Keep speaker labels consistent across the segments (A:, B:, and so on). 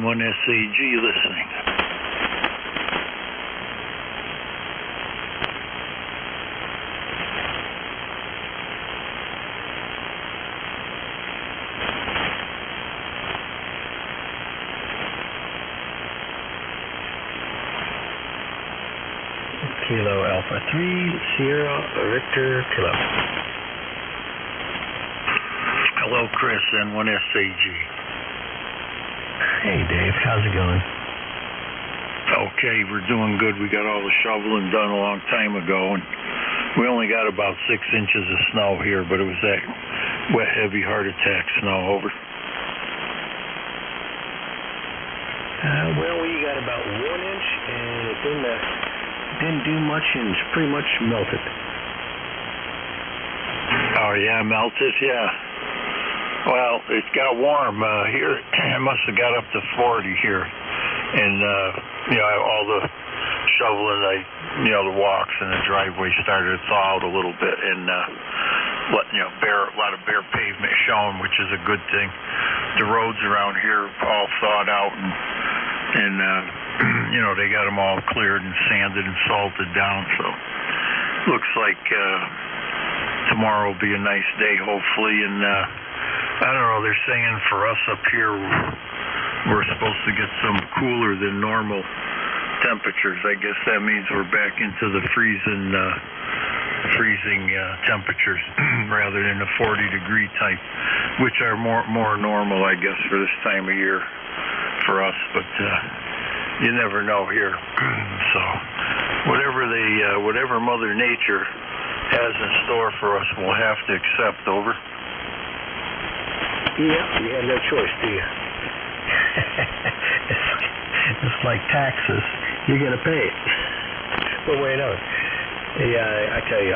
A: 1SAG listening.
B: Kilo Alpha 3, Sierra Victor Kilo.
A: Hello, Chris, N1SAG.
B: Hey, Dave. How's it going?
A: Okay, we're doing good. We got all the shoveling done a long time ago, and we only got about 6 inches of snow here, but it was that wet, heavy heart attack snow. Over.
B: Well, we got about 1 inch, and it didn't do much, and it's pretty much melted.
A: Oh, yeah, melted, yeah. Well, it got warm here. It must have got up to 40 here. And, all the shoveling, the walks and the driveway started to thaw out a little bit. And, a lot of bare pavement showing, which is a good thing. The roads around here all thawed out, and they got them all cleared and sanded and salted down. So, looks like tomorrow will be a nice day, hopefully. And, I don't know, they're saying for us up here, we're supposed to get some cooler than normal temperatures. I guess that means we're back into the freezing temperatures rather than the 40-degree type, which are more normal, I guess, for this time of year for us. But you never know here. So whatever Mother Nature has in store for us, we'll have to accept. Over.
B: Yeah, you have no choice, do you? It's like taxes. You're going to pay it. But wait on. Yeah, I tell you,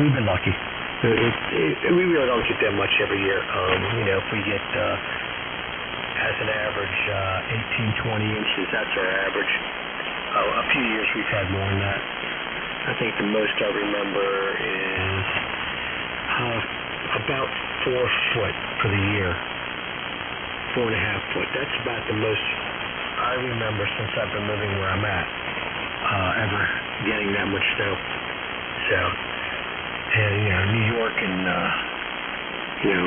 B: we've been lucky. We really don't get that much every year. If we get, as an average, 18, 20 inches, that's our average. A few years we've had more than that. I think the most I remember is about 4 foot for the year. 4.5 foot. That's about the most I remember since I've been living where I'm at, ever getting that much snow. So, and New York and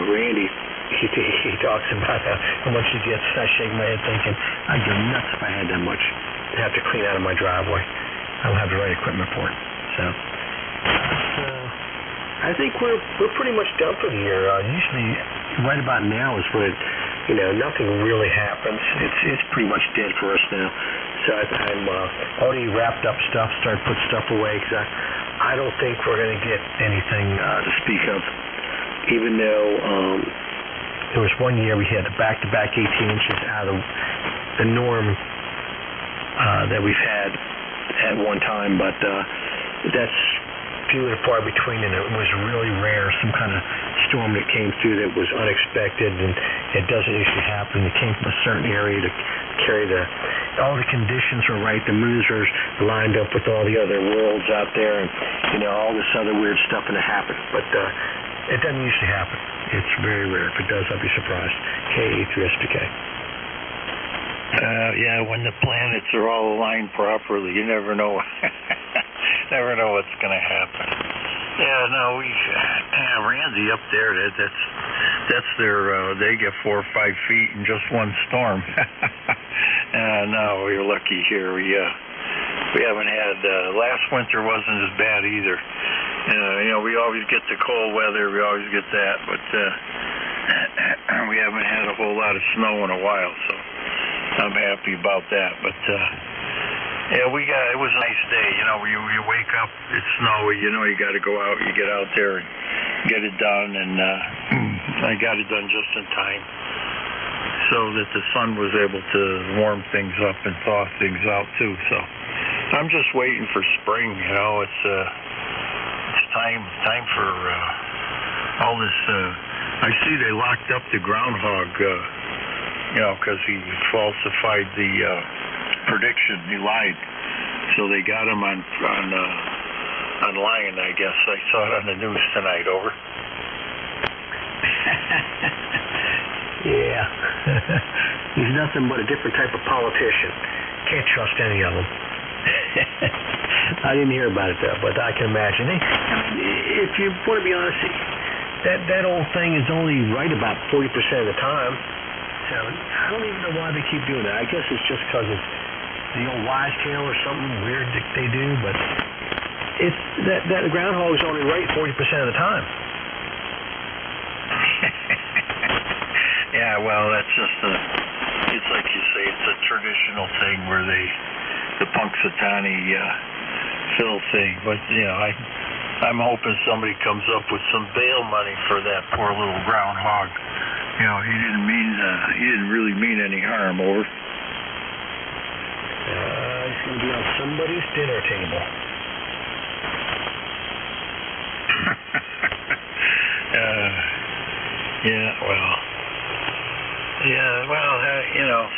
B: Randy, he talks about how much he gets. I shake my head thinking, I'd go nuts if I had that much. I'd have to clean out of my driveway. I don't have the right equipment for it. So, I think we're pretty much done for the year. Usually, right about now is when nothing really happens. It's pretty much dead for us now. So I'm already wrapped up stuff, started putting stuff away because I don't think we're going to get anything to speak of. Even though there was one year we had a back-to-back 18 inches out of the norm that we've had at one time, but that's few and far between, and it was really rare. Some kind of storm that came through that was unexpected, and it doesn't usually happen. It came from a certain area to carry all the conditions were right. The moons are lined up with all the other worlds out there, and all this other weird stuff, and it happened. But it doesn't usually happen. It's very rare. If it does, I'll be surprised. K3SPK.
A: When the planets are all aligned properly, you never know. Never know what's going to happen. Yeah, no, Randy up there, that's their, they get 4 or 5 feet in just one storm. No, we're lucky here. We haven't had, last winter wasn't as bad either. We always get the cold weather, we always get that, but we haven't had a whole lot of snow in a while, so I'm happy about that. But it was a nice day. You wake up, it's snowy. You got to go out. You get out there and get it done, and I got it done just in time, so that the sun was able to warm things up and thaw things out too. So I'm just waiting for spring. It's time for all this. I see they locked up the groundhog. Because he falsified the prediction. He lied. So they got him online, I guess. I saw it on the news tonight. Over.
B: Yeah. He's nothing but a different type of politician. Can't trust any of them. I didn't hear about it, though, but I can imagine. If you want to be honest, that old thing is only right about 40% of the time. So I don't even know why they keep doing that. I guess it's just because it's the old wise tale or something weird that they do, but it's that groundhog's only right 40% of the time.
A: Yeah, well, that's just it's like you say, it's a traditional thing where the Punxsutawney Phil thing, but I'm hoping somebody comes up with some bail money for that poor little groundhog. He didn't really mean any harm. Over.
B: He's going to be on somebody's dinner table.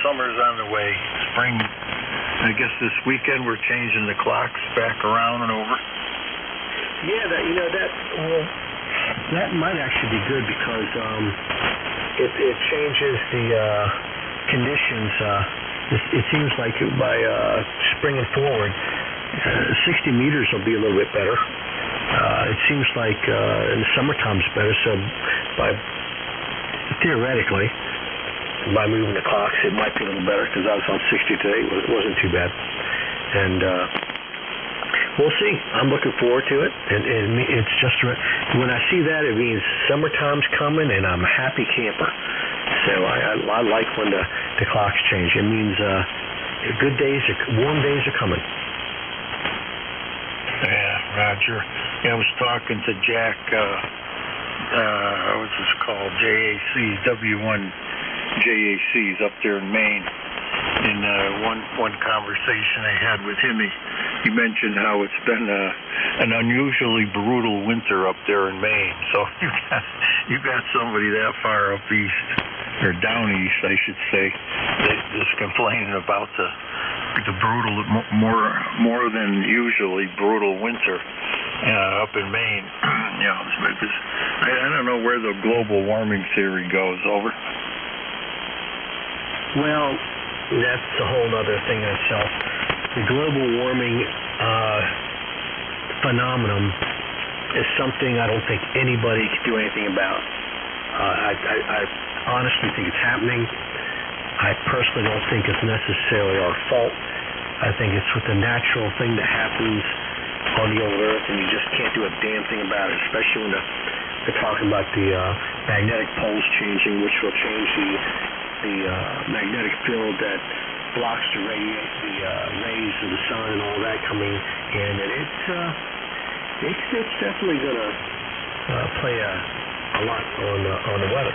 A: Summer's on the way. Spring. I guess this weekend we're changing the clocks back around and over.
B: Yeah, that might actually be good because it changes the conditions. It seems like by springing forward, 60 meters will be a little bit better. It seems like in the summertime it's better. So theoretically, by moving the clocks, it might be a little better because I was on 60 today. It wasn't too bad. And we'll see. I'm looking forward to it. And it's just, when I see that, it means summertime's coming and I'm a happy camper. So I like when the clocks change. It means warm days are coming.
A: Yeah, Roger. I was talking to Jack, what's this called? W1 JACs up there in Maine. In one conversation I had with him, he mentioned how it's been an unusually brutal winter up there in Maine. So you got somebody that far up east, or down east, I should say, that's complaining about the brutal, more than usually brutal winter up in Maine. I don't know where the global warming theory goes. Over.
B: Well, that's a whole other thing in itself. The global warming phenomenon is something I don't think anybody can do anything about. I honestly think it's happening. I personally don't think it's necessarily our fault. I think it's with the natural thing that happens on the old Earth, and you just can't do a damn thing about it, especially when they're talking about the magnetic poles changing, which will change the magnetic field that blocks the rays of the sun and all that coming in, and it's definitely going to play a lot on the weather.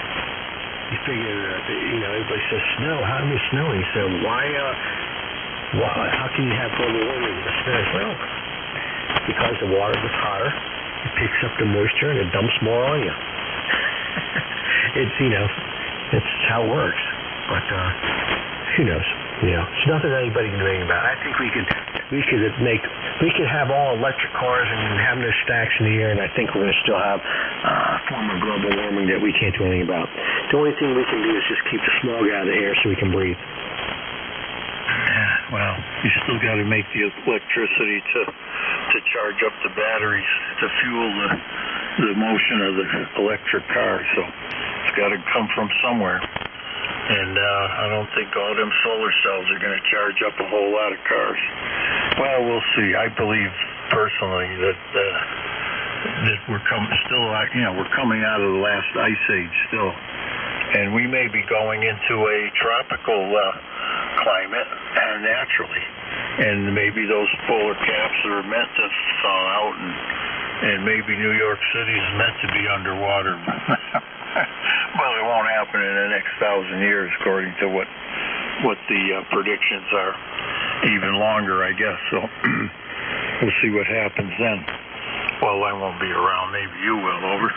B: You figure, everybody says snow. How come it's snowing? So why? How can you have global warming with the snow? Well, because the water gets hotter, it picks up the moisture and it dumps more on you. It's how it works. But who knows? It's nothing anybody can do anything about. I think we could have all electric cars and have no stacks in the air, and I think we're going to still have a form of global warming that we can't do anything about. The only thing we can do is just keep the smog out of the air so we can breathe.
A: Yeah, well, you still got to make the electricity to charge up the batteries to fuel the motion of the electric car, so it's got to come from somewhere. And I don't think all them solar cells are going to charge up a whole lot of cars. Well, we'll see. I believe personally that we're coming out of the last ice age still, and we may be going into a tropical climate naturally, and maybe those polar caps are meant to thaw out, and maybe New York City is meant to be underwater. Well, it won't happen in the next 1,000 years, according to what the predictions are. Even longer, I guess. So we'll see what happens then. Well, I won't be around. Maybe you will. Over.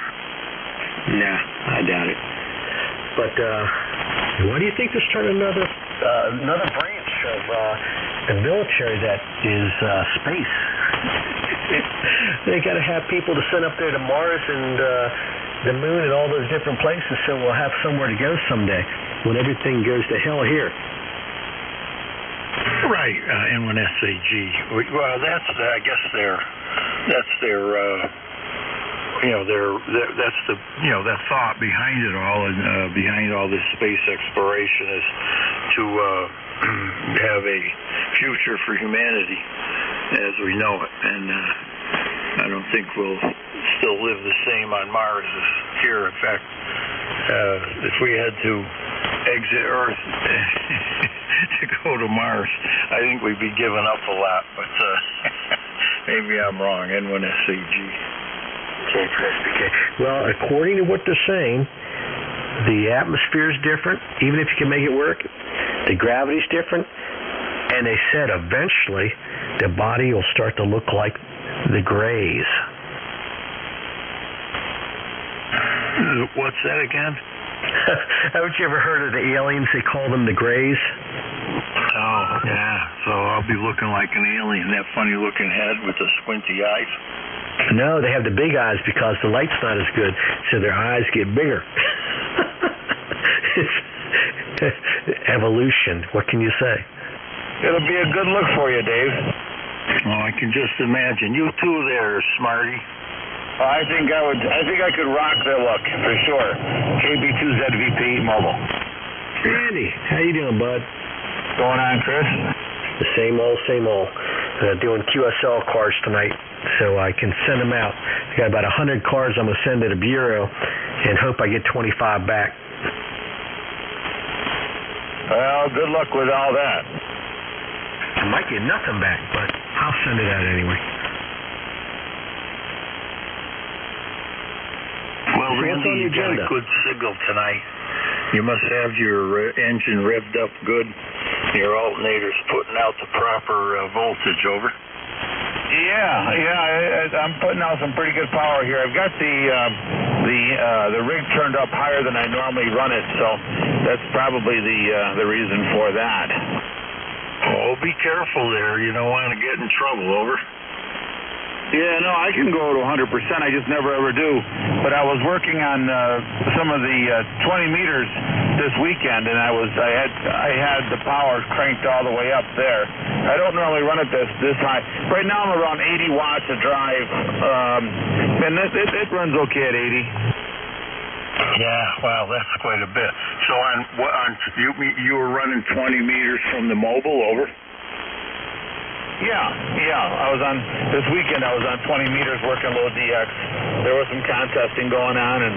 B: Nah, I doubt it. But why do you think there's turned another branch of the military that is space? They got to have people to send up there to Mars and the moon and all those different places, so we'll have somewhere to go someday when everything goes to hell here.
A: Right, N1SAG. Well, that's I guess their that's the that thought behind it all, and behind all this space exploration is to have a future for humanity as we know it, and I don't think we'll still live the same on Mars as here. In fact, if we had to exit Earth to go to Mars, I think we'd be giving up a lot, but maybe I'm wrong. N1SAG.
B: Okay. Well, according to what they're saying, the atmosphere is different, even if you can make it work. The gravity's different, and they said eventually the body will start to look like the Greys.
A: What's that again?
B: Haven't you ever heard of the aliens? They call them the Greys.
A: Oh, yeah. So I'll be looking like an alien, that funny-looking head with the squinty eyes.
B: No, they have the big eyes because the light's not as good, so their eyes get bigger. Evolution. What can you say?
A: It'll be a good look for you, Dave. Oh, I can just imagine. You too there, Smarty.
C: I think I could rock the look for sure. KB2ZVP Mobile.
B: Andy, how you doing, bud?
C: Going on, Chris?
B: The same old, same old. Doing QSL cars tonight, so I can send them out. I got about 100 cars I'm going to send to the Bureau and hope I get 25 back.
C: Well, good luck with all that.
B: I might get nothing back, but I'll send it out anyway.
A: Well, Randy, you got a good signal tonight. You must have your engine revved up good. Your alternator's putting out the proper voltage, over.
C: Yeah, I'm putting out some pretty good power here. I've got the rig turned up higher than I normally run it, so that's probably the reason for that.
A: Oh, be careful there. You don't want to get in trouble, over.
C: Yeah, no, I can go to 100%. I just never ever do. But I was working on some of the 20 meters this weekend, and I had the power cranked all the way up there. I don't normally run it this high. Right now I'm around 80 watts a drive, and it runs okay at 80.
A: Yeah, wow, that's quite a bit. So you were running 20 meters from the mobile, over?
C: Yeah. This weekend I was on 20 meters working low DX. There was some contesting going on, and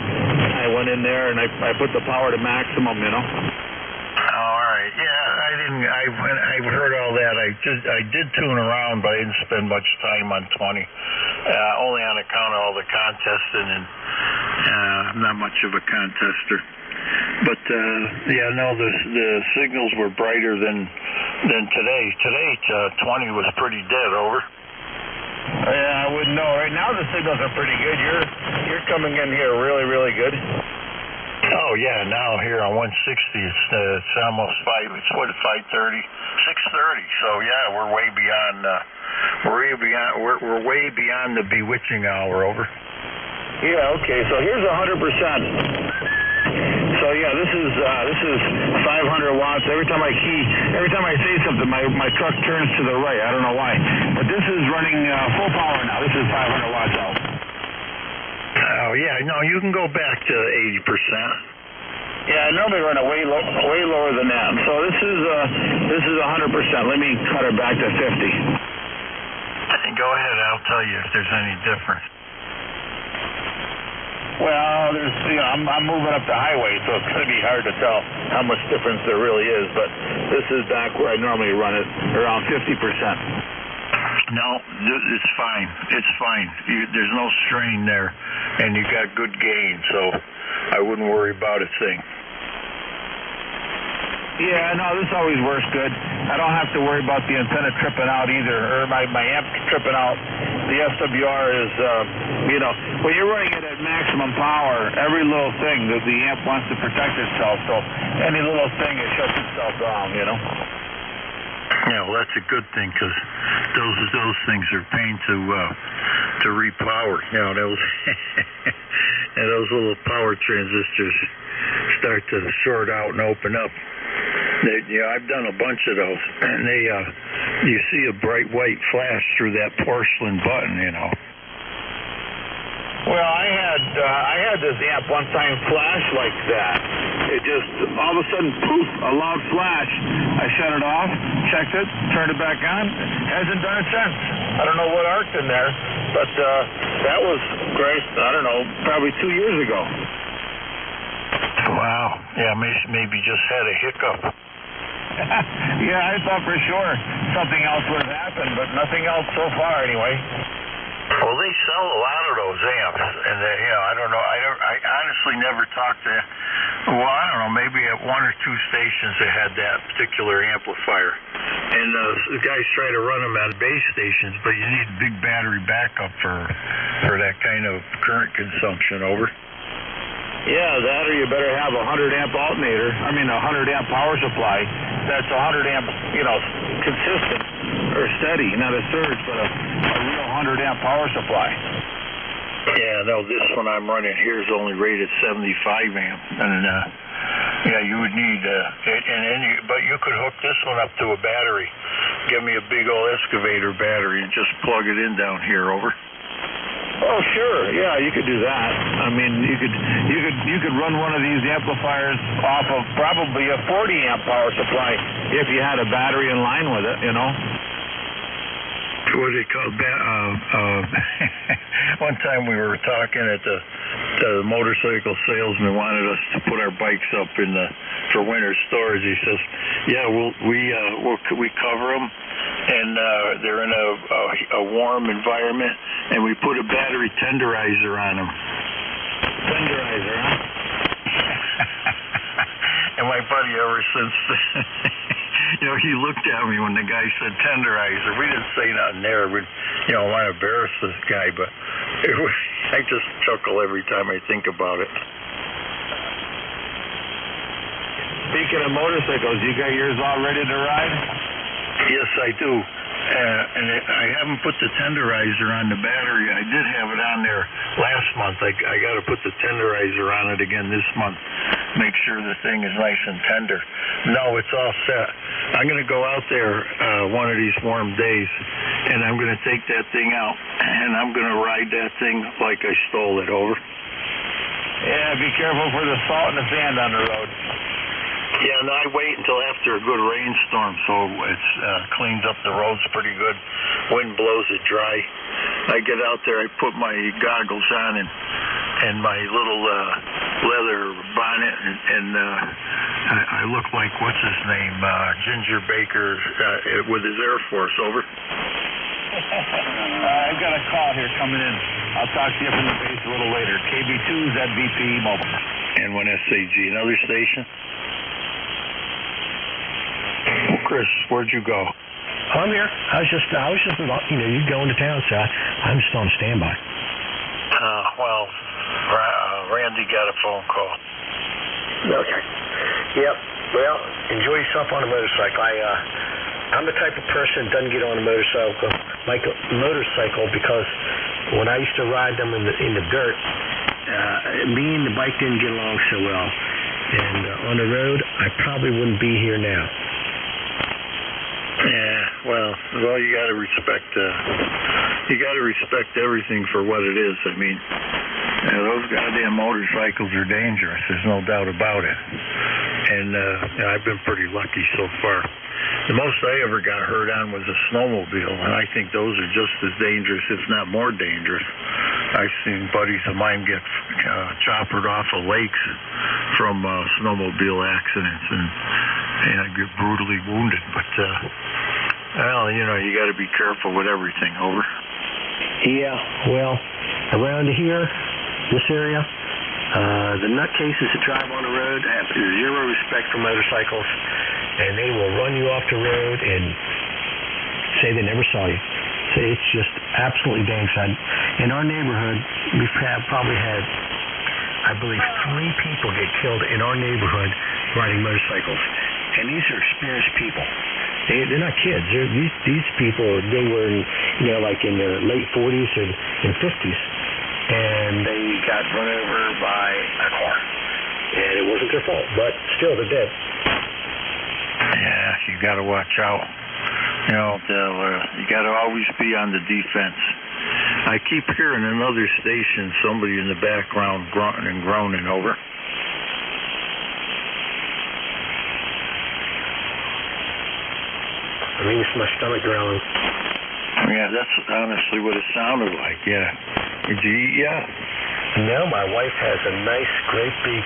C: I went in there and I put the power to maximum, you know.
A: All right. Yeah, I heard all that. I did tune around, but I didn't spend much time on 20. Only on account of all the contesting, and I'm not much of a contester. But the signals were brighter than today. Today, 20 was pretty dead, over.
C: Yeah, I wouldn't know. Right now the signals are pretty good. You're coming in here really, really good.
A: Oh yeah, now here on 160, it's almost 5. It's what, 5:30, 6:30. So yeah, we're way beyond. We're way beyond the bewitching hour, over.
C: Yeah. Okay. So here's 100%. So yeah, this is 500 watts. Every time I say something, my truck turns to the right. I don't know why, but this is running full power now. This is 500 watts out.
A: Oh yeah, no, you can go back to 80%.
C: Yeah, I normally run it way lower than that. So this is 100%. Let me cut it back to 50.
A: Go ahead. I'll tell you if there's any difference.
C: Well, I'm moving up the highway, so it's going to be hard to tell how much difference there really is. But this is back where I normally run it, around 50%.
A: No, it's fine. It's fine. There's no strain there, and you got good gain, so I wouldn't worry about a thing.
C: Yeah, no, this always works good. I don't have to worry about the antenna tripping out either, or my amp tripping out. The SWR is, when you're running it at maximum power, every little thing, the amp wants to protect itself, so any little thing, it shuts itself down, you know?
A: Yeah, well, that's a good thing, because those things are pain to repower. You know, those and those little power transistors start to short out and open up. I've done a bunch of those, and you see a bright white flash through that porcelain button,
C: Well, I had this amp one time flash like that. It just all of a sudden, poof, a loud flash. I shut it off, checked it, turned it back on. Hasn't done it since. I don't know what arced in there, but that was great. I don't know, probably 2 years ago.
A: Wow. Yeah, maybe just had a hiccup.
C: Yeah, I thought for sure something else would have happened, but nothing else so far anyway.
A: Well, they sell a lot of those amps, and I don't know. I honestly never talked to. Well, I don't know. Maybe at one or two stations they had that particular amplifier, and the guys try to run them on base stations, but you need big battery backup for that kind of current consumption. Over.
C: Yeah, that or you better have a 100 amp alternator. I mean, a 100 amp power supply. That's 100 amp, consistent or steady, not a surge, but a real 100 amp power supply.
A: Yeah, no, this one I'm running here is only rated 75 amp, and you would need but you could hook this one up to a battery. Give me a big old excavator battery and just plug it in down here. Over.
C: Oh, sure. Yeah, you could do that. I mean, you could run one of these amplifiers off of probably a 40 amp power supply if you had a battery in line with it,
A: What they call one time we were talking at the motorcycle salesman wanted us to put our bikes up for winter storage. He says, "Yeah, we cover them, and they're in a warm environment, and we put a battery tenderizer on them."
C: Tenderizer, huh?
A: And my buddy, ever since, he looked at me when the guy said tenderizer. We didn't say nothing there. We, want to embarrass this guy, but I just chuckle every time I think about it.
C: Speaking of motorcycles, you got yours all ready to ride?
A: Yes, I do. And I haven't put the tenderizer on the battery. I did have it on there last month. I got to put the tenderizer on it again this month. Make sure the thing is nice and tender. No, it's all set. I'm going to go out there one of these warm days, and I'm going to take that thing out, and I'm going to ride that thing like I stole it. Over.
C: Yeah, be careful for the salt and the sand on the road.
A: Yeah, no, I wait until after a good rainstorm, so it cleans up the roads pretty good. Wind blows it dry. I get out there, I put my goggles on and my little leather bonnet, and I look like, what's his name, Ginger Baker with his Air Force. Over.
C: I've got a call here coming in. I'll talk to you from the base a little later. KB2 ZVP Mobile.
A: And one SAG. Another station? Chris, where'd you go?
B: I'm here. I was just, you go into town, so I'm just on standby.
A: Randy got a phone call.
B: Okay. Yep. Well, enjoy yourself on a motorcycle. I'm the type of person that doesn't get on a motorcycle because when I used to ride them in the dirt, me and the bike didn't get along so well. And on the road, I probably wouldn't be here now.
A: Yeah, well, you got to respect. You got to respect everything for what it is. I mean, those goddamn motorcycles are dangerous. There's no doubt about it. And I've been pretty lucky so far. The most I ever got hurt on was a snowmobile, and I think those are just as dangerous, if not more dangerous. I've seen buddies of mine get choppered off of lakes from snowmobile accidents and get brutally wounded. But, you got to be careful with everything. Over.
B: Yeah, well, around here, this area, the nutcases that drive on the road have zero respect for motorcycles, and they will run you off the road and say they never saw you. So it's just absolutely dangerous. In our neighborhood, we've probably had, I believe, 3 people get killed in our neighborhood riding motorcycles. And these are experienced people. They're not kids. These people, they were, in their late 40s and 50s. And and they got run over by a car. And it wasn't their fault, but still, they're dead.
A: Yeah, you got to watch out. You know, you got to always be on the defense. I keep hearing another station, somebody in the background grunting and groaning. Over.
B: I think it's my stomach growling.
A: Yeah, that's honestly what it sounded like. Yeah. Did you eat yet?
B: No, my wife has a nice, great big,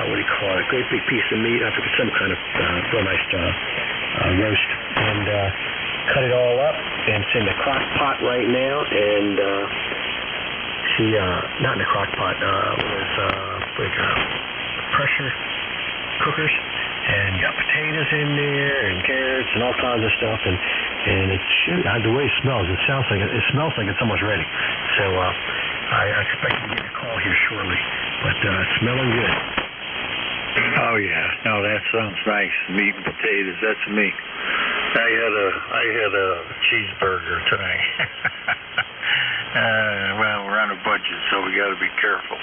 B: what do you call it? A great big piece of meat. I think it's some kind of real nice roast, and cut it all up, and it's in the crock pot right now. And she, not in the crock pot, pressure cookers. And you got potatoes in there, and carrots, and all kinds of stuff, and it should, the way it smells, it smells like it's almost ready. So I expect to get a call here shortly, but it's smelling good.
A: Oh yeah, no, that sounds nice. Meat and potatoes, that's me. I had a cheeseburger tonight. Well, we're on a budget, so we got to be careful.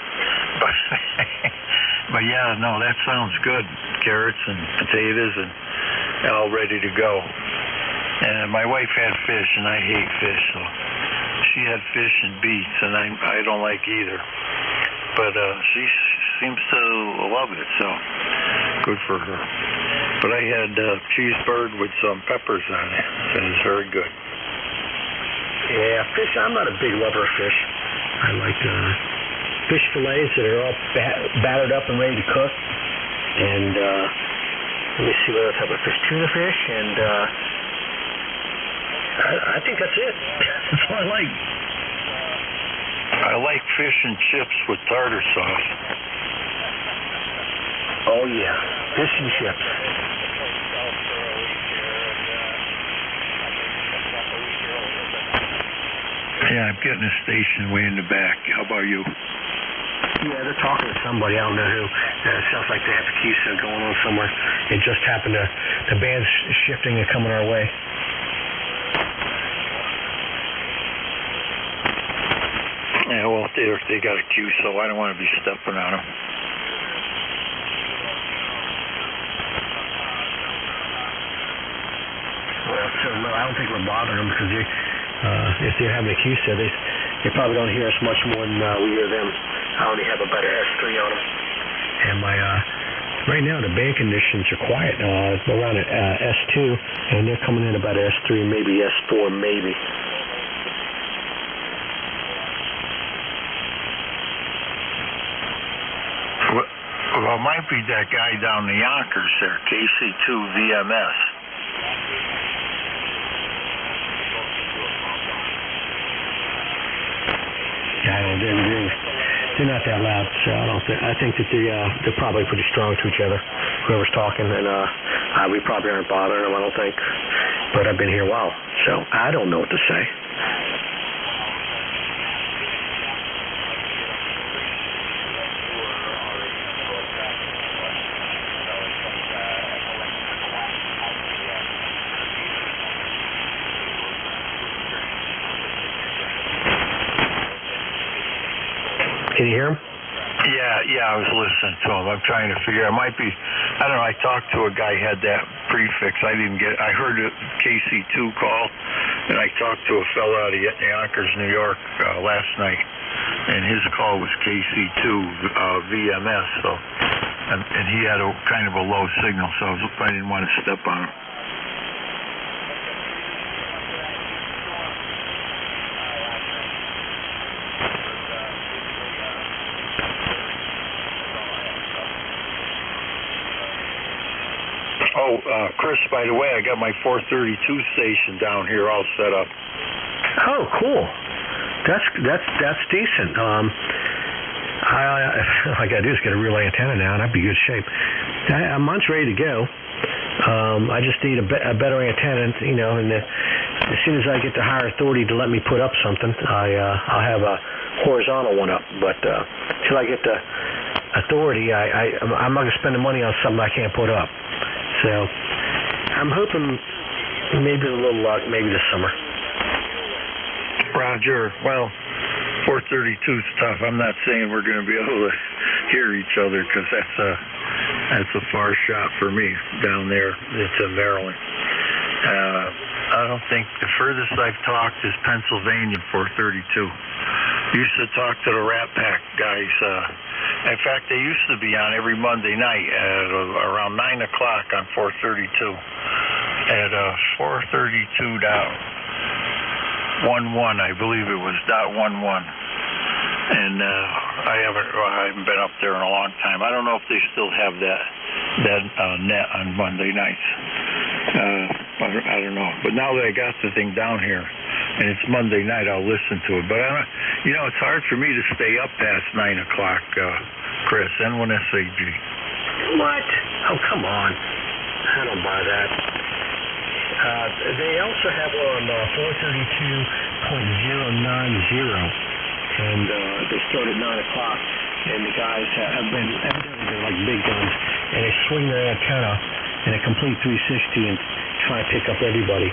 A: But yeah, no, that sounds good. Carrots and potatoes and all ready to go. And my wife had fish, and I hate fish, so she had fish and beets, and I don't like either. But she seems to love it, so good for her. But I had cheeseburger with some peppers on it. It was very good.
B: Yeah, fish, I'm not a big lover of fish. I like fish fillets that are all battered up and ready to cook. And let me see what other type of fish. Tuna fish, and I think that's it. That's all I like.
A: I like fish and chips with tartar sauce.
B: Oh, yeah. Fish and chips.
A: Yeah, I'm getting a station way in the back. How about you?
B: Yeah, they're talking to somebody. I don't know who. It sounds like they have a QSO going on somewhere. It just happened to, the band's shifting and coming our way.
A: Yeah, well, if they got a QSO, I don't want to be stepping on them.
B: Well, so no, I don't think we're bothering them because if they're having a QSO, they probably don't hear us much more than we hear them. I only have about an S3 on them. And right now the band conditions are quiet. They're around at S2, and they're coming in about S3, maybe S4, maybe.
A: Well, it might be that guy down the Yonkers there, KC2 VMS.
B: Yeah, they're not that loud, so I think that they're probably pretty strong to each other, whoever's talking, and we probably aren't bothering them, I don't think. But I've been here a while, so I don't know what to say. Can you hear him?
A: Yeah, I was listening to him. I'm trying to figure. It might be. I don't know. I talked to a guy had that prefix. I didn't get. I heard a KC2 call, and I talked to a fellow out of Yonkers, New York, last night, and his call was KC2 VMS. So, and he had a kind of a low signal, so I didn't want to step on him. Oh, Chris, by the way, I got my 432 station down here all set up.
B: Oh, cool. That's decent. All I got to do is get a real antenna now, and I'd be in good shape. Mine's ready to go. I just need a better antenna, and as soon as I get the higher authority to let me put up something, I'll have a horizontal one up. But until I get the authority, I'm not going to spend the money on something I can't put up. So I'm hoping maybe a little luck, maybe this summer.
A: Roger. Well, 432 is tough. I'm not saying we're going to be able to hear each other because that's a far shot for me down there. It's in Maryland. I don't think the furthest I've talked is Pennsylvania 432. Used to talk to the Rat Pack guys. In fact, they used to be on every Monday night at around 9 o'clock on 432 at 432.11, I believe it was .11. And I haven't been up there in a long time. I don't know if they still have that net on Monday nights. I don't know. But now that I got the thing down here, and it's Monday night, I'll listen to it. But it's hard for me to stay up past 9 o'clock, Chris. N1SAG.
B: What? Oh, come on. I don't buy that. They also have on 432.090. And they start at 9 o'clock, and the guys have been, evidently they're like big guns, and they swing their antenna in a complete 360 and try to pick up everybody.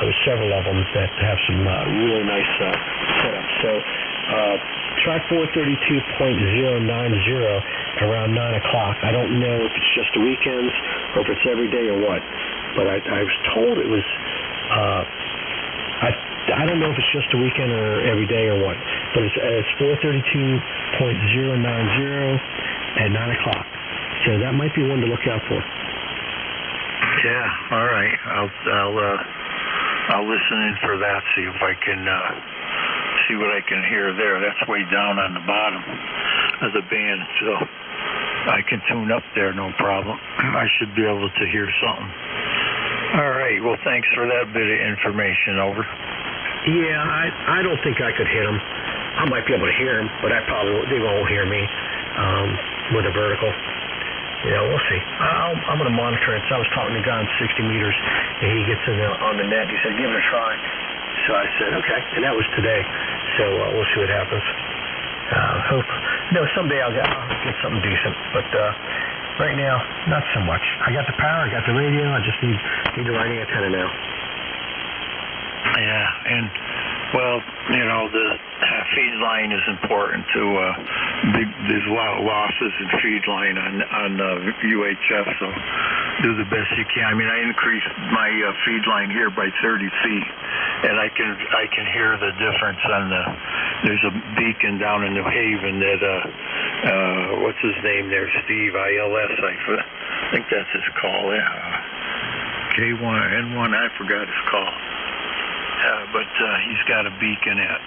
B: There's several of them that have some really nice setups. So try 432.090 around 9 o'clock. I don't know if it's just the weekends or if it's every day or what, but I was told it was, I don't know if it's just a weekend or every day or what, but it's 432.090 at 9 o'clock. So that might be one to look out for.
A: Yeah, all right. I'll listen in for that. See if I can see what I can hear there. That's way down on the bottom of the band, so I can tune up there, no problem. I should be able to hear something. All right. Well, thanks for that bit of information. Over.
B: Yeah, I don't think I could hit them. I might be able to hear them, but they won't hear me with a vertical. We'll see. I'm going to monitor it. So I was talking to a guy on 60 meters, and he gets on the net. He said, give it a try. So I said, okay. And that was today. So we'll see what happens. Hope. Someday I'll get something decent. But right now, not so much. I got the power. I got the radio. I just need the right antenna now.
A: Yeah, and the feed line is important too. There's a lot of losses in feed line on UHF, so do the best you can. I mean, I increased my feed line here by 30 feet, and I can hear the difference on there's a beacon down in New Haven that what's his name there, Steve ILS. I think that's his call. Yeah, K1N1. I forgot his call. But he's got a beacon at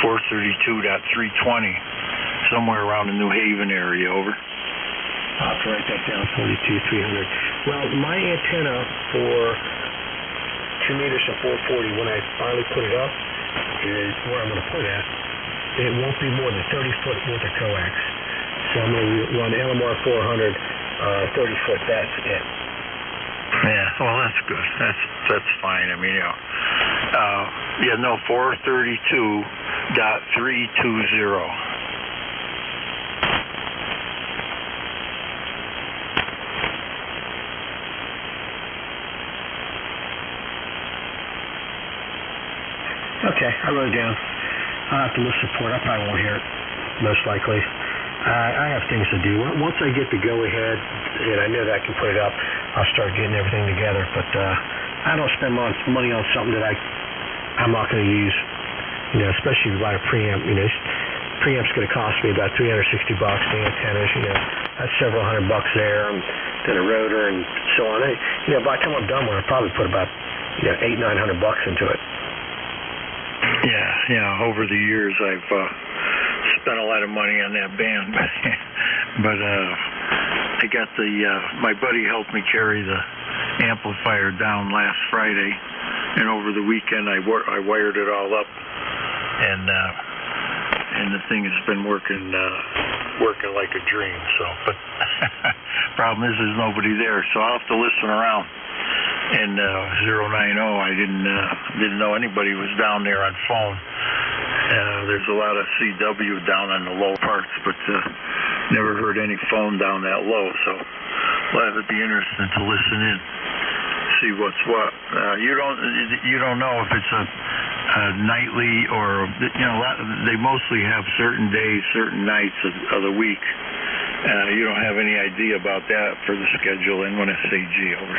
A: 432.320, somewhere around the New Haven area. Over.
B: I'll have to write that down, 42300. Well, my antenna for 2 meters and 440, when I finally put it up, is where I'm going to put it at. It won't be more than 30 foot worth of coax. So I'm going to run LMR 400, 30 foot. That's it.
A: Yeah, well, that's good. That's fine. I mean, 432.320.
B: Okay, I wrote it down. I'll have to listen for it. I probably won't hear it, most likely. I have things to do. Once I get the go-ahead, and I know that I can put it up, I'll start getting everything together. But I don't spend money on something that I'm not going to use. Especially if you buy a preamp. Preamp's going to cost me about $360. The antennas, that's several $100 there, and then a rotor and so on. By the time I'm done with it, I'll probably put about $800-900 into it.
A: Yeah. Over the years, I've spent a lot of money on that band, but I got my buddy helped me carry the amplifier down last Friday, and over the weekend I wired it all up, and the thing has been working like a dream. So, but problem is there's nobody there, so I'll have to listen around. And 090, I didn't know anybody was down there on phone. There's a lot of CW down on the low parts, but never heard any phone down that low. So well, it would be interesting to listen in, see what's what. You don't know if it's a nightly, or they mostly have certain days, certain nights of the week. You don't have any idea about that for the schedule in SAG, over.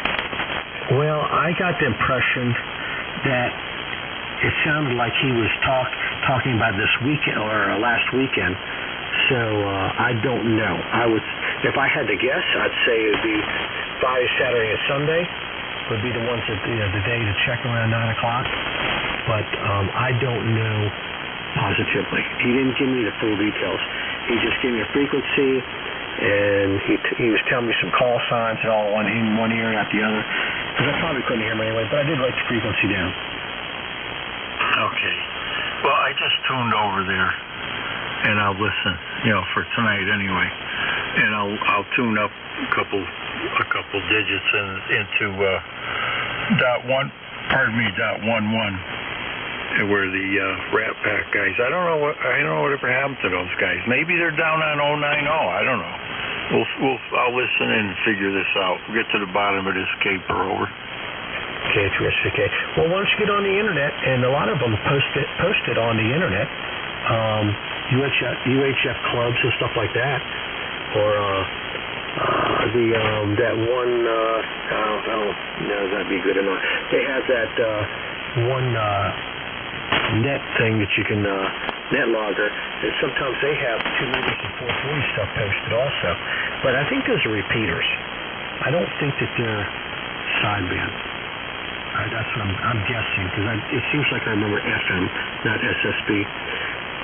B: Well, I got the impression that it sounded like he was talking about this weekend or last weekend. So I don't know. If I had to guess, I'd say it would be Friday, Saturday, and Sunday would be the ones that the day to check around 9 o'clock. But I don't know positively. He didn't give me the full details. He just gave me a frequency, and he was telling me some call signs and all in one ear and out the other. Because I probably couldn't hear him anyway, but I did write the frequency down.
A: Okay. Well, I just tuned over there, and I'll listen, for tonight anyway. And I'll tune up a couple digits into .11, where the Rat Pack guys. I don't know whatever happened to those guys. Maybe they're down on 090. I don't know. I'll listen and figure this out. We'll get to the bottom of this caper, over.
B: Okay, terrific. Okay. Well, why don't you get on the internet, and a lot of them post it on the internet, UHF clubs and stuff like that, or that one. I don't know if that'd be good or not. They have that one net thing that you can net logger, and sometimes they have 2 meters and 440 stuff posted also. But I think those are repeaters. I don't think that they're sideband. That's what I'm guessing, because it seems like I remember FM, not SSB.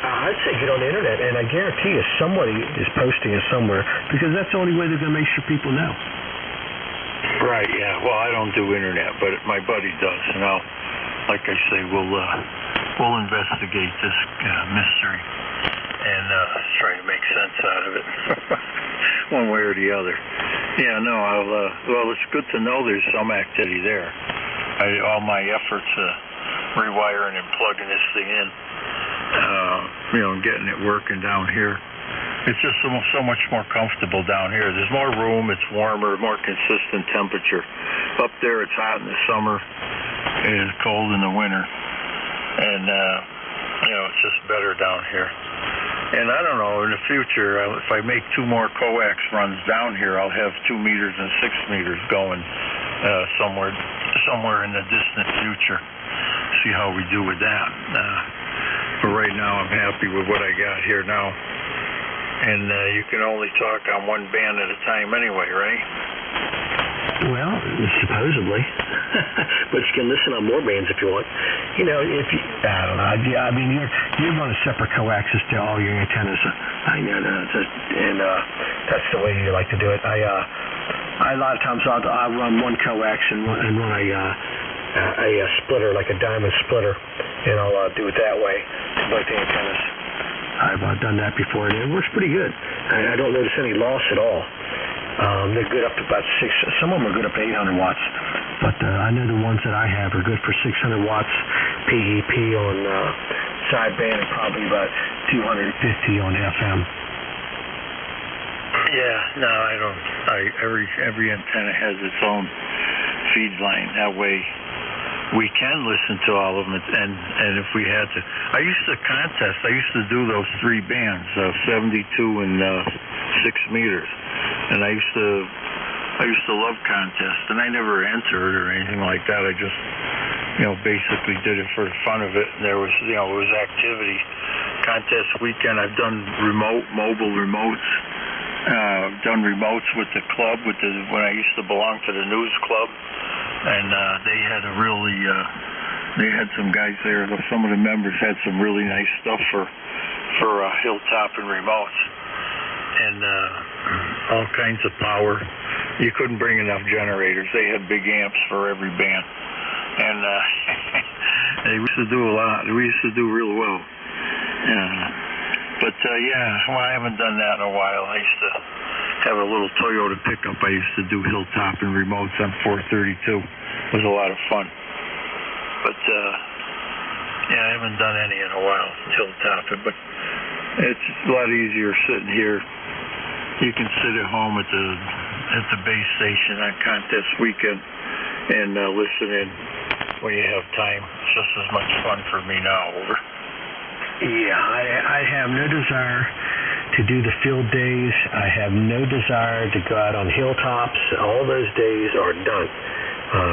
B: I'd say get on the internet, and I guarantee you somebody is posting it somewhere, because that's the only way they're going to make sure people know.
A: Right, yeah. Well, I don't do internet, but my buddy does, and like I say, we'll investigate this mystery and try to make sense out of it, one way or the other. Yeah, no, well, it's good to know there's some activity there. All my efforts rewiring and plugging this thing in, and getting it working down here. It's just so much more comfortable down here. There's more room, it's warmer, more consistent temperature. Up there it's hot in the summer, and it's cold in the winter. And, it's just better down here. And I don't know, in the future, if I make 2 more coax runs down here, I'll have 2 meters and 6 meters going somewhere in the distant future. See how we do with that. But right now I'm happy with what I got here now. And you can only talk on one band at a time anyway, right?
B: Well, supposedly. But you can listen on more bands if you want. I don't know. I mean, you run a separate coaxes to all your antennas. I know that, and that's the way you like to do it. A lot of times I'll run one coax and run a splitter, like a diamond splitter, and I'll do it that way to both the antennas. I've done that before, and it works pretty good. I don't notice any loss at all. They're good up to about 6. Some of them are good up to 800 watts, but I know the ones that I have are good for 600 watts PEP on sideband, and probably about 250 on FM.
A: Yeah, no, I don't. Every antenna has its own feed line. That way, we can listen to all of them, and if we had to, I used to do those 3 bands, 72 and 6 meters, and I used to love contests, and I never entered or anything like that. I just, basically did it for the fun of it. And there was, it was activity. Contest weekend, I've done mobile remotes. Done remotes with the club, when I used to belong to the news club, and they had they had some guys there. Some of the members had some really nice stuff for Hilltop and remotes, and all kinds of power. You couldn't bring enough generators. They had big amps for every band, and they used to do a lot. We used to do real well. But I haven't done that in a while. I used to have a little Toyota pickup. I used to do Hilltop and remotes on 432. It was a lot of fun. But I haven't done any in a while, Hilltop. But it's a lot easier sitting here. You can sit at home at the base station on contest weekend and listen in. when you have time. It's just as much fun for me now. Over.
B: Yeah, I have no desire to do the field days. I have no desire to go out on hilltops. All those days are done.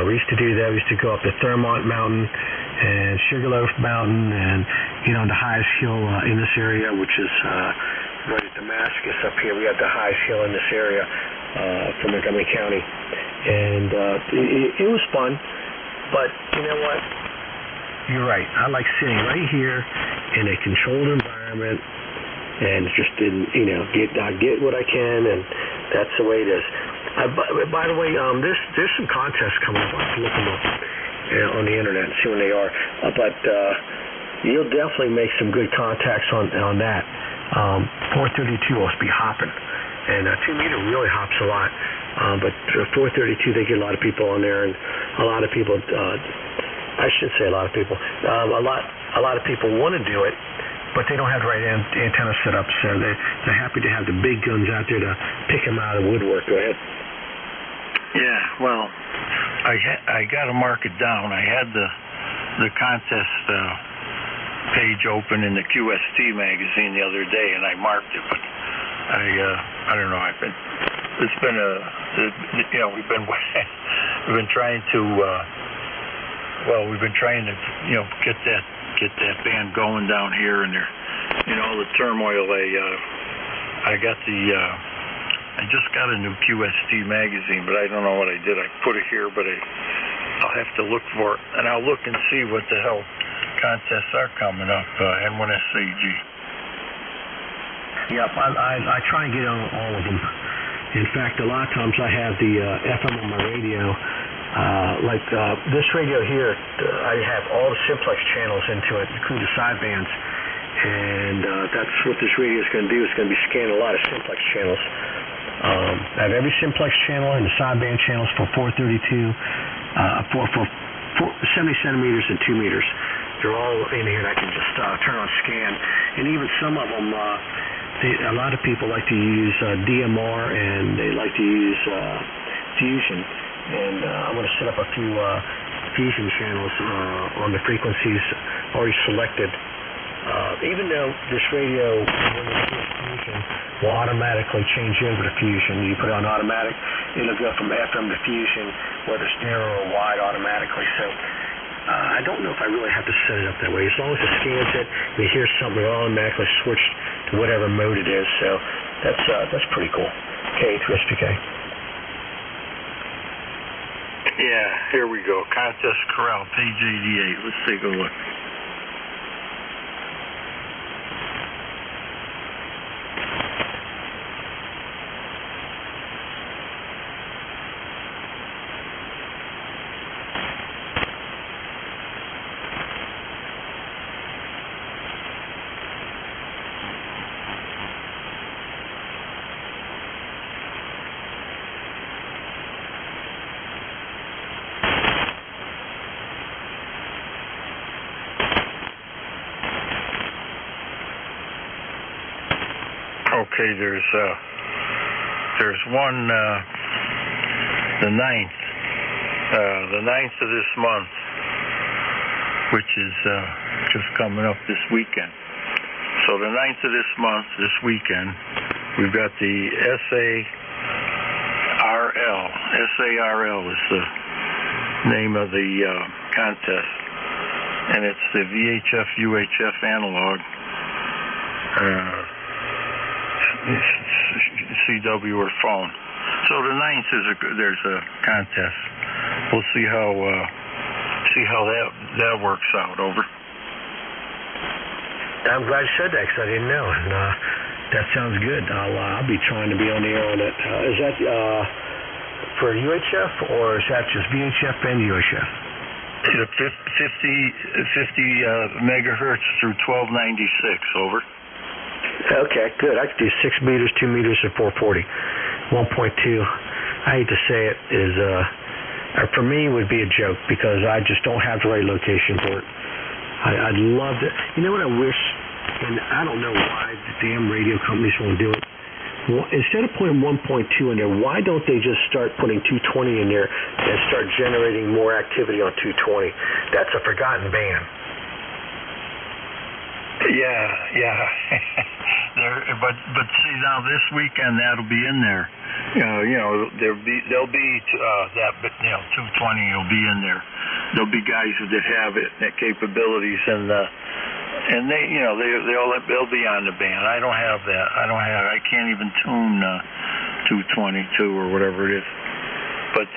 B: We used to do that. We used to go up to Thermont Mountain and Sugarloaf Mountain and get on the highest hill in this area, which is right at Damascus up here. We got the highest hill in this area for Montgomery County. And it was fun. But you know what? You're right. I like sitting right here in a controlled environment and just get what I can, and that's the way it is. By the way, there's some contests coming up. I can look them up on the internet and see when they are. But you'll definitely make some good contacts on that. 432 will be hopping, and 2 meter really hops a lot. But 432, they get a lot of people on there, and a lot of people. I shouldn't say a lot of people. A lot of people want to do it, but they don't have the right antenna set up, so they're happy to have the big guns out there to pick them out of the woodwork. Go ahead.
A: Yeah, well, I got to mark it down. I had the contest page open in the QST magazine the other day, and I marked it, but I don't know. It's been we've been trying to get that band going down here, and all the turmoil. I just got a new QST magazine, but I don't know what I did. I put it here, but I'll have to look for it, and I'll look and see what the hell contests are coming up. N1SCG.
B: Yep, I try and get on all of them. In fact, a lot of times I have the FM on my radio. Like this radio here, I have all the simplex channels into it, including the sidebands. And that's what this radio is going to do. It's going to be scanning a lot of simplex channels. I have every simplex channel and the sideband channels for 432, for 70 centimeters and 2 meters. They're all in here, and I can just turn on scan. And even some of them, a lot of people like to use DMR, and they like to use Fusion. And I'm going to set up a few Fusion channels on the frequencies already selected. Even though this radio, when it does Fusion, will automatically change over to Fusion. You put it on automatic, it'll go from FM to Fusion, whether it's narrow or wide automatically. So I don't know if I really have to set it up that way. As long as it scans it, and you hear something, it'll automatically switch to whatever mode it is. So that's pretty cool. K2SPK.
A: Yeah, here we go. Contest Corral, page 88. Let's take a look. Okay, there's one, the 9th of this month, which is just coming up this weekend. So the 9th of this month, this weekend, we've got the SARL. SARL is the name of the contest, and it's the VHF UHF analog. CW or phone. So the 9th there's a contest. We'll see how that works out. Over.
B: I'm glad you said that because I didn't know, and that sounds good. I'll be trying to be on the air on it. Is that for UHF or is that just VHF and UHF?
A: It's 50 megahertz through 1296. Over.
B: Okay, good. I could do 6 meters, 2 meters, or 440. 1.2. I hate to say it, is for me would be a joke because I just don't have the right location for it. I'd love to. You know what I wish, and I don't know why the damn radio companies won't do it, instead of putting 1.2 in there, why don't they just start putting 220 in there and start generating more activity on 220? That's a forgotten band.
A: Yeah. But see, now this weekend that'll be in there. There'll be that 220 will be in there. There'll be guys that have it, that capabilities, and they they'll be on the band. I don't have that. I can't even tune 222 or whatever it is. But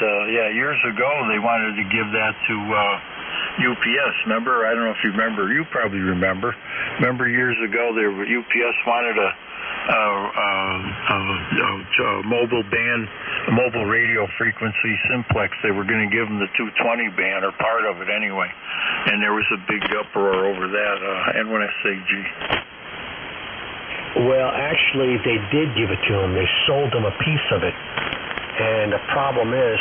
A: years ago they wanted to give that to UPS. Remember? I don't know if you remember. You probably remember. Remember years ago, UPS wanted a mobile band, a mobile radio frequency simplex. They were going to give them the 220 band, or part of it anyway. And there was a big uproar over that. N1SAG.
B: Well, actually, they did give it to them. They sold them a piece of it. And the problem is,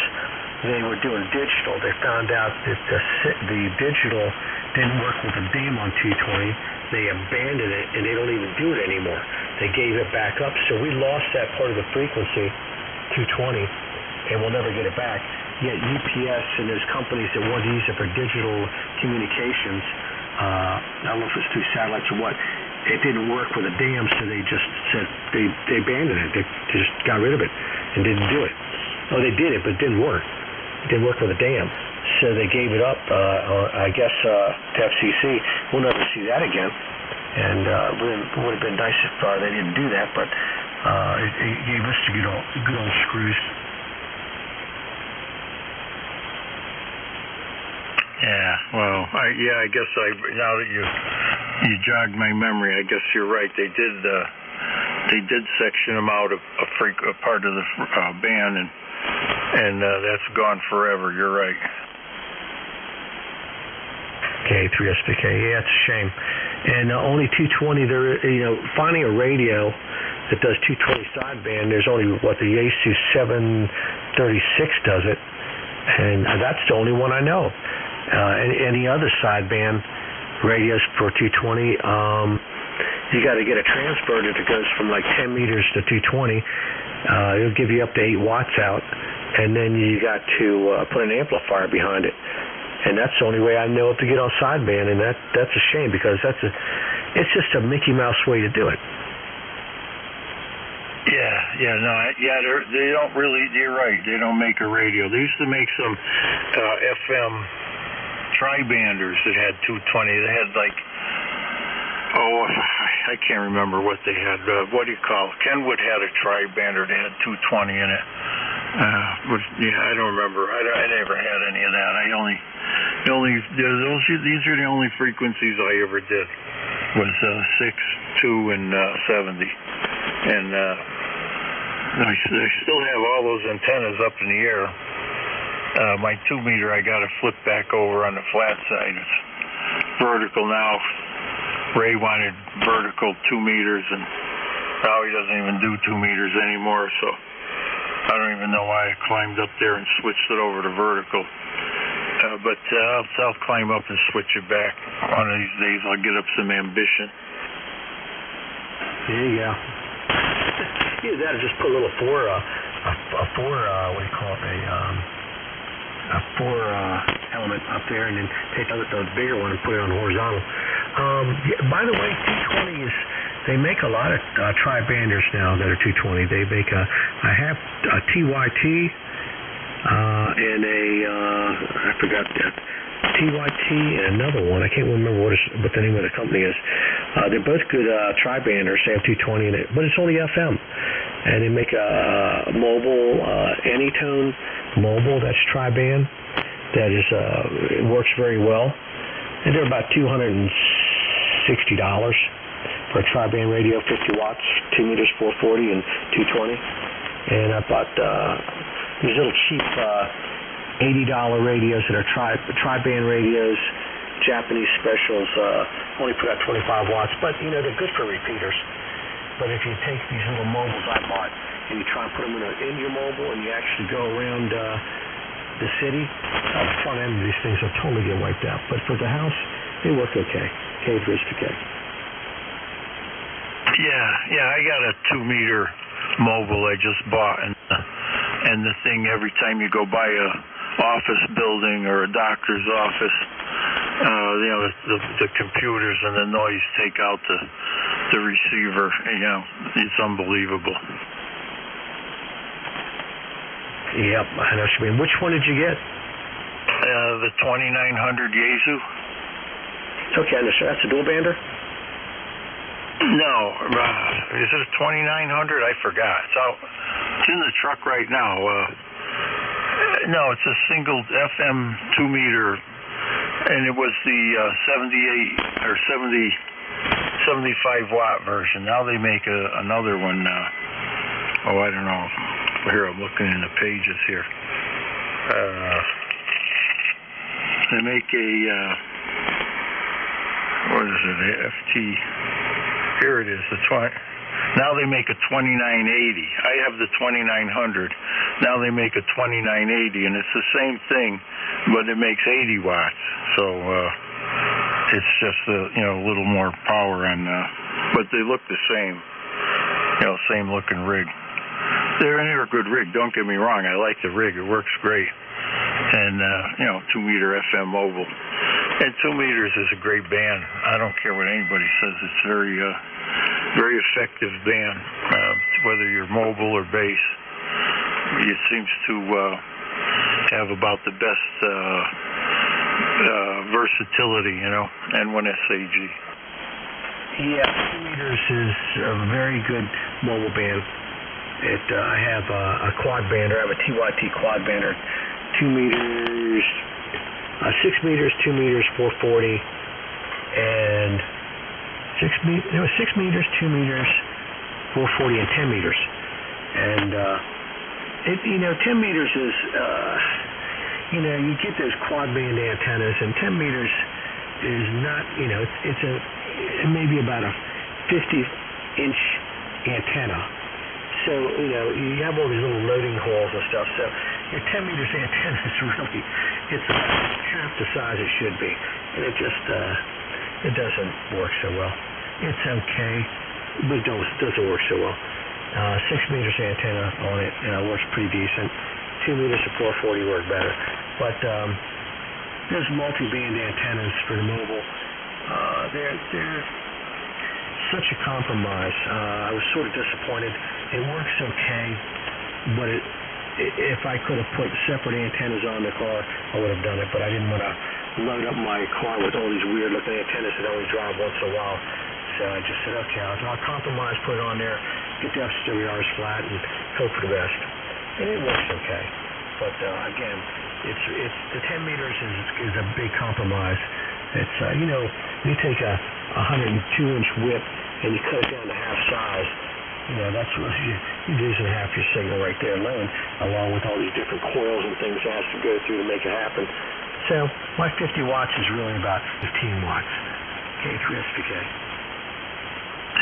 B: they were doing digital. They found out that the digital didn't work with the DAM on 220. They abandoned it, and they don't even do it anymore. They gave it back up, so we lost that part of the frequency, 220, and we'll never get it back. Yet UPS and those companies that want to use it for digital communications, I don't know if it's through satellites or what, it didn't work with the DAM, so they just said they abandoned it. They just got rid of it and didn't do it. Oh, they did it, but it didn't work. Didn't work with a dam, so they gave it up. I guess to FCC. We'll never see that again, and it would have been nice if they didn't do that. But it gave us the good old screws.
A: Yeah. Well, I guess now that you jogged my memory, I guess you're right. They did section them out of a part of the band and that's gone forever. You're right.
B: Okay, 3SPK. Yeah, it's a shame. And only 220. Finding a radio that does 220 sideband. There's only the Yaesu 736 does it, and that's the only one I know. Any other sideband radios for 220? You got to get a transverter that goes from like 10 meters to 220. It'll give you up to 8 watts out. And then you got to put an amplifier behind it, and that's the only way I know to get on sideband, and that's a shame because it's just a Mickey Mouse way to do it. They don't really. You're right. They don't make a radio. They used to make some FM tri-banders that had 220. They had I can't remember what they had. What do you call it? Kenwood had a tri-bander that had 220 in it. I don't remember. I never had any of that. These are the only frequencies I ever did. Was 6, 2, and 70, and I still have all those antennas up in the air. My 2 meter, I got to flip back over on the flat side. It's vertical now. Ray wanted vertical 2 meters, and now he doesn't even do 2 meters anymore. So I don't even know why I climbed up there and switched it over to vertical. But I'll climb up and switch it back. One of these days I'll get up some ambition. There you go. Either that or just put a little a 4 element up there, and then take the bigger one and put it on horizontal. By the way, 220 is, they make a lot of tri-banders now that are 220. They make I have a TYT and I forgot that. TYT and another one. I can't remember what the name of the company is. They're both good tri-banders. They have 220 in it, but it's only FM. And they make a mobile, Anytone mobile, that's tri-band. That is, it works very well. And they're about $260 for a tri-band radio, 50 watts, 2 meters, 440, and 220. And I bought these little cheap $80 radios that are tri-band radios, Japanese specials, only put out 25 watts, but they're good for repeaters. But if you take these little mobiles I bought and you try and put them in your mobile and you actually go around the city, the front end of these things will totally get wiped out. But for the house, they work okay. K3SPK.
A: Yeah, I got a 2 meter mobile I just bought, and the thing, every time you go by a office building or a doctor's office, the computers and the noise take out the receiver. It's unbelievable.
B: Yep, I know what you mean. Which one did you get?
A: The 2900 Yaesu.
B: Okay, I understand. That's a dual bander?
A: No, is it a 2900? I forgot. It's in the truck right now. No, it's a single FM 2-meter, and it was the 78 or 75 watt version. Now they make another one. I don't know. Here, I'm looking in the pages here. They make a what is it? FT. Here it is. Now they make a 2980. I have the 2900. Now they make a 2980, and it's the same thing, but it makes 80 watts. So it's just a little more power on. But they look the same. Same looking rig. They're a good rig. Don't get me wrong. I like the rig. It works great. And 2-meter FM mobile. And 2 meters is a great band. I don't care what anybody says. It's very effective band. Whether you're mobile or bass, it seems to have about the best versatility. And one SAG.
B: Yeah, 2 meters is a very good mobile band. I have a quad bander. I have a TYT quad bander. 2 meters, 6 meters, 2 meters, 440, and 6 meters, 2 meters, 440, and 10 meters. And 10 meters is, you get those quad band antennas, and 10 meters is not, it's maybe about a 50-inch antenna. So, you have all these little loading holes and stuff. So your 10 meters antenna is really, it's about half the size it should be. And it just, it doesn't work so well. It's okay, but it doesn't work so well. 6 meters antenna on it, works pretty decent. 2 meters to 440 work better. But there's multi-band antennas for the mobile. They're such a compromise. I was sort of disappointed. It works okay, but if I could have put separate antennas on the car, I would have done it, but I didn't want to load up my car with all these weird-looking antennas that only drive once in a while. So I just said, okay, I'll compromise, put it on there, get the FCWRs flat, and hope for the best. And it works okay. But again, it's the 10 meters is a big compromise. It's you take a 102-inch whip and you cut it down to half size. That's what you're losing half your signal right there alone, along with all these different coils and things that has to go through to make it happen. So my 50 watts is really about 15 watts. K3SPK.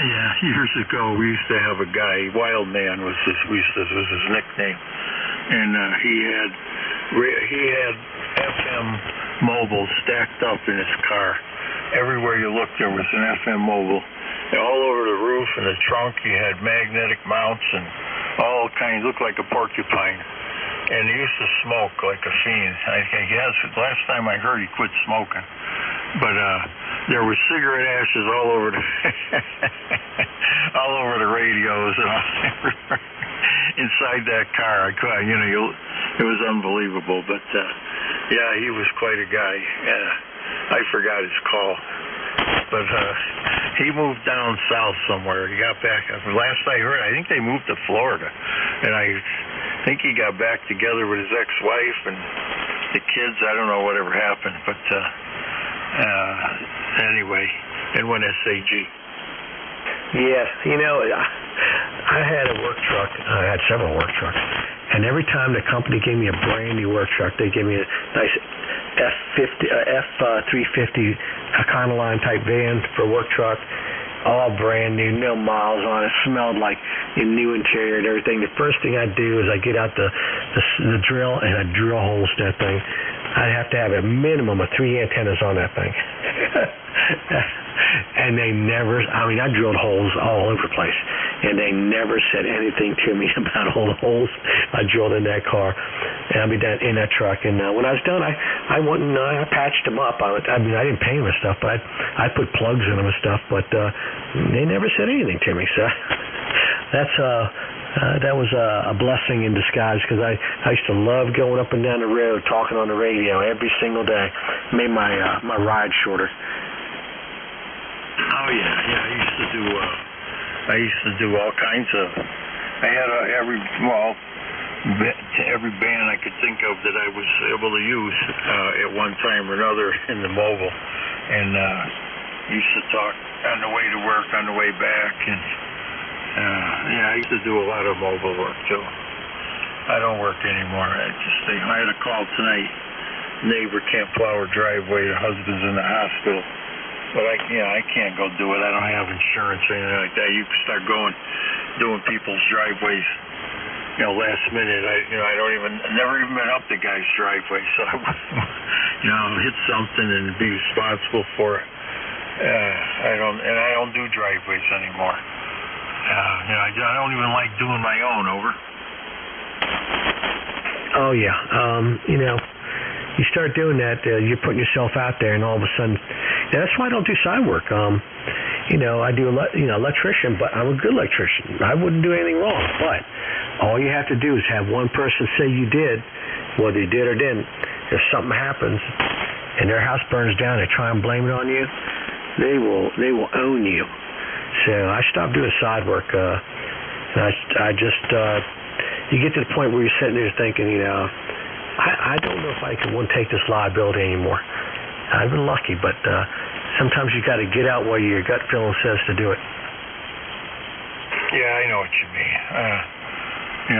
A: Yeah, years ago we used to have a guy, Wild Man was his nickname, and he had FM mobile stacked up in his car. Everywhere you looked, there was an FM mobile. All over the roof and the trunk, you had magnetic mounts and all kinds. Looked like a porcupine. And he used to smoke like a fiend. I guess last time I heard he quit smoking. But there were cigarette ashes all over the all over the radios and all inside that car. It was unbelievable. But yeah, he was quite a guy. I forgot his call. But he moved down south somewhere. He got back. Last I heard, I think they moved to Florida. And I think he got back together with his ex-wife and the kids. I don't know whatever happened. But anyway, and went SAG.
B: Yeah, I had a work truck. I had several work trucks. And every time the company gave me a brand new work truck, they gave me a nice F350 Econoline type van for a work truck, all brand new, no miles on it, smelled like a new interior and everything. The first thing I'd do is I'd get out the drill and I'd drill holes in that thing. I'd have to have a minimum of 3 antennas on that thing. And they never, I drilled holes all over the place, and they never said anything to me about all the holes I drilled in that car, and in that truck. And when I was done, I went and I patched them up. I didn't paint them and stuff, but I put plugs in them and stuff, but they never said anything to me. So that was a blessing in disguise, because I used to love going up and down the road talking on the radio every single day. Made my ride shorter.
A: Oh yeah. I used to do all kinds of. I had every band I could think of that I was able to use at one time or another in the mobile, and used to talk on the way to work, on the way back, and I used to do a lot of mobile work too. I don't work anymore. I had a call tonight. Neighbor can't plow her driveway. Her husband's in the hospital. But I can't go do it. I don't have insurance or anything like that. You can start doing people's driveways, last minute. I never even been up the guy's driveway, so I hit something and be responsible for it. I don't do driveways anymore. I don't even like doing my own. Over.
B: Oh yeah. You start doing that, you're putting yourself out there, and all of a sudden, that's why I don't do side work. I do electrician, but I'm a good electrician. I wouldn't do anything wrong, but all you have to do is have one person say you did, whether you did or didn't. If something happens and their house burns down, they try and blame it on you, they will own you. So I stopped doing side work. I just you get to the point where you're sitting there thinking, I don't know if I can take this liability anymore. I've been lucky, but sometimes you got to get out while your gut feeling says to do it.
A: Yeah, I know what you mean.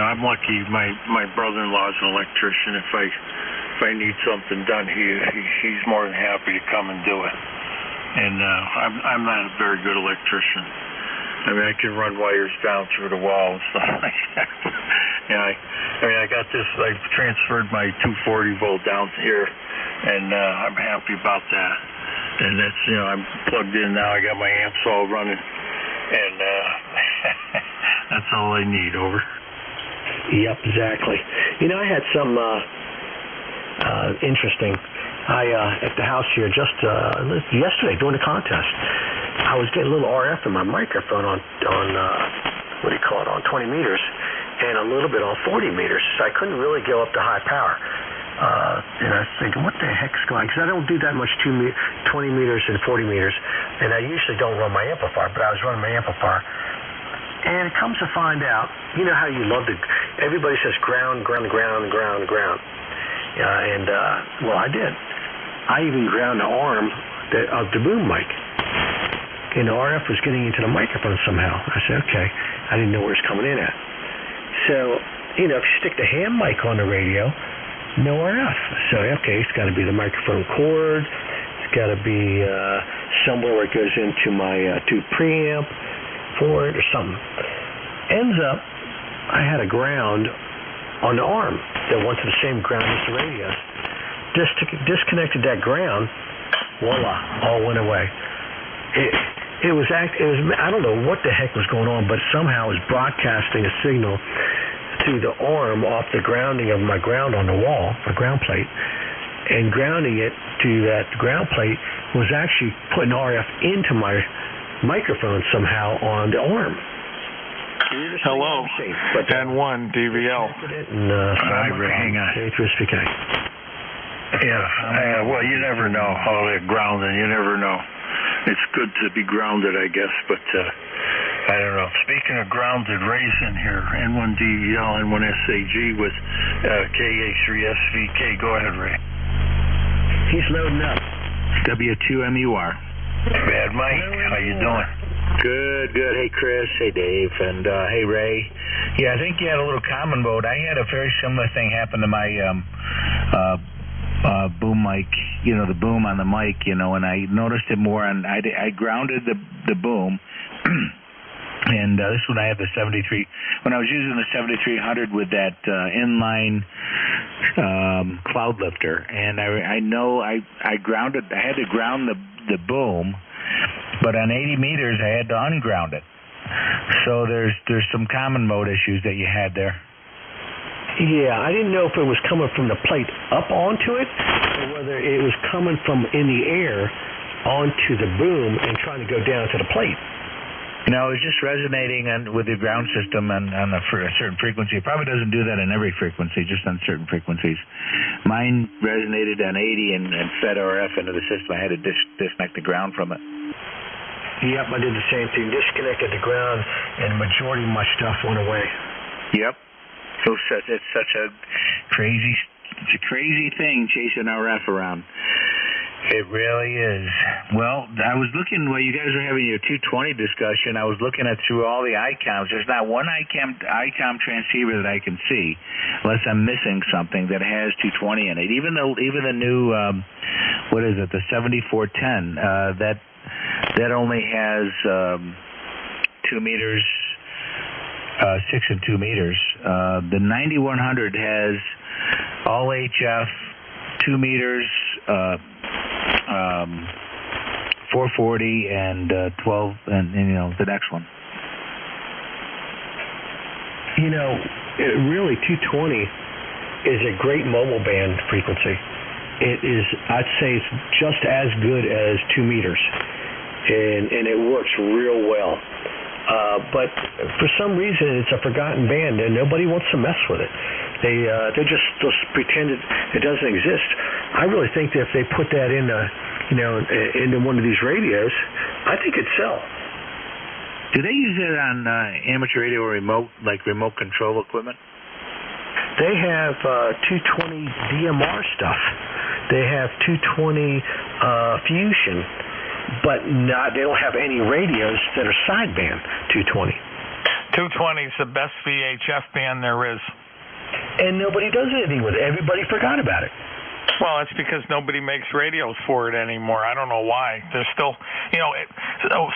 A: I'm lucky. My brother-in-law is an electrician. If I need something done, he's more than happy to come and do it. And I'm not a very good electrician. I can run wires down through the wall and stuff like that. I got this. I transferred my 240 volt down here, and I'm happy about that. And that's I'm plugged in now. I got my amps all running, and that's all I need. Over.
B: Yep, exactly. I had some interesting. At the house here just yesterday during the contest, I was getting a little RF in my microphone on 20 meters, and a little bit on 40 meters. So I couldn't really go up to high power. And I was thinking, what the heck's going on? Because I don't do that much 20 meters and 40 meters, and I usually don't run my amplifier, but I was running my amplifier. And it comes to find out, how you love to, everybody says ground. Well, I did. I even ground the arm of the boom mic. And the RF was getting into the microphone somehow. I said, okay. I didn't know where it's coming in at. So, if you stick the ham mic on the radio, no RF. So, okay, it's got to be the microphone cord. It's got to be somewhere where it goes into my tube preamp for it or something. Ends up, I had a ground on the arm that went to the same ground as the radios. Disconnected that ground, voila, all went away. It was I don't know what the heck was going on, but somehow it was broadcasting a signal through the arm off the grounding of my ground on the wall, a ground plate, and grounding it to that ground plate was actually putting RF into my microphone somehow on the arm.
D: Hello, N1 DVL.
A: Hang on. Yeah, well, you never know. All that grounding, you never know. It's good to be grounded, I guess, but I don't know. Speaking of grounded, Ray's in here, N1DVL, N1SAG with KA3SVK. Go ahead, Ray.
B: He's loading up.
C: W2MUR.
A: Bad Mike, how you doing?
E: Good. Hey, Chris. Hey, Dave. And hey, Ray. Yeah, I think you had a little common mode. I had a very similar thing happen to my boom mic, the boom on the mic, and I noticed it more on, I grounded the boom, and this one I had the 73, when I was using the 7300 with that inline cloud lifter, and I know I had to ground the boom, But on 80 meters, I had to unground it. So there's some common mode issues that you had there.
B: Yeah, I didn't know if it was coming from the plate up onto it, or whether it was coming from in the air onto the boom and trying to go down to the plate.
E: No, it was just resonating with the ground system on a certain frequency. It probably doesn't do that on every frequency, just on certain frequencies. Mine resonated on 80 and fed RF into the system. I had to disconnect the ground from it.
B: Yep, I did the same thing. Disconnected the ground, and the majority of my stuff went away.
E: Yep. So it's such a crazy thing chasing RF around. It really is. Well, I was looking while you guys were having your 220 discussion. I was looking through all the ICOMs. There's not one ICOM transceiver that I can see, unless I'm missing something that has 220 in it. Even the new what is it? The 7410 that only has 2 meters. 6 and 2 meters. The 9100 has all HF, 2 meters, 440 and 12, and the next one.
B: Really 220 is a great mobile band frequency. It is, I'd say, it's just as good as 2 meters, and it works real well. But for some reason, it's a forgotten band, and nobody wants to mess with it. They just pretend it doesn't exist. I really think that if they put that into one of these radios, I think it'd sell.
E: Do they use it on amateur radio or remote control equipment?
B: They have 220 DMR stuff. They have 220 Fusion. But they don't have any radios that are sideband 220.
D: 220 is the best VHF band there is.
B: And nobody does anything with it. Everybody forgot about it.
D: Well, it's because nobody makes radios for it anymore. I don't know why. There's still,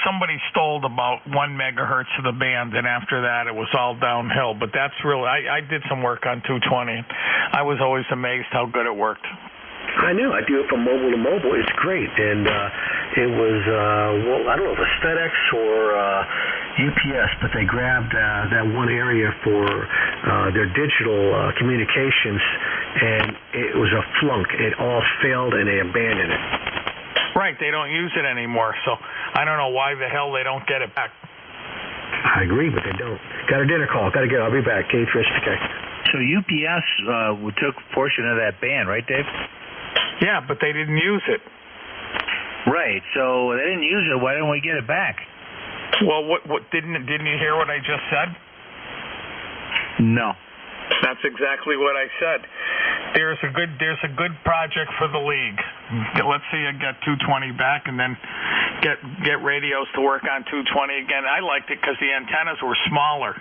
D: somebody stole about 1 megahertz of the band, and after that it was all downhill. But that's really, I did some work on 220. I was always amazed how good it worked.
B: I know. I do it from mobile to mobile. It's great. And it was, I don't know if it was FedEx or UPS, but they grabbed that one area for their digital communications, and it was a flunk. It all failed, and they abandoned it.
D: Right. They don't use it anymore, so I don't know why the hell they don't get it back.
B: I agree, but they don't. Got a dinner call. Got to go. I'll be back. K3STK.
E: So UPS took a portion of that band, right, Dave?
D: Yeah, but they didn't use it.
E: Right. So they didn't use it. Why didn't we get it back?
D: Well, what didn't you hear what I just said?
E: No.
D: That's exactly what I said. There's a good project for the league. Let's see you get 220 back, and then get radios to work on 220 again. I liked it because the antennas were smaller.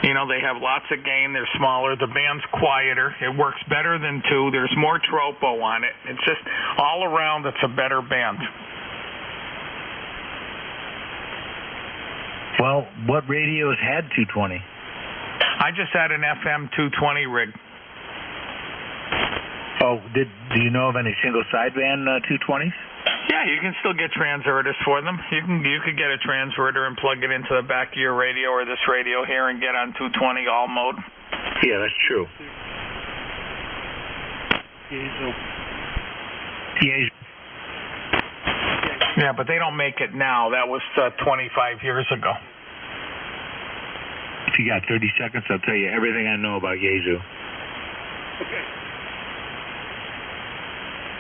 D: They have lots of gain. They're smaller. The band's quieter. It works better than 2. There's more tropo on it. It's just all around. It's a better band.
E: Well, what radios had 220?
D: I just had an FM 220 rig.
E: Oh, do you know of any single sideband 220s?
D: Yeah, you can still get transverters for them. You could get a transverter and plug it into the back of your radio or this radio here and get on 220 all mode.
E: Yeah, that's true.
D: Yeah, but they don't make it now. That was 25 years ago.
E: If you got 30 seconds, I'll tell you everything I know about Yaesu.
D: Okay.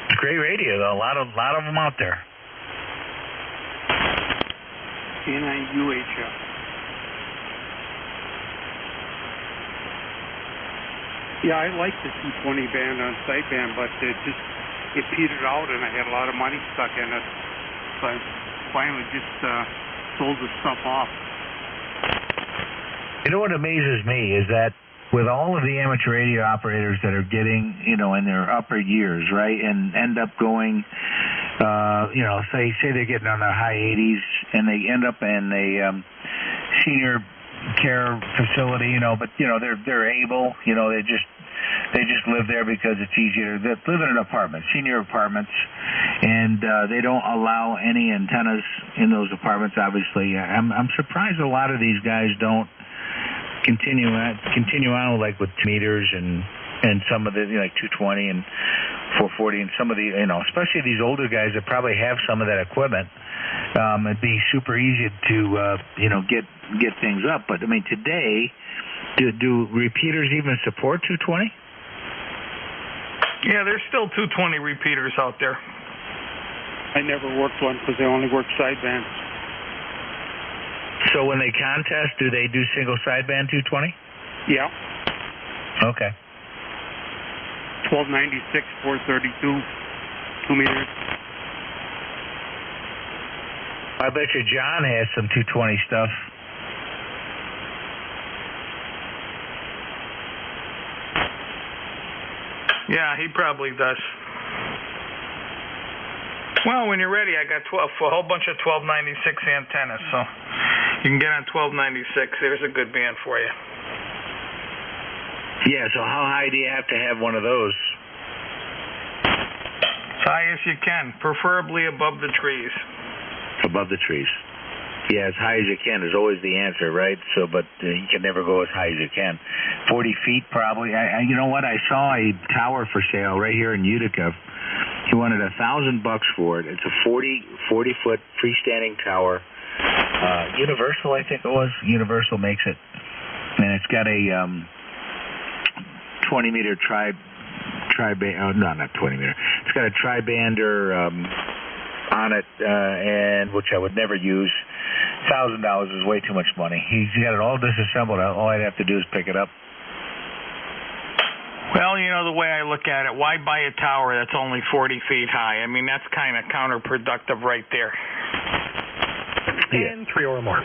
E: It's a great radio, though. A lot of them out there.
F: UHF. Yeah, I liked the 220 band on sideband, but it petered out, and I had a lot of money stuck in it. So I finally just sold the stuff off.
E: You know what amazes me is that with all of the amateur radio operators that are getting, in their upper years, right, and end up going, say they're getting on their high 80s, and they end up in a senior care facility, but they're able, they just They just live there because it's easier. They live in an apartment, senior apartments, and they don't allow any antennas in those apartments. Obviously, I'm surprised a lot of these guys don't continue on like with meters and some of the like 220 and 440 and some of the especially these older guys that probably have some of that equipment. It'd be super easy to get things up. But I mean, today, do repeaters even support 220?
D: Yeah, there's still 220 repeaters out there.
F: I never worked one because I only worked sideband.
E: So when they contest, do they do single sideband 220?
F: Yeah.
E: Okay.
F: 1296, 432, 2 meters.
E: I bet you John has some 220 stuff.
D: Yeah, he probably does. Well, when you're ready, I got a whole bunch of 1296 antennas, so you can get on 1296. There's a good band for you.
E: Yeah, so how high do you have to have one of those?
D: As high as you can, preferably above the trees.
E: Above the trees. Yeah, as high as you can is always the answer, right? So, but you can never go as high as you can. 40 feet probably. You know what? I saw a tower for sale right here in Utica. He wanted $1,000 for it. It's a 40-foot freestanding tower. Universal, I think it was. Universal makes it, and it's got a 20-meter tri-band. Oh, no, not 20-meter. It's got a tri-bander on it, and which I would never use. $1,000 is way too much money. He's got it all disassembled. All I'd have to do is pick it up.
D: Well, the way I look at it, why buy a tower that's only 40 feet high? I mean, that's kind of counterproductive right there.
B: And 3 or more.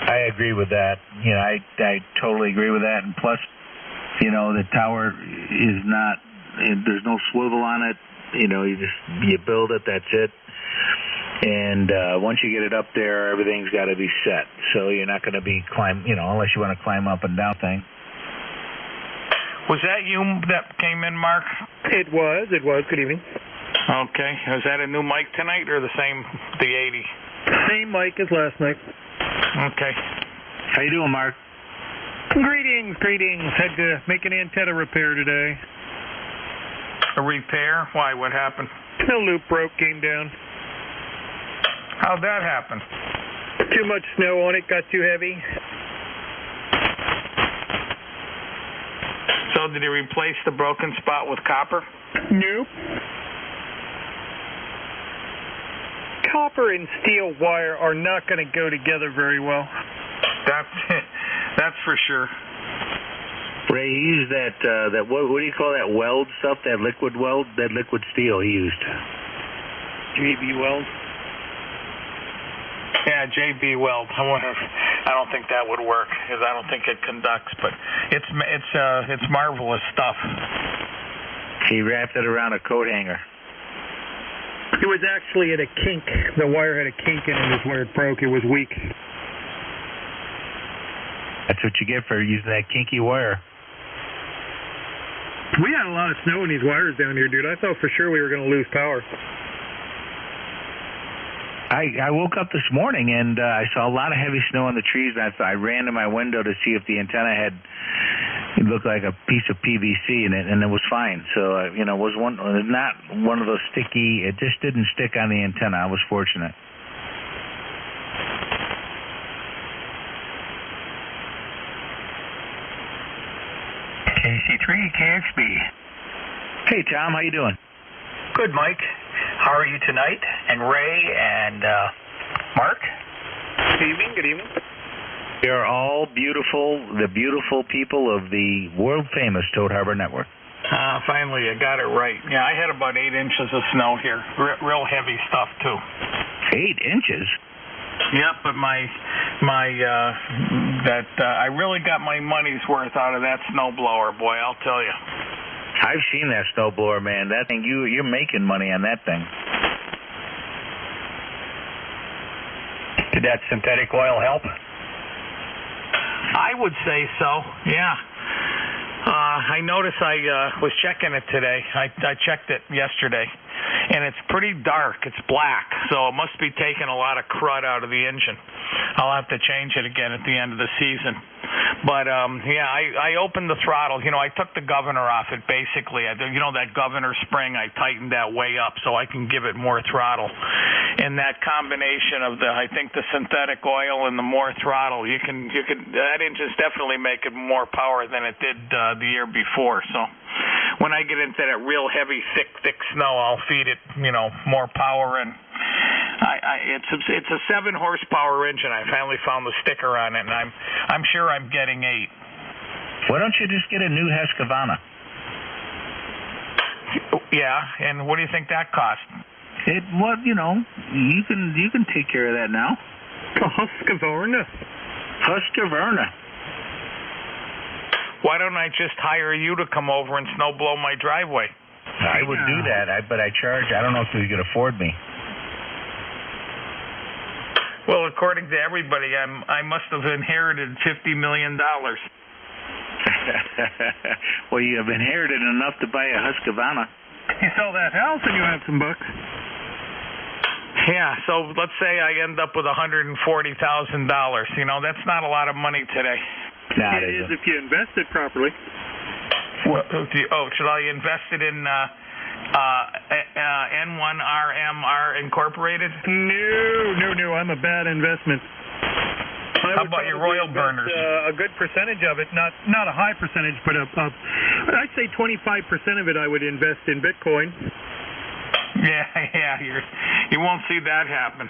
E: I agree with that. I totally agree with that. And plus, the tower is not. There's no swivel on it. You build it. That's it. And once you get it up there, everything's got to be set. So you're not going to be unless you want to climb up and down thing.
D: Was that you that came in, Mark?
B: It was. Good evening.
D: Okay. Was that a new mic tonight or the 80?
B: Same mic as last night.
D: Okay.
E: How you doing, Mark?
B: Greetings. Had to make an antenna repair today.
D: A repair? Why? What happened?
B: The loop broke, came down.
D: How'd that happen?
B: Too much snow on it, got too heavy.
D: So did he replace the broken spot with copper?
B: Nope. Copper and steel wire are not going to go together very well.
D: That's for sure.
E: Ray, he used that what do you call that weld stuff? That liquid weld, that liquid steel he used.
B: JB Weld.
D: Yeah, JB Weld. I don't think that would work because I don't think it conducts. But it's marvelous stuff.
E: He wrapped it around a coat hanger.
B: It was actually at a kink. The wire had a kink in it. Is where it broke. It was weak.
E: That's what you get for using that kinky wire.
B: We had a lot of snow in these wires down here, dude. I thought for sure we were going to lose power.
E: I woke up this morning and I saw a lot of heavy snow on the trees, and I ran to my window to see if the antenna it looked like a piece of PVC in it, and it was fine. So it was not one of those sticky. It just didn't stick on the antenna. I was fortunate.
B: KC3 KXB.
E: Hey Tom, how you doing?
G: Good, Mike. How are you tonight? And Ray and Mark?
B: Good evening.
E: We are all the beautiful people of the world-famous Toad Harbor Network.
D: Finally, I got it right. Yeah, I had about 8 inches of snow here. Real heavy stuff, too.
E: 8 inches?
D: Yep, but I really got my money's worth out of that snowblower, boy, I'll tell you.
E: I've seen that snowblower, man. That thing, you're making money on that thing.
G: Did that synthetic oil help?
D: I would say so, yeah. I noticed I was checking it today. I checked it yesterday, and it's pretty dark. It's black, so it must be taking a lot of crud out of the engine. I'll have to change it again at the end of the season. But I opened the throttle. I took the governor off it basically. That governor spring, I tightened that way up so I can give it more throttle. And that combination of the synthetic oil and the more throttle, that engine's definitely making more power than it did the year before. So when I get into that real heavy, thick snow, I'll feed it, more power. And it's a 7 horsepower engine. I finally found the sticker on it, and I'm sure I'm getting 8.
E: Why don't you just get a new Husqvarna?
D: Yeah, and what do you think that cost?
E: You can take care of that now.
F: Husqvarna.
D: Why don't I just hire you to come over and snow blow my driveway?
E: I would do that, but I don't know if you could afford me.
D: Well, according to everybody, I must have inherited $50 million.
E: Well, you have inherited enough to buy a Husqvarna.
F: You sell that house and you have some bucks.
D: Yeah, so let's say I end up with $140,000. That's not a lot of money today.
E: No,
F: it is if you invest it properly.
D: Should I invest it in N1RMR Incorporated?
F: No, I'm a bad investment.
D: How about your Royal Burners?
F: A good percentage of it, not a high percentage, but I'd say 25% of it I would invest in Bitcoin.
D: Yeah, you won't see that happen.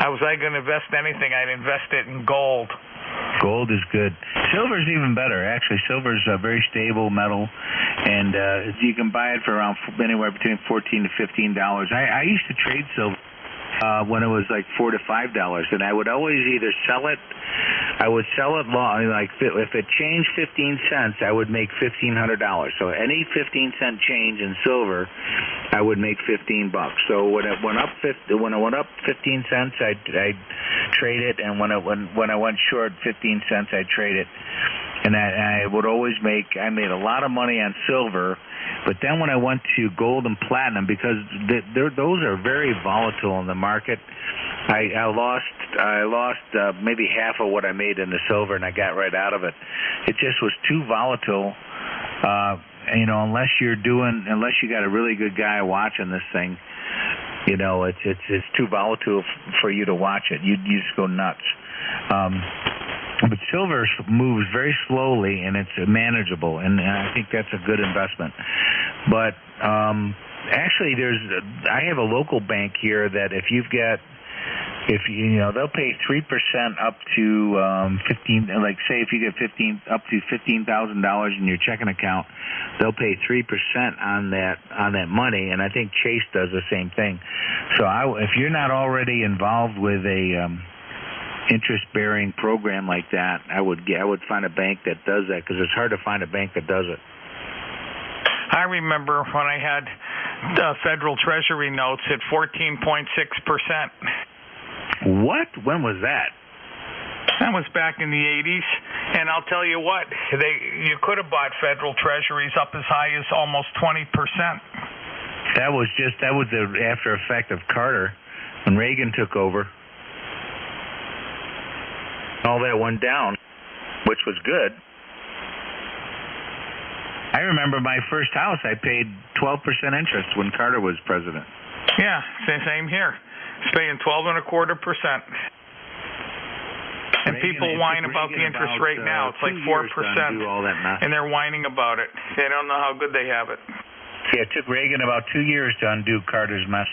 D: Was I going to invest anything, I'd invest it in gold.
E: Gold is good. Silver's even better. Actually, silver's a very stable metal, and you can buy it for around anywhere between $14 to $15. I used to trade silver when it was like $4 to $5, and I would always either sell it. I would sell it long, like if it changed 15 cents, I would make $1,500. So any 15-cent change in silver, I would make $15. So when it went up 15 cents, I'd trade it, and when I went short 15 cents, I'd trade it. And I would always I made a lot of money on silver, but then when I went to gold and platinum, because those are very volatile in the market, I lost maybe half of what I made in the silver, and I got right out of it. It just was too volatile. Unless you got a really good guy watching this thing, it's too volatile for you to watch it. You just go nuts. But silver moves very slowly, and it's manageable, and I think that's a good investment. But actually, I have a local bank here that they'll pay 3% up to 15. Like say, if you get up to $15,000 in your checking account, they'll pay 3% on that money, and I think Chase does the same thing. So if you're not already involved with a interest-bearing program like that, I would find a bank that does that, because it's hard to find a bank that does it.
D: I remember when I had Federal Treasury notes at 14.6%.
E: What? When was that?
D: That was back in the 80s, and I'll tell you what, you could have bought Federal Treasuries up as high as almost 20%.
E: That was the after effect of Carter when Reagan took over. All that went down, which was good. I remember my first house, I paid 12% interest when Carter was president.
D: Yeah, same here. It's paying 12.25%. And people whine about the interest rate now. It's like 4%. And they're whining about it. They don't know how good they have it.
E: Yeah, it took Reagan about 2 years to undo Carter's mess.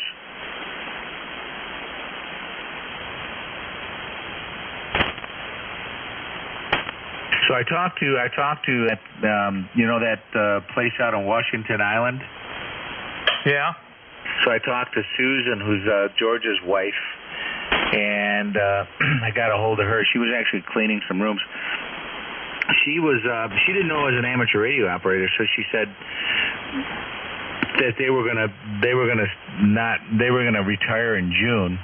E: So I talked to that place out on Washington Island.
D: Yeah.
E: So I talked to Susan, who's George's wife, and I got a hold of her. She was actually cleaning some rooms. She didn't know I was an amateur radio operator, so she said that they were gonna retire in June.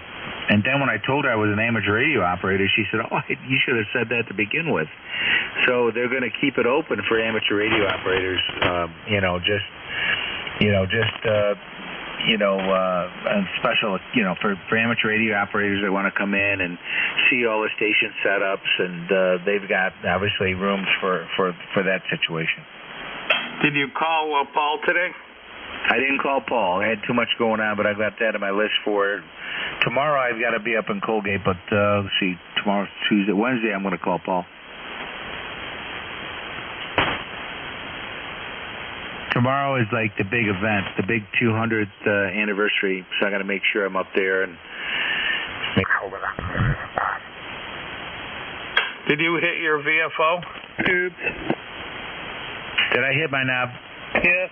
E: And then when I told her I was an amateur radio operator, she said, "Oh, you should have said that to begin with." So they're going to keep it open for amateur radio operators. And special, for amateur radio operators that want to come in and see all the station setups, and they've got obviously rooms for that situation.
D: Did you call Paul today?
E: I didn't call Paul. I had too much going on, but I've got that on my list for tomorrow. I've got to be up in Colgate, but let's see, tomorrow's Tuesday. Wednesday I'm going to call Paul. Tomorrow is like the big event, the big 200th anniversary, so I got to make sure I'm up there and
D: Did you hit your VFO?
E: Oops. Did I hit my knob?
D: Yes.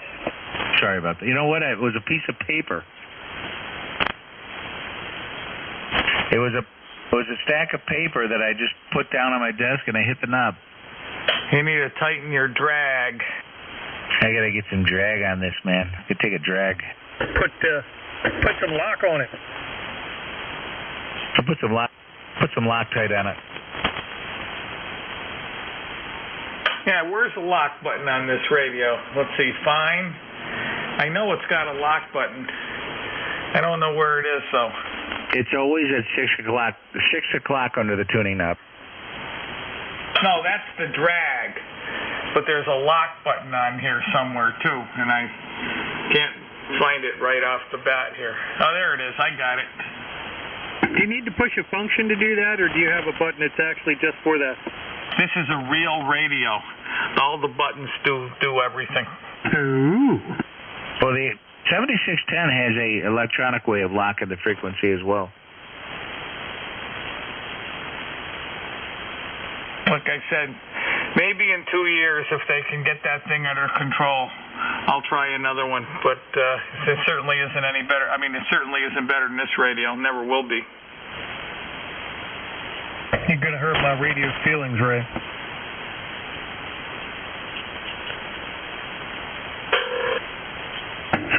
E: Sorry about that. You know what? It was a piece of paper. It was a stack of paper that I just put down on my desk, and I hit the knob.
D: You need to tighten your drag.
E: I gotta get some drag on this, man. I could take a drag.
G: Put some lock on it.
E: I'll put some Loctite on it.
D: Yeah, where's the lock button on this radio? Let's see, fine. I know it's got a lock button. I don't know where it is, though.
E: It's always at 6 o'clock. 6 o'clock under the tuning knob.
D: No, that's the drag. But there's a lock button on here somewhere, too, and I can't find it right off the bat here. Oh, there it is. I got it.
G: Do you need to push a function to do that, or do you have a button that's actually just for that?
D: This is a real radio. All the buttons do everything.
G: Ooh.
E: Well, the 7610 has a electronic way of locking the frequency as well.
D: Like I said, maybe in 2 years, if they can get that thing under control, I'll try another one. But it certainly isn't any better. I mean, it certainly isn't better than this radio. Never will be.
G: You're going to hurt my radio's feelings, Ray.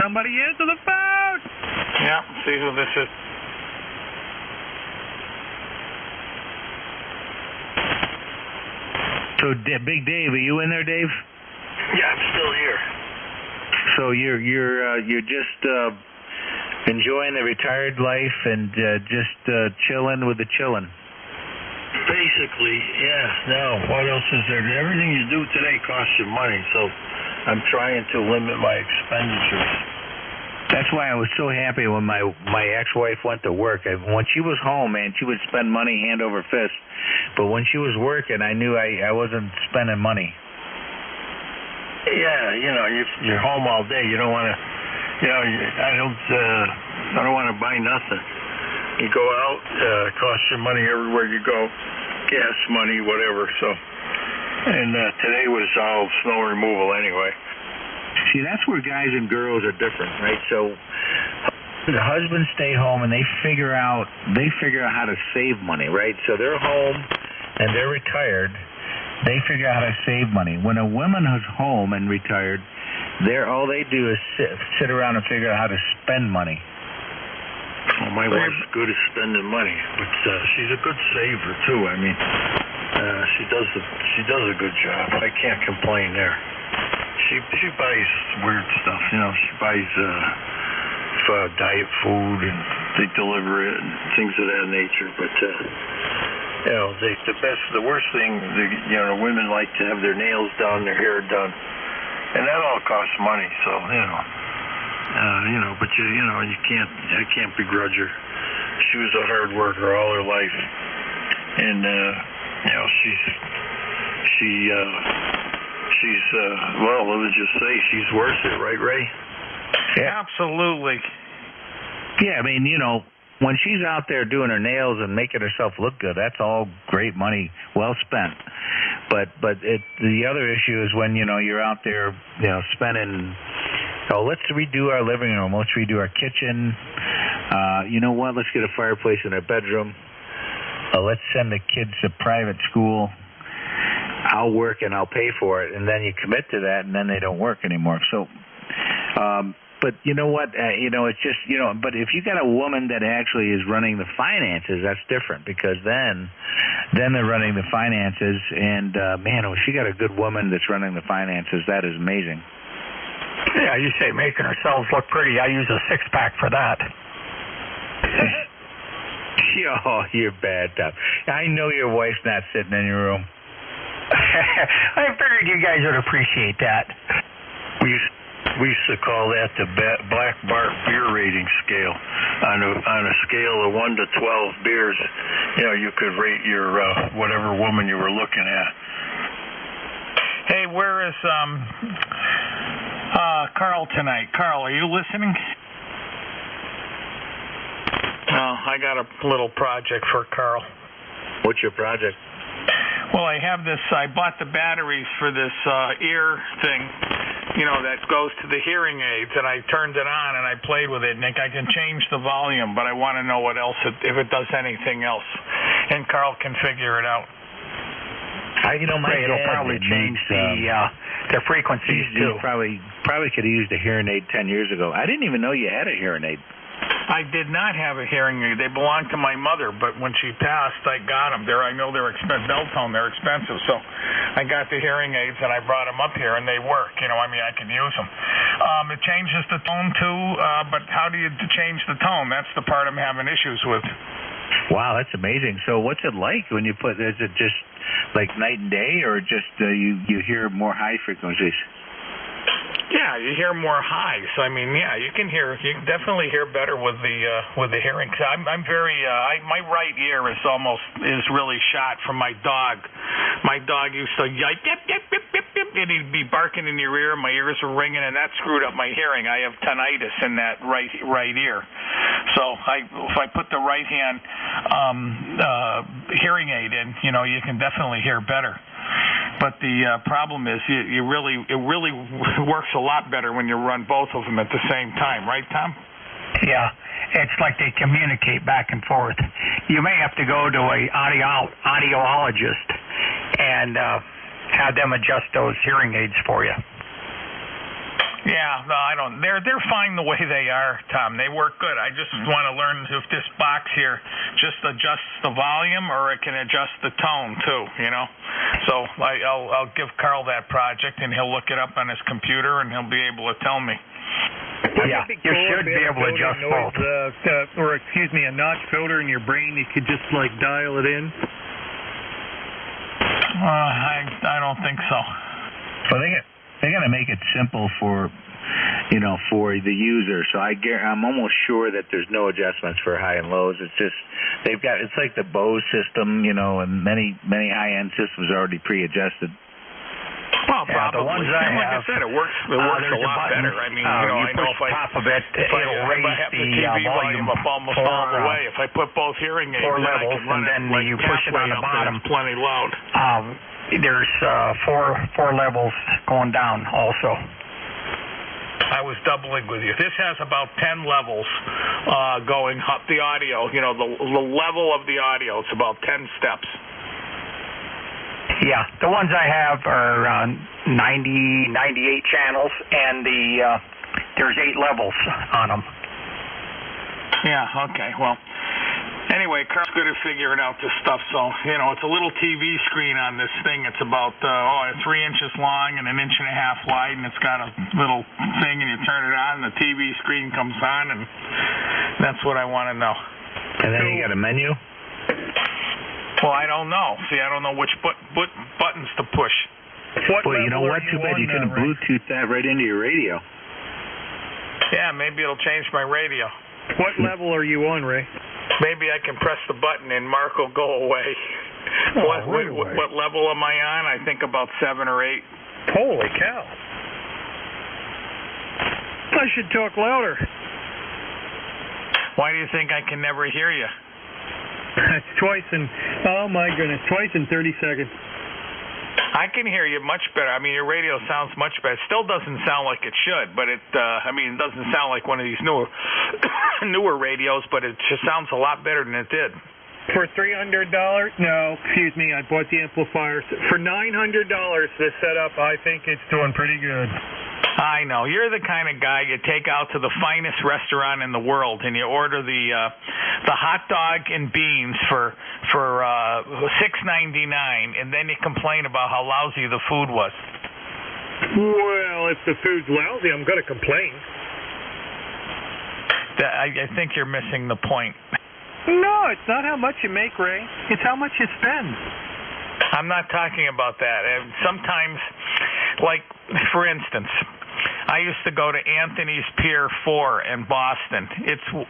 G: Somebody answer the phone!
D: Yeah, see who this is.
E: So, Big Dave, are you in there, Dave?
B: Yeah, I'm still here.
E: So you're just enjoying the retired life and just chilling with the chillin'.
B: Basically, yeah. Now, what else is there? Everything you do today costs you money, so I'm trying to limit my expenditures.
E: That's why I was so happy when my ex-wife went to work. When she was home, man, she would spend money hand over fist. But when she was working, I knew I wasn't spending money.
B: Yeah, you're home all day. You don't want to, I don't want to buy nothing. You go out, it costs you money everywhere you go, gas money, whatever. So, and today was all snow removal anyway.
E: See, that's where guys and girls are different, right? So the husbands stay home and they figure out how to save money, right? So they're home and they're retired. They figure out how to save money. When a woman is home and retired, all they do is sit around and figure out how to spend money.
B: Well, my wife's good at spending money, but she's a good saver too. I mean, she does a good job. I can't complain there. She buys weird stuff, She buys diet food and they deliver it and things of that nature. But the worst thing, women like to have their nails done, their hair done, and that all costs money. So but I can't begrudge her. She was a hard worker all her life, and she's well, let's just say she's worth it, right, Ray?
D: Yeah, absolutely.
E: Yeah, I mean, when she's out there doing her nails and making herself look good, that's all great money, well spent. But the other issue is when you're out there, spending. Oh, let's redo our living room. Let's redo our kitchen. You know what? Let's get a fireplace in our bedroom. Let's send the kids to private school. I'll work and I'll pay for it. And then you commit to that, and then they don't work anymore. So But you know what? It's just But if you got a woman that actually is running the finances, that's different because then they're running the finances, and man, if she got a good woman that's running the finances, that is amazing.
G: Yeah, you say making ourselves look pretty. I use a six-pack for that.
E: Oh, you're bad, Tom. I know your wife's not sitting in your room.
G: I figured you guys would appreciate that.
A: We used to call that the Black Bart beer rating scale. On a scale of 1 to 12 beers, you could rate your whatever woman you were looking at.
D: Hey, where is Carl tonight? Carl, are you listening? Well, I got a little project for Carl.
E: What's your project?
D: Well, I bought the batteries for this ear thing, that goes to the hearing aids, and I turned it on and I played with it, and I can change the volume, but I want to know what else, if it does anything else, and Carl can figure it out.
G: It'll probably change the frequencies too.
E: Probably could have used a hearing aid 10 years ago. I didn't even know you had a hearing aid.
D: I did not have a hearing aid. They belonged to my mother, but when she passed, I got them. I know they're expensive. Beltone, they're expensive, so I got the hearing aids and I brought them up here, and they work. I can use them. It changes the tone too, but how do you change the tone? That's the part I'm having issues with.
E: Wow, that's amazing. So what's it like when you is it just like night and day, or just you hear more high frequencies?
D: Yeah, you hear more highs. You can definitely hear better with the hearing. I'm very my right ear is really shot from my dog. My dog used to yip yip yip yip yip yip, and he'd be barking in your ear. My ears were ringing, and that screwed up my hearing. I have tinnitus in that right ear. So if I put the right hand hearing aid in, you can definitely hear better. But the problem is, it really works a lot better when you run both of them at the same time, right, Tom?
G: Yeah, it's like they communicate back and forth. You may have to go to a audiologist and have them adjust those hearing aids for you.
D: Yeah, no, I don't. They're fine the way they are, Tom. They work good. I just want to learn if this box here just adjusts the volume or it can adjust the tone too. So I'll give Carl that project, and he'll look it up on his computer, and he'll be able to tell me.
G: Yeah, you should be able to adjust both.
H: A notch filter in your brain. You could just dial it in.
D: I don't think so.
E: Well, they're going to make it simple for the user. So I'm almost sure that there's no adjustments for high and lows. It's just it's like the Bose system, and many high-end systems are already pre-adjusted.
D: Well, probably.
G: The ones I have,
D: like I said, it works a lot better. I know if I
G: top of it, it'll raise
D: have the TV volume up almost all the way. If I put both hearing aids,
G: four
D: then
G: levels,
D: I can run
G: and then you push it on the bottom.
D: Plenty loud.
G: There's four levels going down also.
D: I was doubling with you. This has about 10 levels going up the audio. The level of the audio. It's about 10 steps.
G: Yeah, the ones I have are 98 channels, and there's 8 levels on them.
D: Yeah. Okay. Well. Anyway, Carl's good at figuring out this stuff, so, it's a little TV screen on this thing. It's about 3 inches long and 1.5 inches wide, and it's got a little thing, and you turn it on, and the TV screen comes on, and that's what I want to know.
E: And then you got a menu?
D: Well, I don't know. See, I don't know which buttons to push.
E: Well, you know what? Too bad you couldn't Bluetooth that right into your radio.
D: Yeah, maybe it'll change my radio.
H: What level are you on, Ray?
D: Maybe I can press the button and Mark will go away. What level am I on? I think about 7 or 8.
H: Holy cow. I should talk louder.
D: Why do you think I can never hear you?
H: That's twice in 30 seconds.
D: I can hear you much better. Your radio sounds much better. It still doesn't sound like it should, but it doesn't sound like one of these newer radios, but it just sounds a lot better than it did.
H: For $300? No, excuse me, I bought the amplifier. For $900 this setup, I think it's doing pretty good.
D: I know. You're the kind of guy you take out to the finest restaurant in the world and you order the hot dog and beans for $6.99, and then you complain about how lousy the food was.
H: Well, if the food's lousy, I'm going to complain.
D: I think you're missing the point.
H: No, it's not how much you make, Ray. It's how much you spend.
D: I'm not talking about that. And sometimes, like, for instance, I used to go to Anthony's Pier 4 in Boston.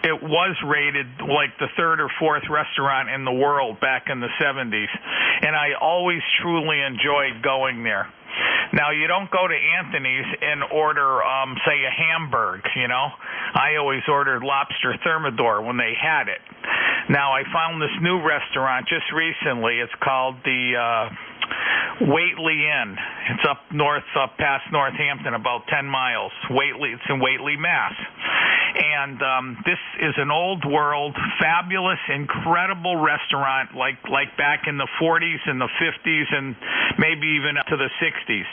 D: It was rated like the third or fourth restaurant in the world back in the 70s, and I always truly enjoyed going there. Now, you don't go to Anthony's and order, say, a hamburg, you know. I always ordered lobster thermidor when they had it. Now, I found this new restaurant just recently. It's called the Whately Inn. It's up north, up past Northampton, about 10 miles. It's in Whately, Mass. And this is an old world, fabulous, incredible restaurant like back in the 40s and the 50s and maybe even up to the 60s.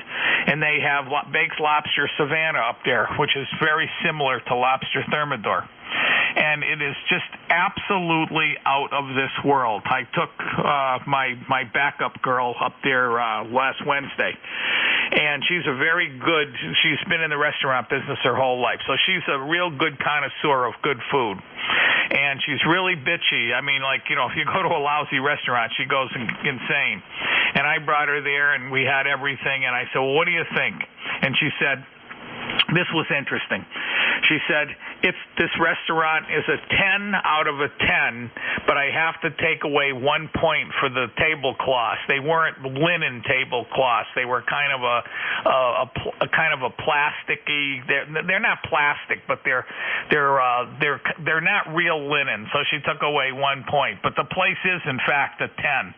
D: And they have baked lobster Savannah up there, which is very similar to lobster thermidor. And it is just absolutely out of this world. I took my backup girl up there last Wednesday, and she's been in the restaurant business her whole life, so she's a real good connoisseur of good food. And she's really bitchy. I mean, like, you know, if you go to a lousy restaurant, she goes insane. And I brought her there, and we had everything, and I said, well, what do you think? And she said, this was interesting. She said, this restaurant is a 10 out of a 10, but I have to take away 1 point for the tablecloths. They weren't linen tablecloths. They were kind of a kind of a plasticky. They're not plastic, but they're not real linen. So she took away 1 point. But the place is, in fact, a 10.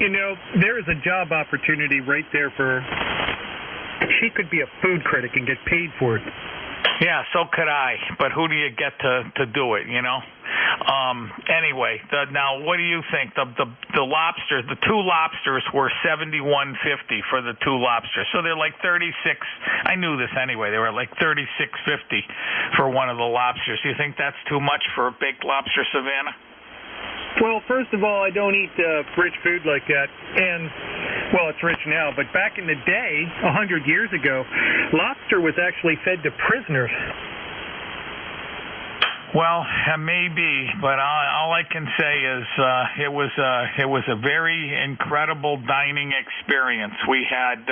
H: You know, there is a job opportunity right there for. She could be a food critic and get paid for it.
D: Yeah, so could I. But who do you get to do it, you know? Anyway, now what do you think? The lobsters, the two lobsters were $71.50 for the two lobsters. So they're like 36. I knew this anyway. They were like $36.50 for one of the lobsters. Do you think that's too much for a baked lobster, Savannah?
H: Well, first of all, I don't eat rich food like that, and, well, it's rich now, but back in the day, 100 years ago, lobster was actually fed to prisoners.
D: Well, maybe, but all I can say is it was a very incredible dining experience. We had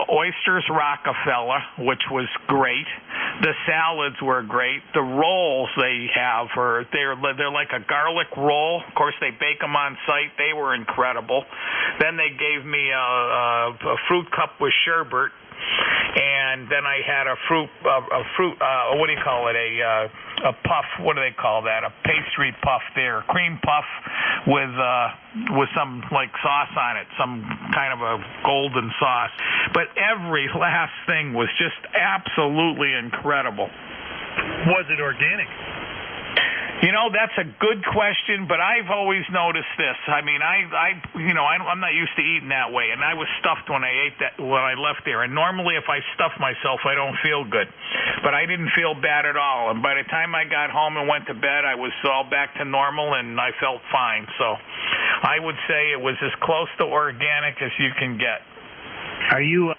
D: oysters Rockefeller, which was great. The salads were great. The rolls they have they're like a garlic roll. Of course, they bake them on site. They were incredible. Then they gave me a fruit cup with sherbet. And then I had a fruit. What do you call it? A puff. What do they call that? A pastry puff there, cream puff with some like sauce on it, some kind of a golden sauce. But every last thing was just absolutely incredible.
H: Was it organic?
D: You know, that's a good question, but I've always noticed this. I mean, I'm not used to eating that way, and I was stuffed when I left there. And normally, if I stuff myself, I don't feel good, but I didn't feel bad at all. And by the time I got home and went to bed, I was all back to normal, and I felt fine. So, I would say it was as close to organic as you can get.
E: Are you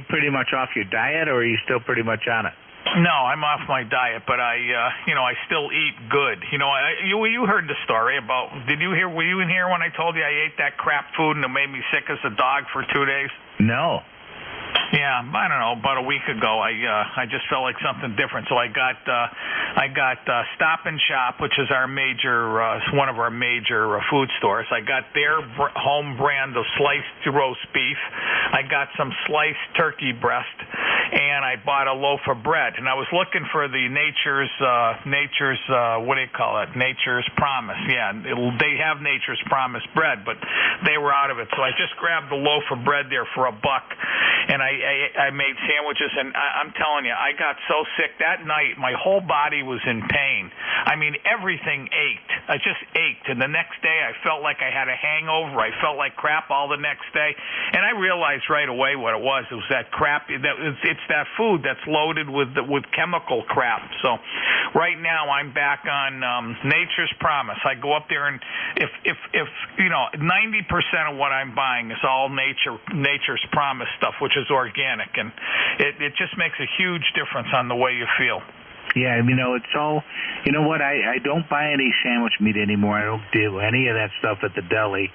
E: pretty much off your diet, or are you still pretty much on it?
D: No, I'm off my diet, but I still eat good. You know, you heard the story about. Were you in here when I told you I ate that crap food and it made me sick as a dog for 2 days?
E: No.
D: Yeah, I don't know. About a week ago, I just felt like something different. So I got Stop and Shop, which is our one of our major food stores. I got their home brand of sliced roast beef. I got some sliced turkey breast, and I bought a loaf of bread, and I was looking for the Nature's what do you call it? Nature's Promise. Yeah, they have Nature's Promise bread, but they were out of it, so I just grabbed the loaf of bread there for $1, and I made sandwiches, and I'm telling you, I got so sick that night. My whole body was in pain. I mean, everything ached. I just ached, and the next day I felt like I had a hangover. I felt like crap all the next day, and I realized right away what it was. It was that crap. It's that food that's loaded with chemical crap. So right now I'm back on Nature's Promise. I go up there, and if 90% of what I'm buying is all Nature's Promise stuff, which is organic, and it just makes a huge difference on the way you feel.
E: Yeah, it's all, you know what, I don't buy any sandwich meat anymore. I don't do any of that stuff at the deli.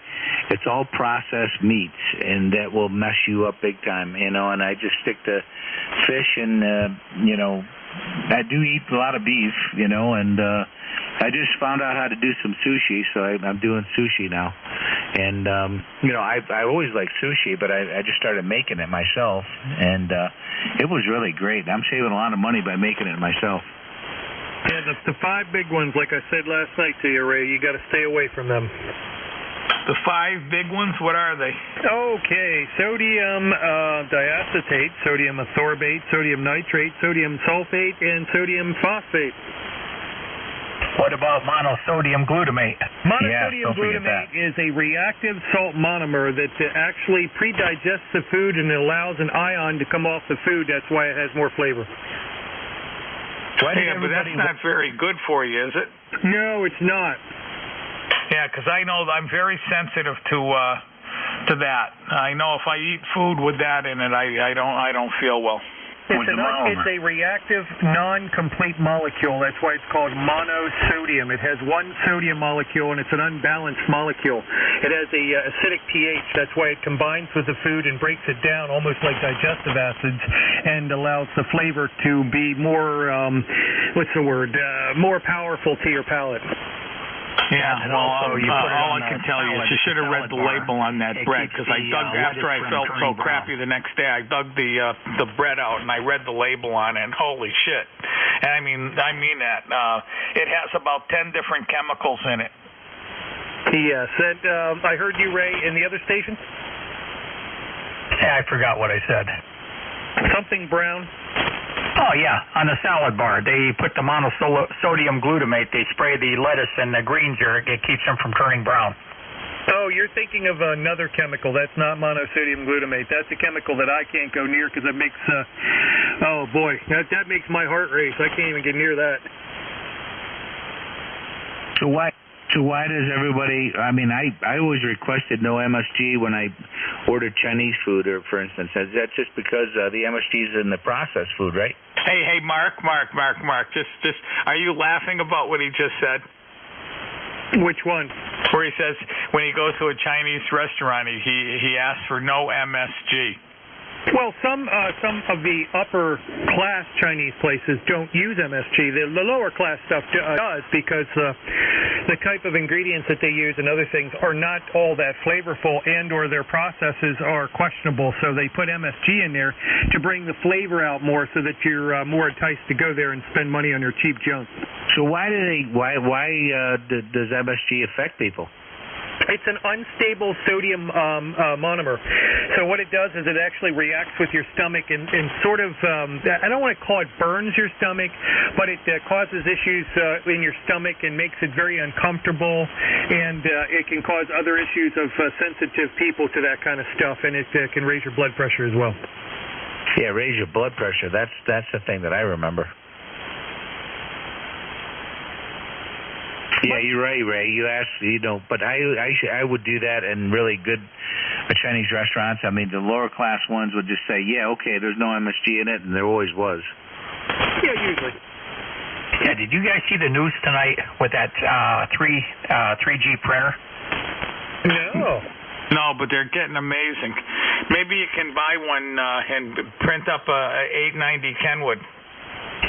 E: It's all processed meats, and that will mess you up big time, and I just stick to fish, and, I do eat a lot of beef, and I just found out how to do some sushi, so I'm doing sushi now. And, I always liked sushi, but I just started making it myself, and it was really great. I'm saving a lot of money by making it myself.
H: Yeah, the 5 big ones, like I said last night to you, Ray, you got to stay away from them.
D: The 5 big ones, what are they?
H: Okay, sodium diacetate, sodium ascorbate, sodium nitrate, sodium sulfate, and sodium phosphate.
G: What about monosodium glutamate?
H: Monosodium glutamate is a reactive salt monomer that actually pre-digests the food and allows an ion to come off the food. That's why it has more flavor.
D: Yeah, but that's not very good for you, is it?
H: No, it's not.
D: Yeah, because I know I'm very sensitive to that. I know if I eat food with that in it, I don't feel well.
H: It's a reactive, non-complete molecule. That's why it's called monosodium. It has one sodium molecule, and it's an unbalanced molecule. It has a acidic pH. That's why it combines with the food and breaks it down almost like digestive acids and allows the flavor to be more, more powerful to your palate.
D: Yeah, well, all I can tell you is you should have read the label on that bread, because I dug after I felt so crappy the next day. I dug the bread out and I read the label on it, and holy shit! And I mean that. It has about 10 different chemicals in it.
H: Yes, and I heard you, Ray, in the other station.
G: Yeah, I forgot what I said.
H: Something brown.
G: Oh, yeah, on the salad bar. They put the monosodium glutamate. They spray the lettuce and the greens there. It keeps them from turning brown.
H: Oh, you're thinking of another chemical. That's not monosodium glutamate. That's a chemical that I can't go near because it makes, oh, boy, that makes my heart race. I can't even get near that.
E: So why does everybody, I always requested no MSG when I ordered Chinese food, or for instance. Is that just because the MSG is in the processed food, right?
D: Hey, Mark, just, are you laughing about what he just said?
H: Which one?
D: Where he says when he goes to a Chinese restaurant, he asks for no MSG.
H: Well, some of the upper class Chinese places don't use MSG. The lower class stuff does, because the type of ingredients that they use and other things are not all that flavorful, and or their processes are questionable. So they put MSG in there to bring the flavor out more, so that you're more enticed to go there and spend money on your cheap junk.
E: So why does MSG affect people?
H: It's an unstable sodium monomer. So what it does is it actually reacts with your stomach and sort of, I don't want to call it burns your stomach, but it causes issues in your stomach and makes it very uncomfortable, and it can cause other issues of sensitive people to that kind of stuff, and it can raise your blood pressure as well.
E: Yeah, raise your blood pressure. That's the thing that I remember. Yeah, you're right, Ray. You asked, but I would do that in really good Chinese restaurants. I mean, the lower class ones would just say, yeah, okay, there's no MSG in it, and there always was.
H: Yeah, usually.
G: Yeah, did you guys see the news tonight with that 3G printer?
H: No.
D: No, but they're getting amazing. Maybe you can buy one and print up a 890 Kenwood.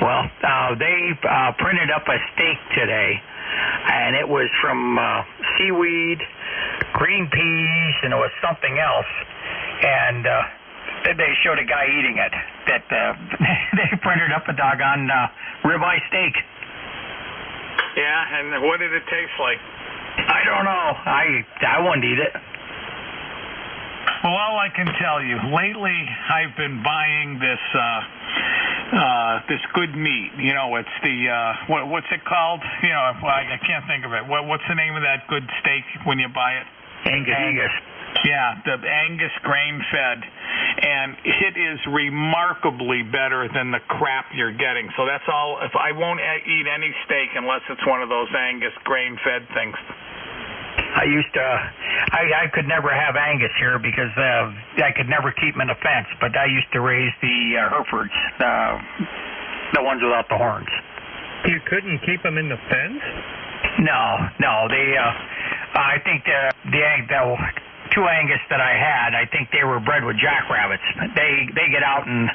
G: Well, they printed up a steak today, and it was from seaweed, green peas, and it was something else. And they showed a guy eating it. That they printed up a doggone ribeye steak.
D: Yeah, and what did it taste like?
G: I don't know. I wouldn't eat it.
D: Well, all I can tell you, lately I've been buying this good meat. You know, it's the what's it called? You know, I can't think of it. What's the name of that good steak when you buy it?
G: Angus.
D: Yeah, the Angus grain-fed, and it is remarkably better than the crap you're getting. So that's all. If I won't eat any steak unless it's one of those Angus grain-fed things.
G: I could never have Angus here because I could never keep them in a fence. But I used to raise the Herefords, the ones without the horns.
H: You couldn't keep them in the fence?
G: No. I think the two Angus that I had, I think they were bred with jackrabbits. They get out and,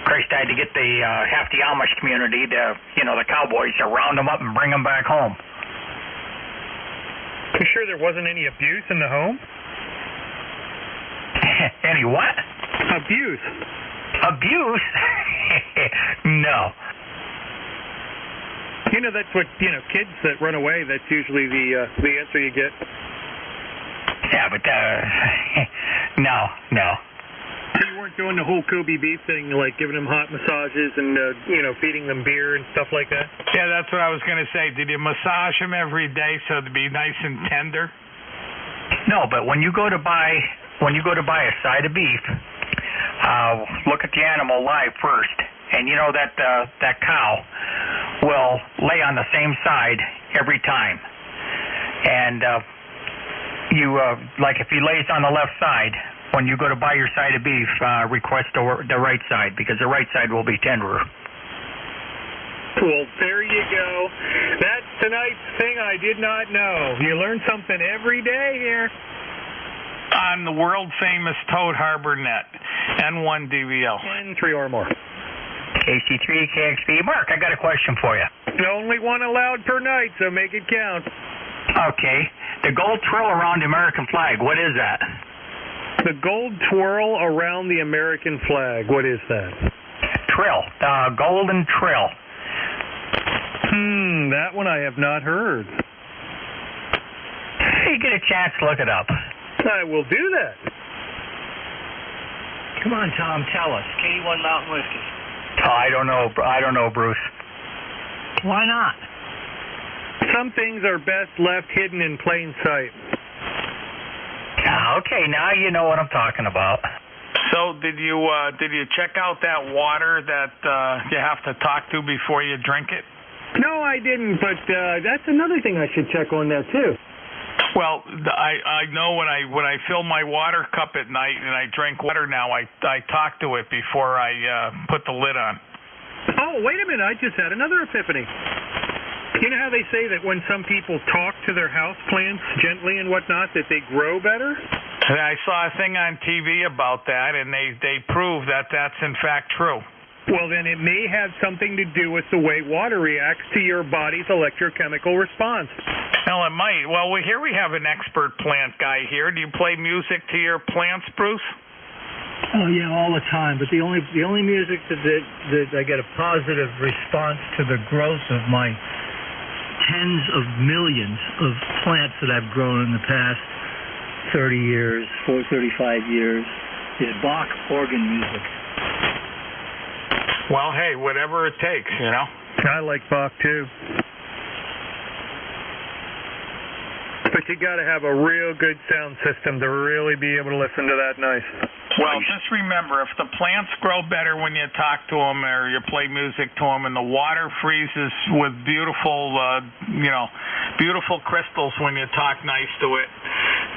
G: Christ, I had to get the half the Amish community, the cowboys, to round them up and bring them back home.
H: You sure there wasn't any abuse in the home?
G: Any what?
H: Abuse.
G: Abuse? No.
H: You know, that's what, kids that run away, that's usually the answer you get.
G: Yeah, but, no.
H: You weren't doing the whole Kobe beef thing, like giving them hot massages and, feeding them beer and stuff like that?
D: Yeah, that's what I was going to say. Did you massage them every day so to be nice and tender?
G: No, but when you go to buy a side of beef, look at the animal live first, and you know that cow will lay on the same side every time, and like if he lays on the left side, when you go to buy your side of beef, request the right side, because the right side will be tenderer.
H: Well, there you go. That's tonight's thing I did not know. You learn something every day here.
D: On the world-famous Toad Harbor net, N1 DVL.
H: And 3 or more.
G: KC3, KXP. Mark, I got a question for you.
H: Only one allowed per night, so make it count.
G: Okay. The gold twirl around the American flag, what is that?
H: The gold twirl around the American flag, what is that?
G: Trill. Golden trill.
H: That one I have not heard.
G: Hey, get a chance to look it up.
H: I will do that.
B: Come on, Tom, tell us. K1 Mountain Whiskey.
G: Oh, I don't know, Bruce.
B: Why not?
H: Some things are best left hidden in plain sight.
G: Okay, now you know what I'm talking about.
D: So did you check out that water that you have to talk to before you drink it?
H: No, I didn't, but that's another thing I should check on that too.
D: Well, I know when I fill my water cup at night and I drink water now, I talk to it before I put the lid on.
H: Oh, wait a minute, I just had another epiphany. You know how they say that when some people talk to their house plants gently and whatnot, that they grow better?
D: I saw a thing on TV about that, and they prove that that's in fact true.
H: Well, then it may have something to do with the way water reacts to your body's electrochemical response.
D: Well, it might. Well, here we have an expert plant guy here. Do you play music to your plants, Bruce?
I: Oh yeah, all the time. But the only music that I get a positive response to the growth of my tens of millions of plants that I've grown in the past 35 years is Bach organ music.
D: Well, hey, whatever it takes, you know.
H: I like Bach too. But you got to have a real good sound system to really be able to listen to that nice.
D: Well, just remember, if the plants grow better when you talk to them or you play music to them, and the water freezes with beautiful crystals when you talk nice to it,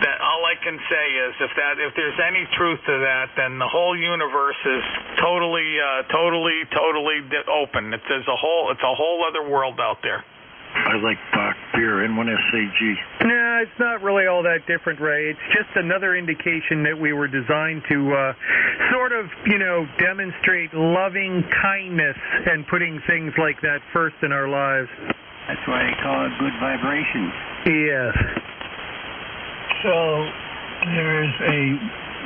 D: that all I can say is if there's any truth to that, then the whole universe is totally open. It's a whole other world out there.
A: I like Bach beer, N1SAG.
H: No, it's not really all that different, Ray. It's just another indication that we were designed to demonstrate loving kindness and putting things like that first in our lives.
B: That's why they call it good vibrations.
H: Yes.
I: So, there is a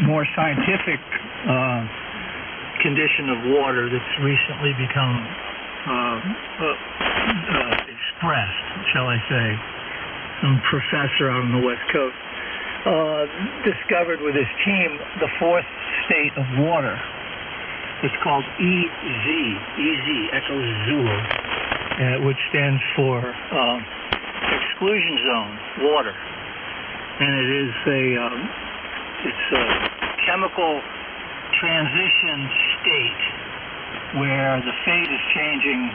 I: more scientific condition of water that's recently become expressed, shall I say. Some professor out on the West Coast discovered with his team the fourth state of water. It's called EZ, Echo Zulu, which stands for exclusion zone water, and it is it's a chemical transition state where the fate is changing,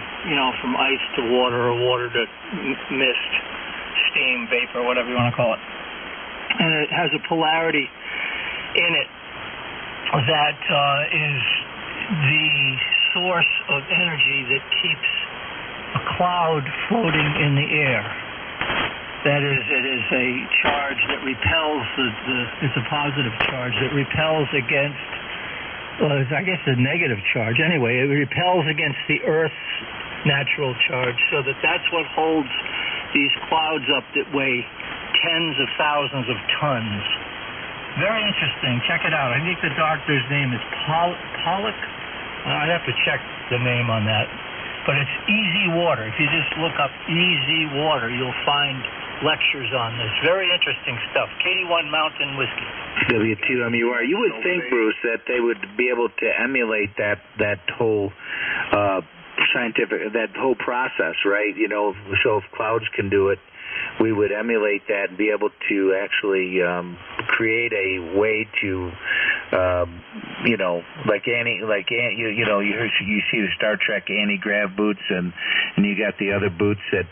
I: from ice to water or water to mist, steam, vapor, whatever you want to call it. And it has a polarity in it that is the source of energy that keeps a cloud floating in the air. That is, it is a charge that repels it's a positive charge that repels against, it's, I guess, a negative charge. Anyway, it repels against the Earth's natural charge, so that's what holds these clouds up that weigh tens of thousands of tons. Very interesting. Check it out. I think the doctor's name is Pollock. I'd have to check the name on that. But it's Easy Water. If you just look up Easy Water, you'll find lectures on this. Very interesting stuff. KD1 Mountain Whiskey.
E: W2MUR. You would think, Bruce, that they would be able to emulate that whole that whole process, right? So if clouds can do it, we would emulate that and be able to actually create a way to, you see the Star Trek anti-grav boots, and you got the other boots that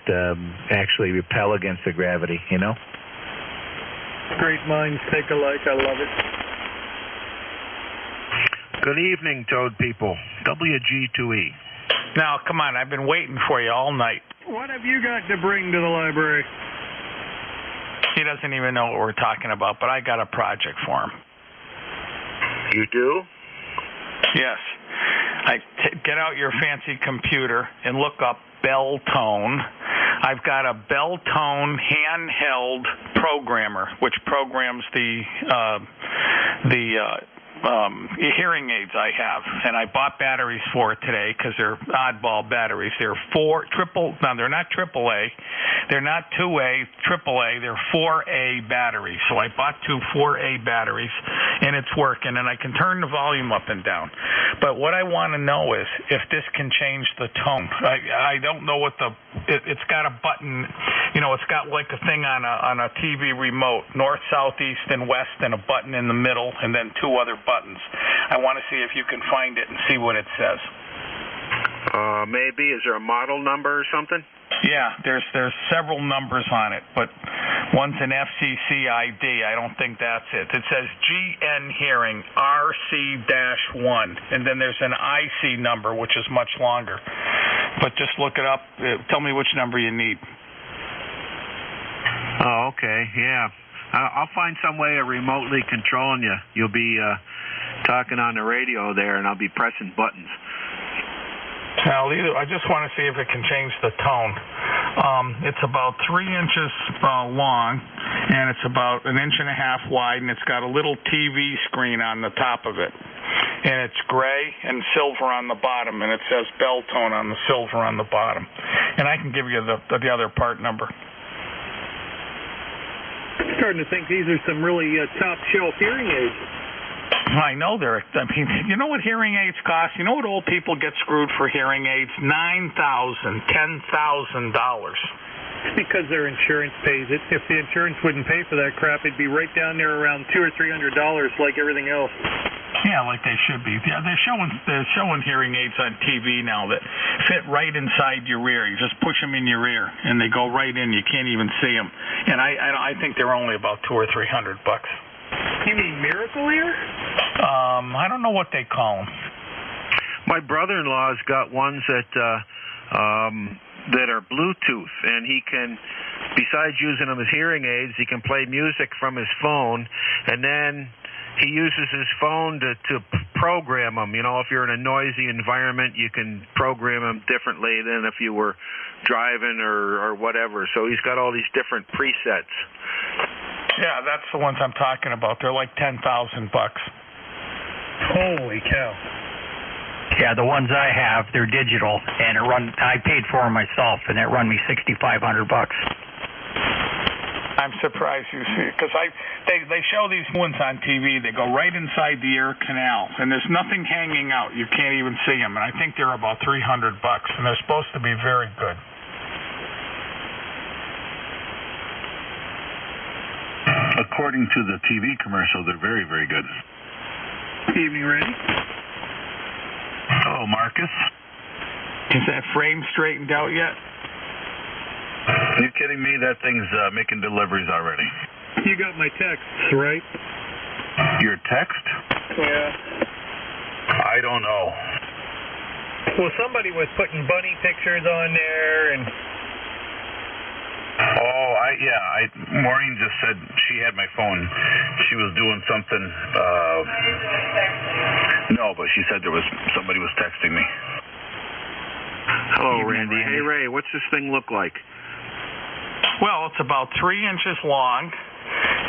E: actually repel against the gravity.
H: Great minds think alike. I love it.
J: Good evening, Toad people. WG2E.
D: Now, come on, I've been waiting for you all night.
H: What have you got to bring to the library?
D: He doesn't even know what we're talking about, but I got a project for him.
J: You do?
D: Yes. Get out your fancy computer and look up Belltone. I've got a Belltone handheld programmer, which programs the hearing aids I have, and I bought batteries for it today because they're oddball batteries. They're they're not AAA, they're not 2A, AAA, they're 4A batteries. So I bought two 4A batteries, and it's working, and I can turn the volume up and down. But what I want to know is if this can change the tone. I don't know what it's got a button, it's got like a thing on a TV remote, north, south, east, and west, and a button in the middle, and then two other buttons. I want to see if you can find it and see what it says.
J: Maybe. Is there a model number or something?
D: Yeah, there's several numbers on it, but one's an FCC ID. I don't think that's it. It says GN Hearing RC-1, and then there's an IC number, which is much longer. But just look it up. Tell me which number you need.
J: Oh, okay. Yeah. I'll find some way of remotely controlling you. You'll be talking on the radio there, and I'll be pressing buttons.
D: Now, I just want to see if it can change the tone. It's about 3 inches long, and it's about 1.5 inches wide, and it's got a little TV screen on the top of it. And it's gray and silver on the bottom, and it says Belltone on the silver on the bottom. And I can give you the other part number.
H: I'm starting to think these are some really top-shelf hearing aids.
D: I know you know what hearing aids cost? You know what old people get screwed for hearing aids? $9,000, $10,000.
H: Because their insurance pays it. If the insurance wouldn't pay for that crap, it'd be right down there around $200 or $300 like everything else.
D: Yeah, like they should be. Yeah, they're showing hearing aids on TV now that fit right inside your ear. You just push them in your ear, and they go right in. You can't even see them. And I think they're only about $200 or $300.
H: You mean Miracle Ear?
D: I don't know what they call them.
J: My brother-in-law's got ones that are Bluetooth, and he can, besides using them as hearing aids, he can play music from his phone, and then he uses his phone to program them. If you're in a noisy environment, you can program them differently than if you were driving or whatever. So he's got all these different presets.
D: Yeah, that's the ones I'm talking about. They're like $10,000.
H: Holy cow.
G: Yeah, the ones I have, they're digital, and I paid for them myself, and it run me $6,500.
D: I'm surprised you see, because they show these ones on TV. They go right inside the ear canal, and there's nothing hanging out. You can't even see them, and I think they're about $300, and they're supposed to be very good.
K: According to the TV commercial, they're very, very good.
H: Evening, Randy.
K: Oh, Marcus.
D: Is that frame straightened out yet?
K: Are you kidding me? That thing's making deliveries already.
H: You got my texts, right?
K: Your text?
H: Yeah.
K: I don't know.
H: Well, somebody was putting bunny pictures on there, and...
K: Oh, Maureen just said she had my phone. She was doing something. No, but she said somebody was texting me.
J: Hello, Randy. Hey, Ray, what's this thing look like?
D: Well, it's about 3 inches long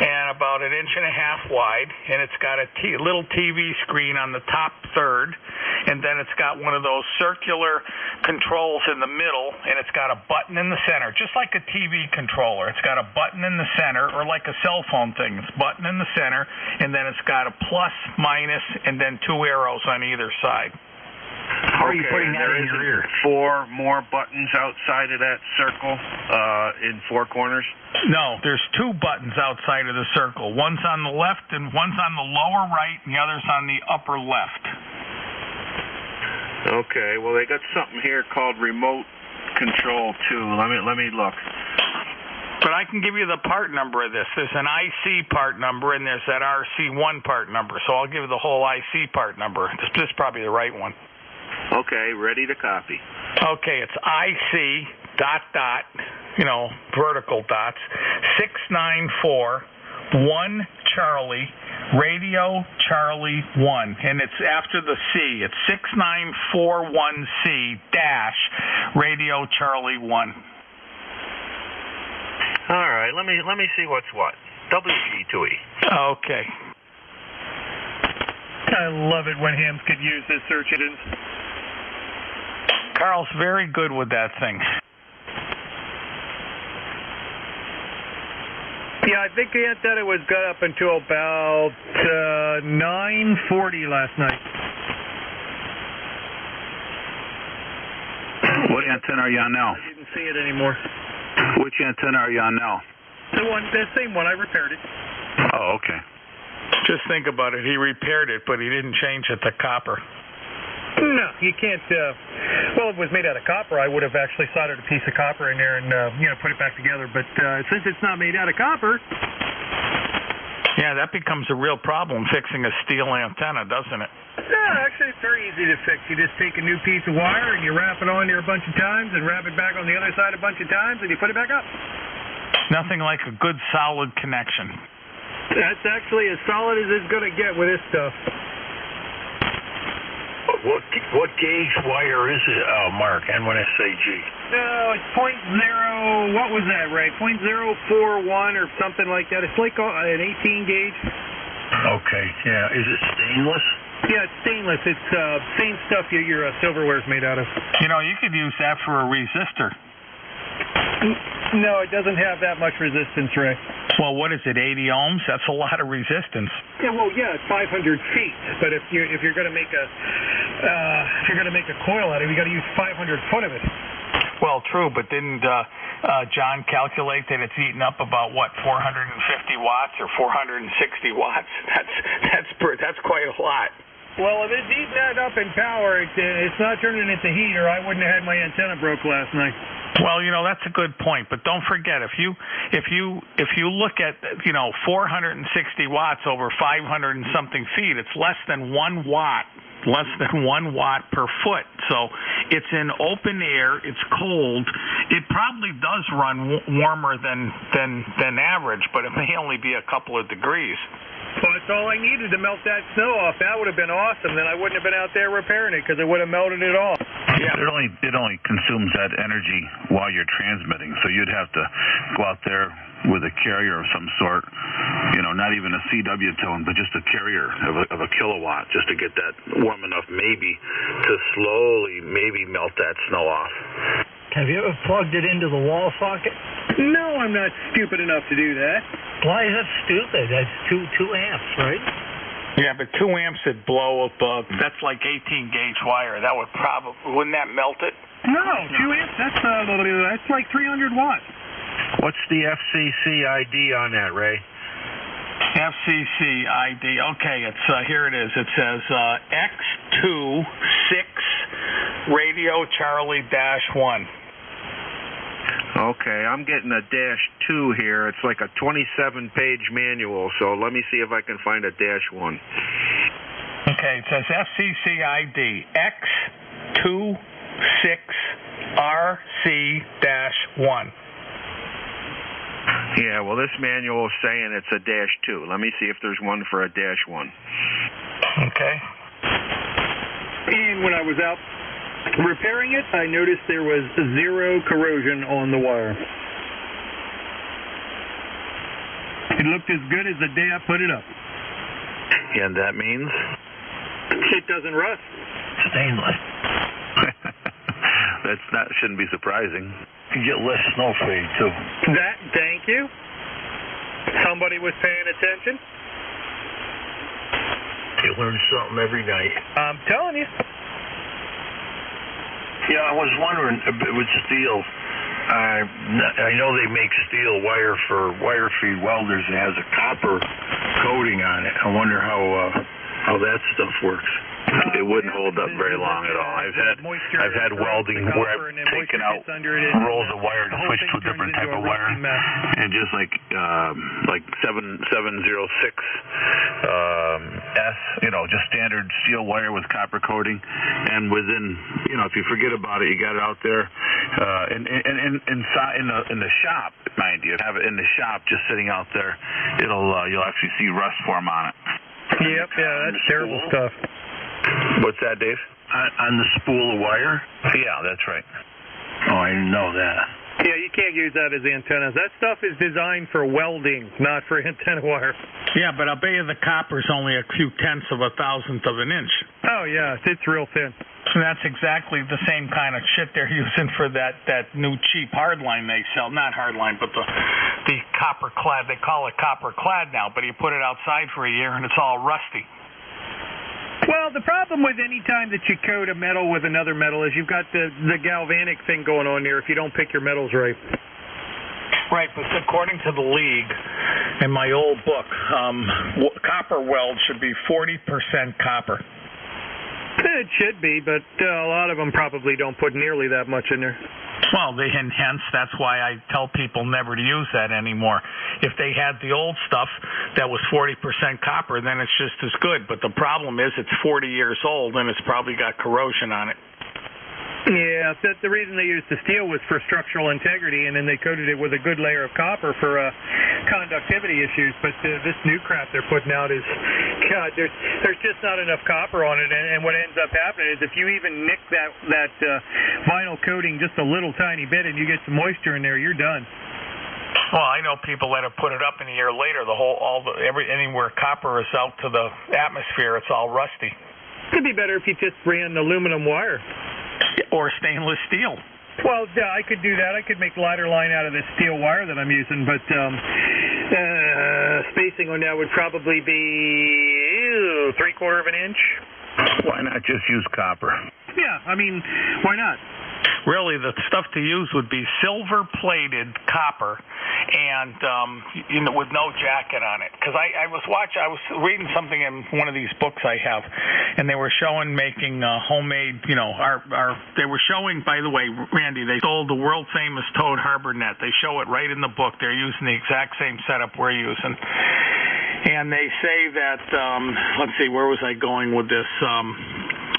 D: and about 1.5 inches wide, and it's got a little TV screen on the top third, and then it's got one of those circular controls in the middle, and it's got a button in the center, just like a TV controller. It's got a button in the center, or like a cell phone thing. It's a button in the center, and then it's got a plus, minus, and then 2 arrows on either side.
G: How are you putting that in your ear?
J: 4 more buttons outside of that circle in 4 corners?
D: No, there's 2 buttons outside of the circle. One's on the left and one's on the lower right, and the other's on the upper left.
J: Okay, well, they got something here called remote control, too. Let me look.
D: But I can give you the part number of this. There's an IC part number, and there's that RC1 part number. So I'll give you the whole IC part number. This is probably the right one.
J: Okay, ready to copy.
D: Okay, it's IC ... vertical dots, 6941 Charlie, Radio Charlie 1, and it's after the C. It's 6941C dash Radio Charlie 1.
J: All right, let me see what's what. WG2E.
D: Okay.
H: I love it when hams could use this search engine.
D: Carl's very good with that thing.
H: Yeah, I think the antenna was good up until about 9:40 last night.
K: What antenna are you on now?
H: I didn't see it anymore.
K: Which antenna are you on now?
H: The same one. I repaired it.
K: Oh, okay.
D: Just think about it. He repaired it, but he didn't change it to copper.
H: No, you can't. Well, if it was made out of copper, I would have actually soldered a piece of copper in there and put it back together. But since it's not made out of copper,
D: yeah, that becomes a real problem fixing a steel antenna, doesn't it?
H: no, actually, it's very easy to fix. You just take a new piece of wire and you wrap it on there a bunch of times and wrap it back on the other side a bunch of times and you put it back up.
D: Nothing like a good solid connection.
H: That's actually as solid as it's going to get with this stuff.
B: What gauge wire is it, Mark, and when I say G?
H: No, it's .0, what was that, Ray? .041 or something like that. It's like an 18 gauge.
B: Okay, yeah. Is it stainless?
H: Yeah, it's stainless. It's same stuff your silverware's made out of.
D: You know, you could use that for a resistor.
H: No, it doesn't have that much resistance, Ray.
D: Well, what is it, 80 ohms? That's a lot of resistance.
H: Yeah, well, yeah, it's 500 feet. But if you're going to make a coil out of it, you got to use 500 foot of it.
D: Well, true, but didn't John calculate that it's eating up about 450 watts or 460 watts? That's quite a lot.
H: Well, if it's eating that up in power, it's not turning into heat, or I wouldn't have had my antenna broke last night.
D: Well, that's a good point, but don't forget if you look at 460 watts over 500 and something feet, it's less than 1 watt per foot. So it's in open air, it's cold. It probably does run warmer than average, but it may only be a couple of degrees.
H: Well, that's all I needed to melt that snow off. That would have been awesome. Then I wouldn't have been out there repairing it because it would have melted it off.
K: Yeah. It only consumes that energy while you're transmitting. So you'd have to go out there with a carrier of some sort, not even a CW tone, but just a carrier of a kilowatt, just to get that warm enough maybe to slowly maybe melt that snow off.
I: Have you ever plugged it into the wall socket?
F: No, I'm not stupid enough to do that.
I: Why is that stupid? That's 2 amps, right?
D: Yeah, but 2 amps would blow up. That's like 18 gauge wire. That would wouldn't that melt it?
F: No, 2 amps. That's like 300 watts.
J: What's the FCC ID on that, Ray?
D: FCC ID. Okay, it's here it is. It says X26 Radio Charlie -1.
J: Okay, I'm getting a -2 here. It's like a 27-page manual, so let me see if I can find a -1.
D: Okay, it says FCC ID X26RC-1.
J: Yeah, well, this manual is saying it's a -2. Let me see if there's one for a -1.
D: Okay.
H: And when I was out repairing it, I noticed there was 0 corrosion on the wire. It looked as good as the day I put it up.
K: And that means?
H: It doesn't rust.
I: Stainless.
K: Shouldn't be surprising.
A: You get less snow fade, too.
H: Thank you. Somebody was paying attention.
A: You learn something every night.
H: I'm telling you.
A: Yeah, I was wondering with steel. I know they make steel wire for wire feed welders. It has a copper coating on it. I wonder how that stuff works.
K: It wouldn't hold up very long at all. I've had welding where I've taken out rolls of wire to switch to a different type of wire, and just like 706 S, just standard steel wire with copper coating, and within, if you forget about it, you got it out there, inside in the shop, mind you, have it in the shop just sitting out there, you'll actually see rust form on it.
H: Yep, yeah, that's terrible stuff.
K: What's that, Dave?
A: On the spool of wire?
K: Yeah, that's right.
A: Oh, I didn't know that.
H: Yeah, you can't use that as antennas. That stuff is designed for welding, not for antenna wire.
D: Yeah, but I'll bet you the copper's only a few tenths of a thousandth of an inch.
H: Oh, yeah, it's real thin.
D: So that's exactly the same kind of shit they're using for that new cheap hardline they sell. Not hardline, but the copper clad. They call it copper clad now, but you put it outside for a year and it's all rusty.
H: Well, the problem with any time that you coat a metal with another metal is you've got the galvanic thing going on there if you don't pick your metals right.
D: Right, but according to the league in my old book, copper weld should be 40% copper.
H: It should be, but a lot of them probably don't put nearly that much in there.
D: Well, hence that's why I tell people never to use that anymore. If they had the old stuff that was 40% copper, then it's just as good. But the problem is it's 40 years old and it's probably got corrosion on it.
H: Yeah, the reason they used the steel was for structural integrity, and then they coated it with a good layer of copper for conductivity issues. But this new crap they're putting out is, God, there's just not enough copper on it. And what ends up happening is if you even nick that vinyl coating just a little tiny bit, and you get some moisture in there, you're done.
D: Well, I know people that have put it up, and a year later, anywhere copper is out to the atmosphere, it's all rusty.
H: It'd be better if you just ran aluminum wire.
D: Or stainless steel.
H: Well, I could do that. I could make lighter line out of this steel wire that I'm using, but spacing on that would probably be 3/4 of an inch.
K: Why not just use copper?
H: Yeah, I mean, why not?
D: Really, the stuff to use would be silver-plated copper, and with no jacket on it. Because I was reading something in one of these books I have, and they were showing making homemade. They were showing. By the way, Randy, they sold the world-famous Toad Harbor net. They show it right in the book. They're using the exact same setup we're using, and they say that. Let's see, where was I going with this?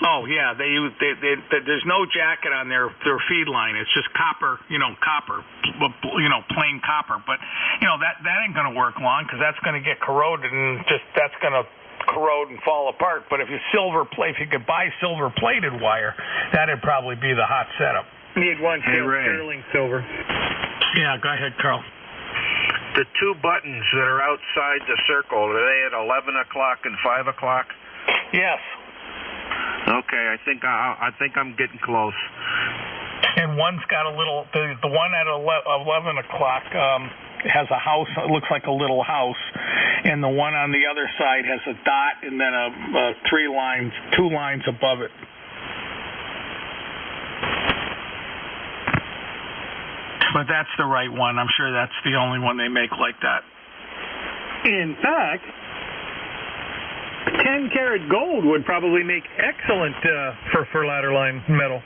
D: Oh yeah, there's no jacket on their feed line. It's just copper, plain copper. But that ain't going to work long because that's going to get corroded and that's going to corrode and fall apart. But if you could buy silver-plated wire, that'd probably be the hot setup.
H: Need one
J: Hey, Ray.
H: sterling silver.
D: Yeah, go ahead, Carl.
J: The two buttons that are outside the circle, are they at 11 o'clock and 5 o'clock?
D: Yes.
J: Okay, I think I'm getting close.
D: And one's got a little. The one at 11 o'clock has a house. It looks like a little house, and the one on the other side has a dot and then a 2 lines above it. But that's the right one. I'm sure that's the only one they make like that.
H: In fact, 10-karat gold would probably make excellent for ladder line metal.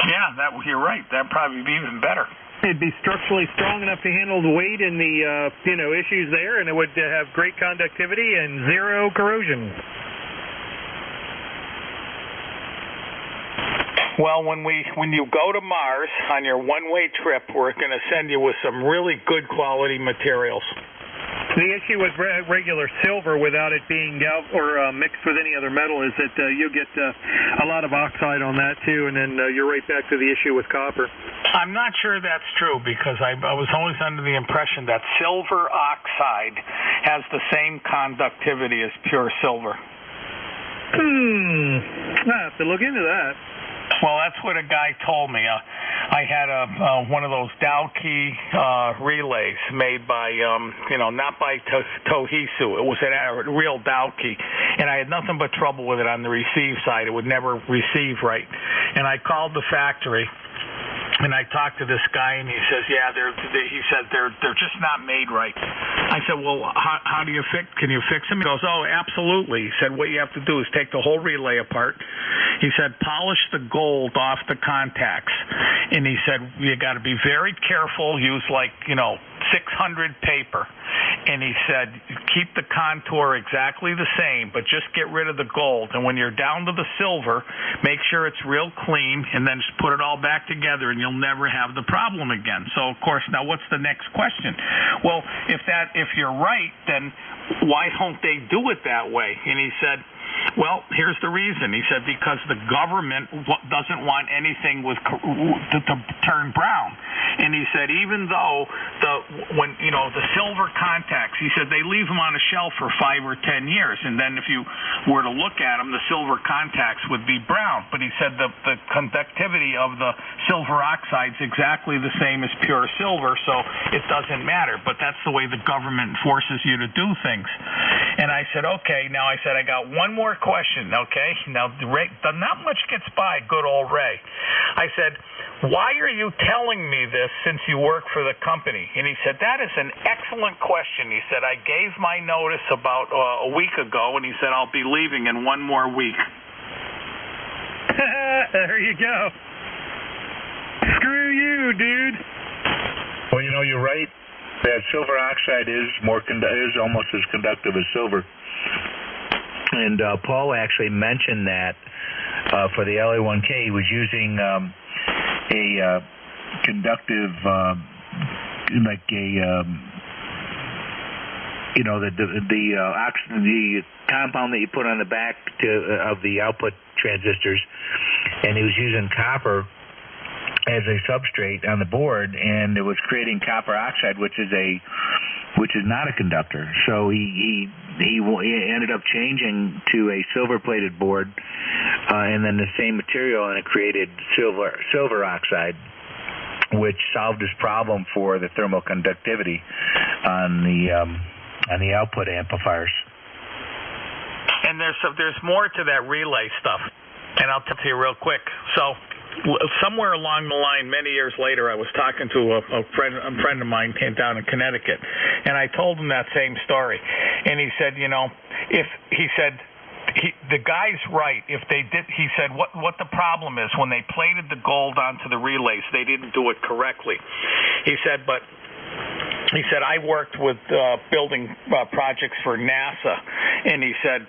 D: Yeah, you're right. That'd probably be even better.
H: It'd be structurally strong enough to handle the weight and the issues there, and it would have great conductivity and zero corrosion.
D: Well, when you go to Mars on your one-way trip, we're going to send you with some really good quality materials.
H: The issue with regular silver, without it being mixed with any other metal, is that you'll get a lot of oxide on that too, and then you're right back to the issue with copper.
D: I'm not sure that's true, because I was always under the impression that silver oxide has the same conductivity as pure silver.
H: I have to look into that.
D: Well, that's what a guy told me. I had one of those Dowkey relays made by, not by Tohisu. It was a real Dowkey, and I had nothing but trouble with it on the receive side. It would never receive right, and I called the factory. And I talked to this guy, and he says, "Yeah, they're just not made right." I said, "Well, how do you fix? Can you fix them?" He goes, "Oh, absolutely." He said, "What you have to do is take the whole relay apart." He said, "Polish the gold off the contacts," and he said, "You got to be very careful. Use 600 paper." And he said, keep the contour exactly the same, but just get rid of the gold. And when you're down to the silver, make sure it's real clean, and then just put it all back together, and you'll never have the problem again. So, of course, now what's the next question? Well, if you're right, then why don't they do it that way? And he said, well, here's the reason. He said, because the government doesn't want anything to turn brown. And he said, even though the silver contacts, he said they leave them on a shelf for 5 or 10 years, and then if you were to look at them, the silver contacts would be brown. But he said the conductivity of the silver oxide is exactly the same as pure silver, so it doesn't matter. But that's the way the government forces you to do things. And I said, okay. Now I said, I got one more question, okay? Now, not much gets by good old Ray. I said, why are you telling me this since you work for the company? And he said, that is an excellent question. He said, I gave my notice about a week ago, and he said, I'll be leaving in 1 more week.
H: There you go. Screw you, dude.
E: Well, you're right. That silver oxide is almost as conductive as silver. And Paul actually mentioned that for the LA1K, he was using a conductive, the compound that you put on the back of the output transistors, and he was using copper as a substrate on the board, and it was creating copper oxide, which is not a conductor. So he ended up changing to a silver-plated board, and then the same material, and it created silver oxide, which solved his problem for the thermal conductivity on the output amplifiers.
D: And there's more to that relay stuff, and I'll tell you real quick. So, somewhere along the line, many years later, I was talking to a friend of mine down in Connecticut, and I told him that same story. And he said, the guy's right. If they did, he said, what the problem is when they plated the gold onto the relays, they didn't do it correctly. He said, I worked with building projects for NASA, and he said,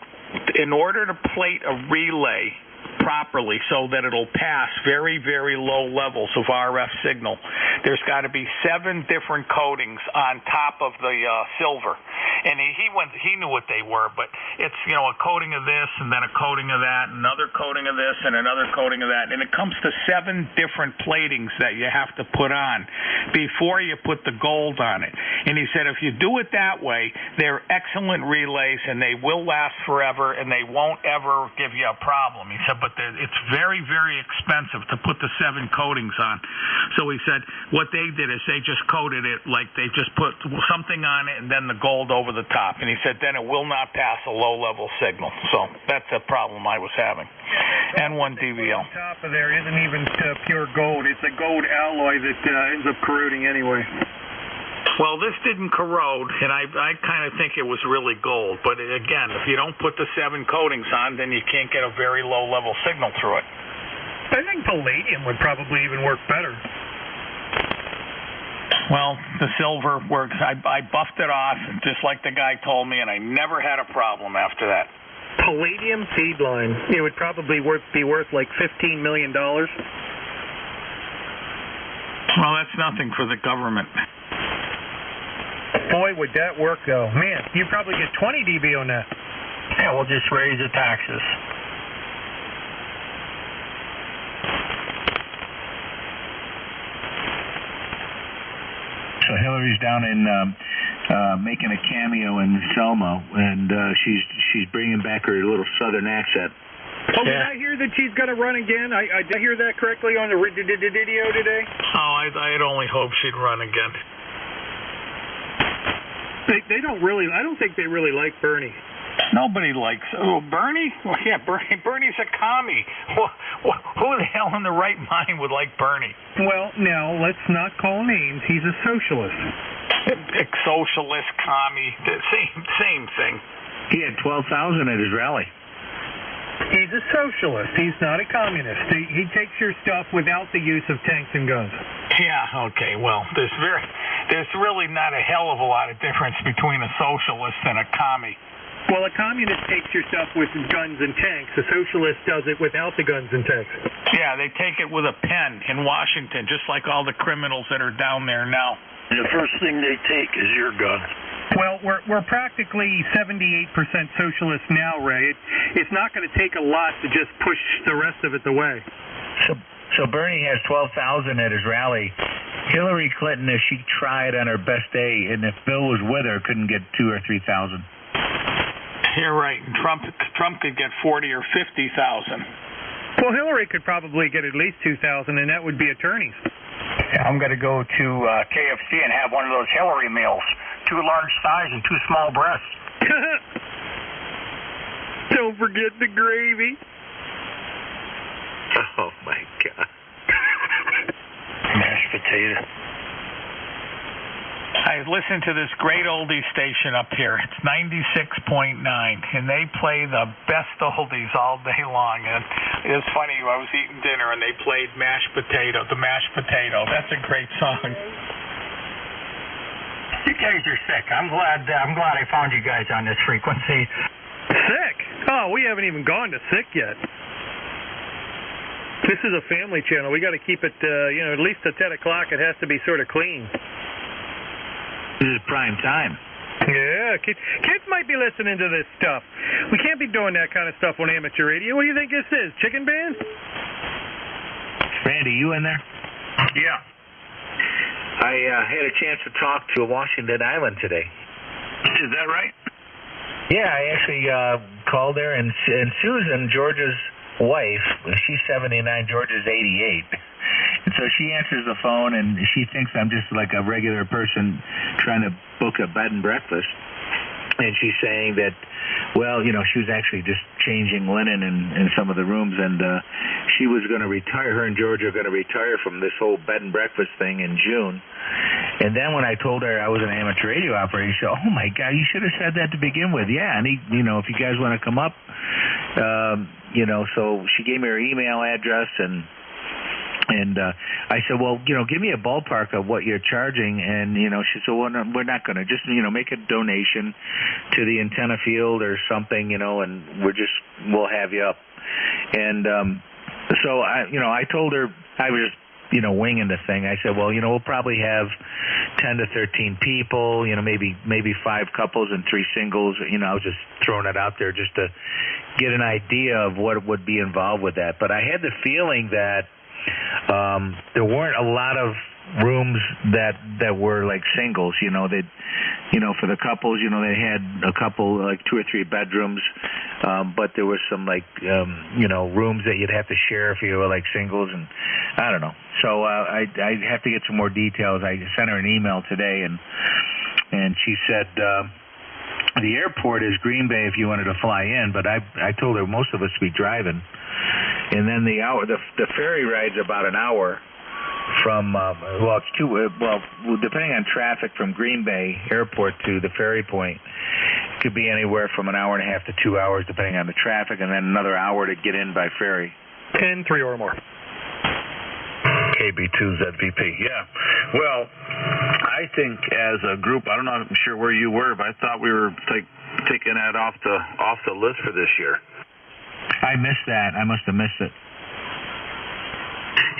D: in order to plate a relay properly so that it'll pass very, very low levels of RF signal, there's got to be 7 different coatings on top of the silver. and he knew what they were, but it's, you know, a coating of this and then a coating of that, another coating of this and another coating of that, and it comes to 7 different platings that you have to put on before you put the gold on it. And he said if you do it that way, they're excellent relays and they will last forever and they won't ever give you a problem. He said, but it's very, very expensive to put the 7 coatings on. So he said what they did is they just coated it like they just put something on it and then the gold over the top. And he said then it will not pass a low-level signal. So that's a problem I was having. And one DVL.
H: On top of there isn't even pure gold. It's a gold alloy that ends up corroding anyway.
D: Well, this didn't corrode, and I kind of think it was really gold. But again, if you don't put the 7 coatings on, then you can't get a very low-level signal through it.
H: I think palladium would probably even work better.
D: Well, the silver works. I buffed it off just like the guy told me, and I never had a problem after that.
H: Palladium feed line. It would probably be worth like $15 million.
D: Well, that's nothing for the government.
H: Boy, would that work, though. Man, you probably get 20 dB on that.
G: Yeah, we'll just raise the taxes.
E: So Hillary's down in making a cameo in Selma, and she's bringing back her little southern accent.
H: Oh, did I hear that she's going to run again? I did I hear that correctly on the video today?
D: Oh, I'd only hope she'd run again.
H: They don't really. I don't think they really like Bernie.
D: Nobody likes Bernie. Well, yeah, Bernie's a commie. Who the hell in the right mind would like Bernie?
H: Well, now let's not call names. He's a socialist.
D: Socialist, commie, same thing.
E: He had 12,000 at his rally.
H: He's a socialist. He's not a communist. He takes your stuff without the use of tanks and guns.
D: Yeah, okay. Well, there's really not a hell of a lot of difference between a socialist and a commie.
H: Well, a communist takes your stuff with guns and tanks. A socialist does it without the guns and tanks.
D: Yeah, they take it with a pen in Washington, just like all the criminals that are down there now.
B: The first thing they take is your gun.
H: Well, we're practically 78% socialist now, Ray. It's not going to take a lot to just push the rest of it away.
E: So Bernie has 12,000 at his rally. Hillary Clinton, if she tried on her best day, and if Bill was with her, couldn't get 2,000 or 3,000.
D: You're right. Trump could get 40,000 or 50,000.
H: Well, Hillary could probably get at least 2,000, and that would be attorneys.
G: Yeah, I'm going to go to KFC and have one of those Hillary meals. 2 large thighs and 2 small breasts.
H: Don't forget the gravy.
B: Oh, my God.
G: Mashed potato.
D: I listen to this great oldie station up here. It's 96.9, and they play the best oldies all day long. And it's funny, I was eating dinner, and they played the mashed potato. That's a great song.
G: You guys are sick. I'm glad I found you guys on this frequency.
H: Sick? Oh, we haven't even gone to sick yet. This is a family channel. We got to keep it, at least at 10 o'clock. It has to be sort of clean.
E: This is prime time.
H: Yeah, kids might be listening to this stuff. We can't be doing that kind of stuff on amateur radio. What do you think this is, Chicken Band?
E: Randy, you in there?
J: Yeah.
E: I had a chance to talk to Washington Island today.
J: Is that right?
E: Yeah, I actually called there, and Susan, George's wife, she's 79, George is 88. And so she answers the phone, and she thinks I'm just like a regular person trying to book a bed and breakfast. And she's saying that, well, she was actually just changing linen in some of the rooms, and she was going to retire. Her and George are going to retire from this whole bed and breakfast thing in June. And then when I told her I was an amateur radio operator, she said, "Oh my God, you should have said that to begin with." Yeah, and if you guys want to come up, so she gave me her email address, and I said, well, give me a ballpark of what you're charging. And, she said, well, no, we're not going to. Just, make a donation to the antenna field or something, and we'll have you up. And so, I told her I was just winging the thing. I said, well, we'll probably have 10 to 13 people, maybe 5 couples and 3 singles. I was just throwing it out there just to get an idea of what would be involved with that. But I had the feeling that there weren't a lot of rooms that were like singles. They for the couples, they had a couple, like 2 or 3 bedrooms, but there was some rooms that you'd have to share if you were like singles, and I don't know. So I have to get some more details. I sent her an email today, and she said the airport is Green Bay if you wanted to fly in, but I told her most of us would be driving, and then the ferry ride's about an hour from depending on traffic from Green Bay Airport to the ferry point, it could be anywhere from an hour and a half to 2 hours depending on the traffic, and then another hour to get in by ferry.
H: 10, 3 or more.
K: KB2ZVP. Yeah. Well, I think as a group, I'm not sure where you were, but I thought we were taking that off the list for this year.
E: I missed that. I must have missed it.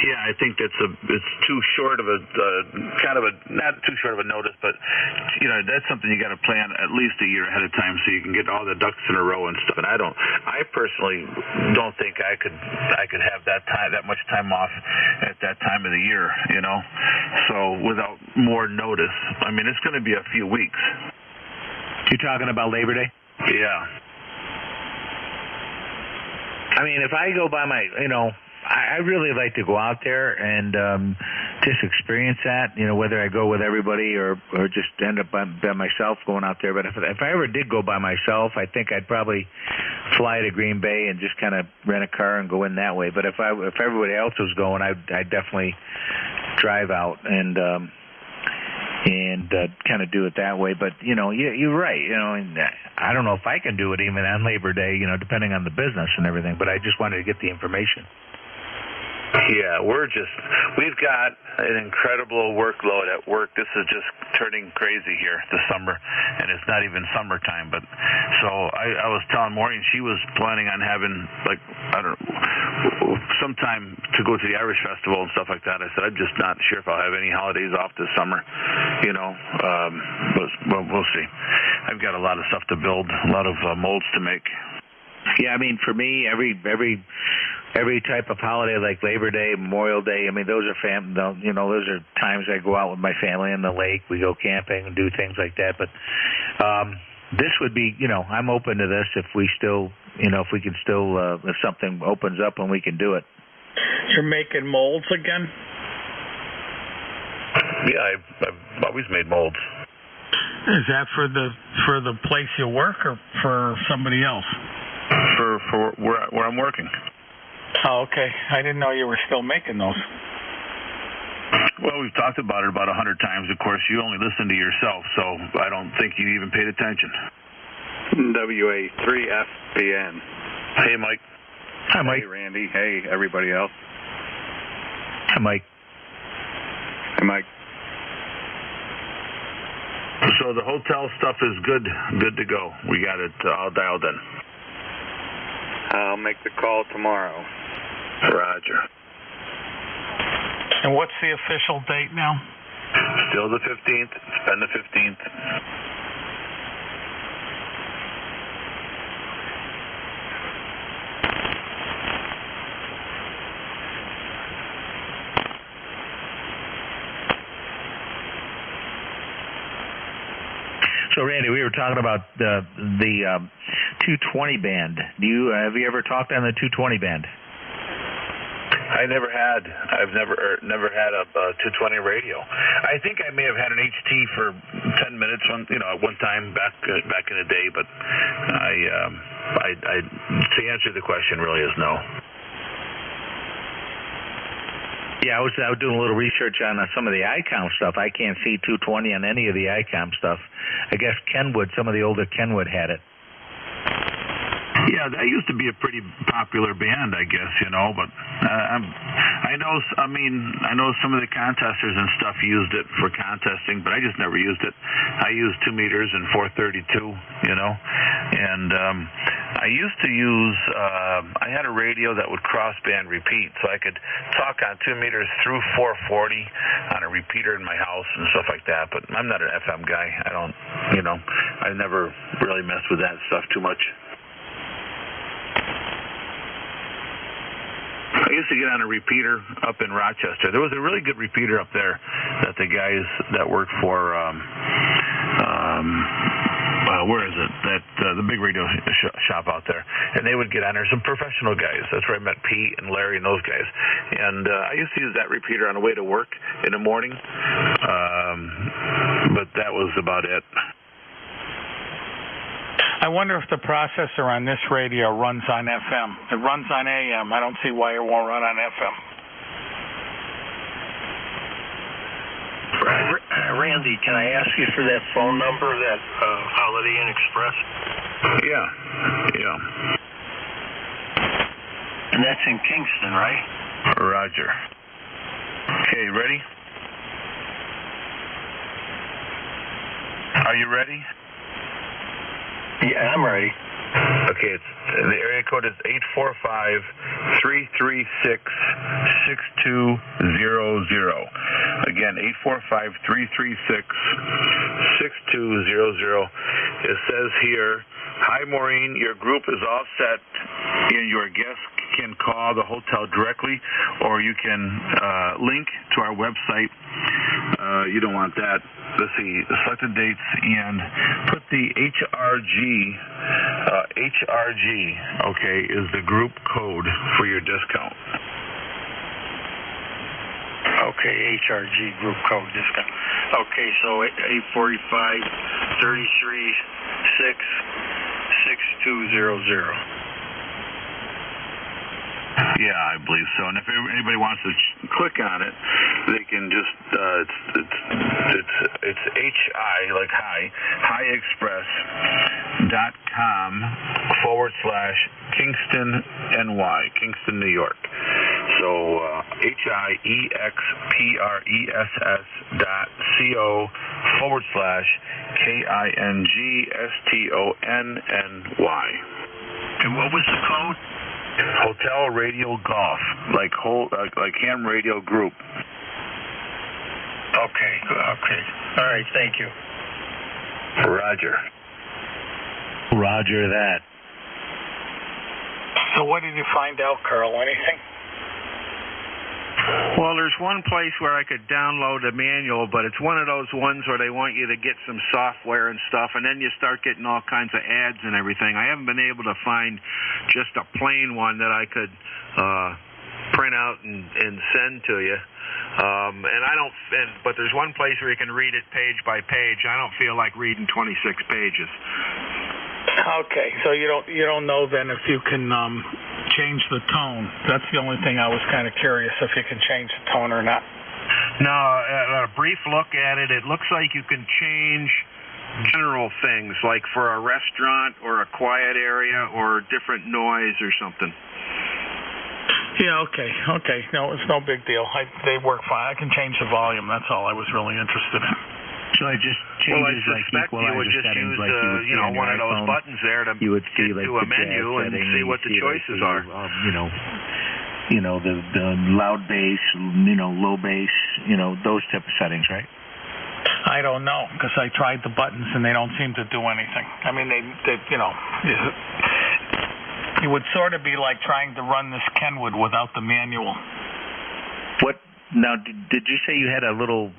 K: Yeah, I think it's too short of not too short of a notice, but that's something you got to plan at least a year ahead of time so you can get all the ducks in a row and stuff. And I personally don't think I could have that much time off at that time of the year, So without more notice, I mean, it's going to be a few weeks.
E: You're talking about Labor Day?
K: Yeah.
E: I mean, if I go by my, I really like to go out there and just experience that, whether I go with everybody or just end up by myself going out there. But if I ever did go by myself, I think I'd probably fly to Green Bay and just kind of rent a car and go in that way. But if everybody else was going, I'd definitely drive out and kind of do it that way. But you're right. I don't know if I can do it even on Labor Day, depending on the business and everything. But I just wanted to get the information.
K: Yeah, we've got an incredible workload at work. This is just turning crazy here this summer, and it's not even summertime. But so I was telling Maureen she was planning on having sometime to go to the Irish Festival and stuff like that. I said I'm just not sure if I'll have any holidays off this summer, but we'll see. I've got a lot of stuff to build, a lot of molds to make.
E: Yeah, I mean, for me, every type of holiday like Labor Day, Memorial Day, I mean, those are those are times I go out with my family in the lake. We go camping and do things like that. But this would be, I'm open to this if we still, if we can still, if something opens up and we can do it.
D: You're making molds again?
K: Yeah, I've always made molds.
D: Is that for the place you work or for somebody else?
K: For where I'm working.
D: Oh, okay. I didn't know you were still making those.
K: Well, we've talked about it about 100 times. Of course, you only listen to yourself, so I don't think you even paid attention.
L: WA3FPN.
K: Hey, Mike.
E: Hi, Mike.
L: Hey, Randy. Hey, everybody else.
E: Hi, Mike.
L: Hey, Mike.
K: So the hotel stuff is good to go. We got it all dialed in.
L: I'll make the call tomorrow.
K: Roger.
D: And what's the official date now?
K: Still the 15th. It's been the 15th.
E: So, Randy, we were talking about the 220 band. Have you ever talked on the 220 band?
K: I never had. I've never had a 220 radio. I think I may have had an HT for 10 minutes at one time back in the day, but I to answer the question really is no.
E: Yeah, I was doing a little research on some of the ICOM stuff. I can't see 220 on any of the ICOM stuff. I guess Kenwood, some of the older Kenwood had it.
K: Yeah, that used to be a pretty popular band, I guess, but I know some of the contesters and stuff used it for contesting, but I just never used it. I used 2 meters and 432, and I used to use, I had a radio that would cross-band repeat, so I could talk on 2 meters through 440 on a repeater in my house and stuff like that, but I'm not an FM guy. I don't, I never really messed with that stuff too much. I used to get on a repeater up in Rochester. There was a really good repeater up there that the guys that worked for, where is it? The big radio shop out there, and they would get on there. Some professional guys. That's where I met Pete and Larry and those guys. And I used to use that repeater on the way to work in the morning, but that was about it.
D: I wonder if the processor on this radio runs on FM. It runs on AM. I don't see why it won't run on FM.
B: Randy, can I ask you for that phone number, that Holiday Inn Express?
K: Yeah.
B: And that's in Kingston, right?
K: Roger. Okay, ready? Are you ready?
B: Yeah, I'm ready.
K: Okay, the area code is 845-336-6200. Again, 845-336-6200. It says here, "Hi, Maureen. Your group is all set, and your guests can call the hotel directly, or you can link to our website." You don't want that. Let's see, select the dates and put the HRG. HRG, okay, is the group code for your discount.
B: Okay, HRG group code discount. Okay, so 845-336-6200.
K: Yeah, I believe so. And if anybody wants to click on it, they can just it's HI like highexpress.com/Kingston NY, Kingston, New York. So HIEXPRESS.CO/KINGSTONNY.
B: And what was the code?
K: Hotel Radio Golf, like ham radio group.
B: Okay. All right, thank you.
K: Roger.
E: Roger that.
D: So what did you find out, Carl? Anything?
J: Well, there's one place where I could download a manual, but it's one of those ones where they want you to get some software and stuff, and then you start getting all kinds of ads and everything. I haven't been able to find just a plain one that I could print out and send to you. But there's one place where you can read it page by page. I don't feel like reading 26 pages.
D: Okay, so you don't know then if you can change the tone. That's the only thing I was kind of curious if you can change the tone or not.
J: No, a brief look at it, it looks like you can change general things, like for a restaurant or a quiet area or different noise or something.
D: Yeah, okay. No, it's no big deal. They work fine. I can change the volume. That's all I was really interested in.
E: So I just changes
J: well, I suspect
E: like
J: you would just use one of those buttons there to
E: you would see,
J: get
E: like,
J: to a menu and see what the choices are.
E: The loud bass, low bass, those type of settings, right?
D: I don't know, because I tried the buttons and they don't seem to do anything. I mean, they it would sort of be like trying to run this Kenwood without the manual.
E: What? Now, did you say you had a little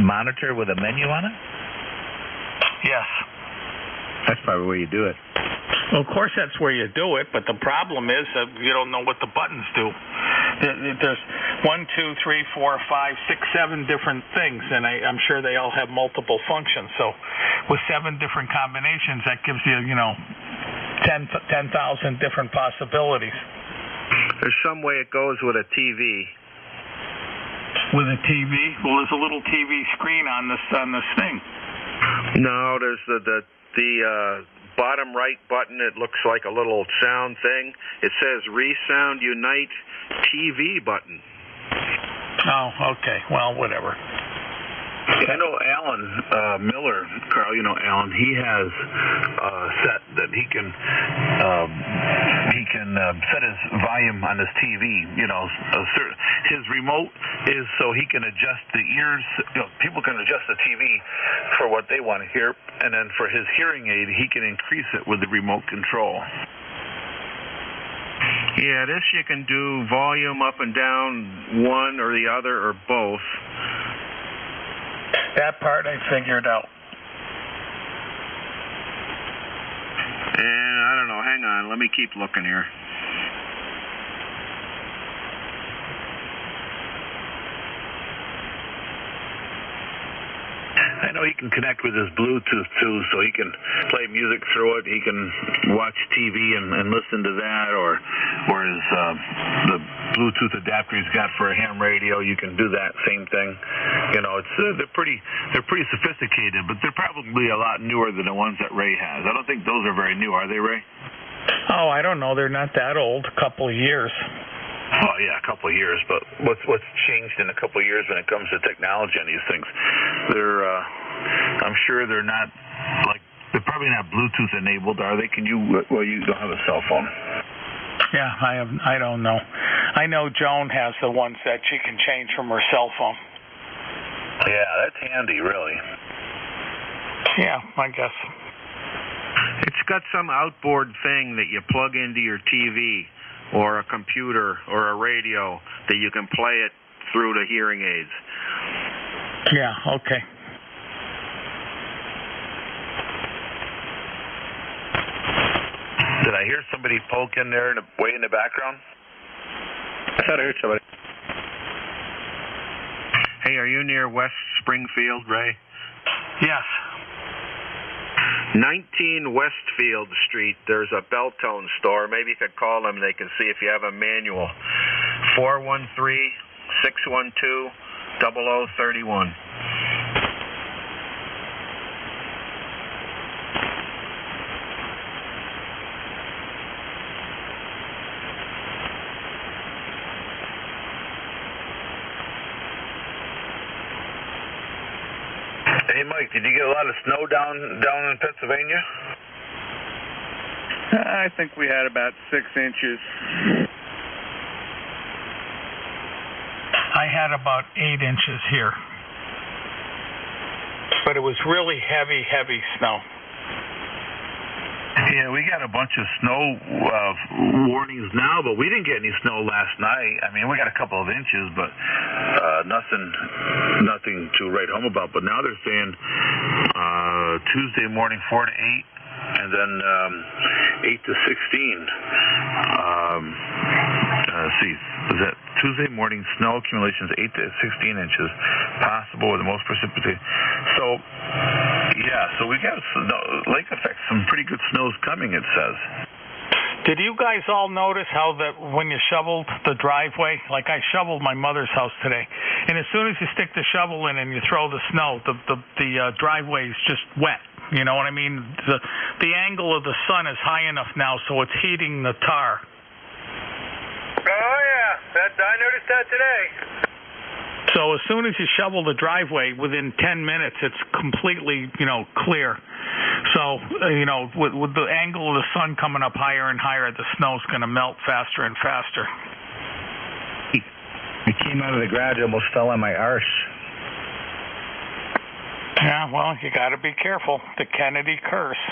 E: monitor with a menu on it?
D: Yes.
E: That's probably where you do it.
D: Well, of course that's where you do it, but the problem is that you don't know what the buttons do. There's 1, 2, 3, 4, 5, 6, 7 different things, and I'm sure they all have multiple functions. So with 7 different combinations, that gives you, 10,000 different possibilities.
J: There's some way it goes with a TV.
D: With a TV? Well, there's a little TV screen on this thing.
J: No, there's the bottom right button. It looks like a little sound thing. It says Resound Unite TV button.
D: Oh, okay. Well, whatever.
K: I know Alan Miller, Carl. You know Alan. He has set that he can set his volume on his TV. You know, his remote is so he can adjust the ears. You know, people can adjust the TV for what they want to hear, and then for his hearing aid, he can increase it with the remote control.
J: Yeah, this you can do volume up and down, one or the other or both.
D: That part I figured out.
J: And I don't know, hang on, let me keep looking here.
K: I know he can connect with his Bluetooth too, so he can play music through it. He can watch TV and listen to that, or his the Bluetooth adapter he's got for a ham radio. You can do that same thing. You know, it's they're pretty sophisticated, but they're probably a lot newer than the ones that Ray has. I don't think those are very new, are they, Ray?
D: Oh, I don't know. They're not that old. A couple of years.
K: Oh yeah, a couple of years. But what's changed in a couple of years when it comes to technology on these things? They're I'm sure they're not they're probably not Bluetooth enabled, are they? Can you? Well, you don't have a cell phone.
D: Yeah, I don't know. I know Joan has the ones that she can change from her cell phone.
K: Yeah, that's handy, really.
D: Yeah, I guess.
J: It's got some outboard thing that you plug into your TV or a computer or a radio that you can play it through the hearing aids.
D: Yeah, okay.
K: Did I hear somebody poke in there way in the background?
L: I thought I heard somebody.
J: Hey, are you near West Springfield, Ray?
D: Yes.
J: 19 Westfield Street, there's a Beltone store. Maybe you could call them. They can see if you have a manual. 413-612-0031.
K: Hey, Mike, did you get a lot of snow down in Pennsylvania?
L: I think we had about 6 inches.
D: I had about 8 inches here. But it was really heavy, heavy snow.
K: Yeah, we got a bunch of snow warnings now, but we didn't get any snow last night. I mean, we got a couple of inches, but nothing to write home about. But now they're saying Tuesday morning 4 to 8, and then 8 to 16. Let's see, is that Tuesday morning snow accumulations 8 to 16 inches possible with the most precipitation. So, yeah, so we got lake effect. Some pretty good snow's coming, it says.
D: Did you guys all notice how that when you shoveled the driveway, like I shoveled my mother's house today, and as soon as you stick the shovel in and you throw the snow, the driveway is just wet. You know what I mean? The angle of the sun is high enough now, so it's heating the tar.
L: Oh, yeah. I noticed that today.
D: So as soon as you shovel the driveway, within 10 minutes, it's completely, clear. So, with the angle of the sun coming up higher and higher, the snow's going to melt faster and faster.
E: I came out of the garage, almost fell on my arse.
D: Yeah, well, you got to be careful. The Kennedy curse.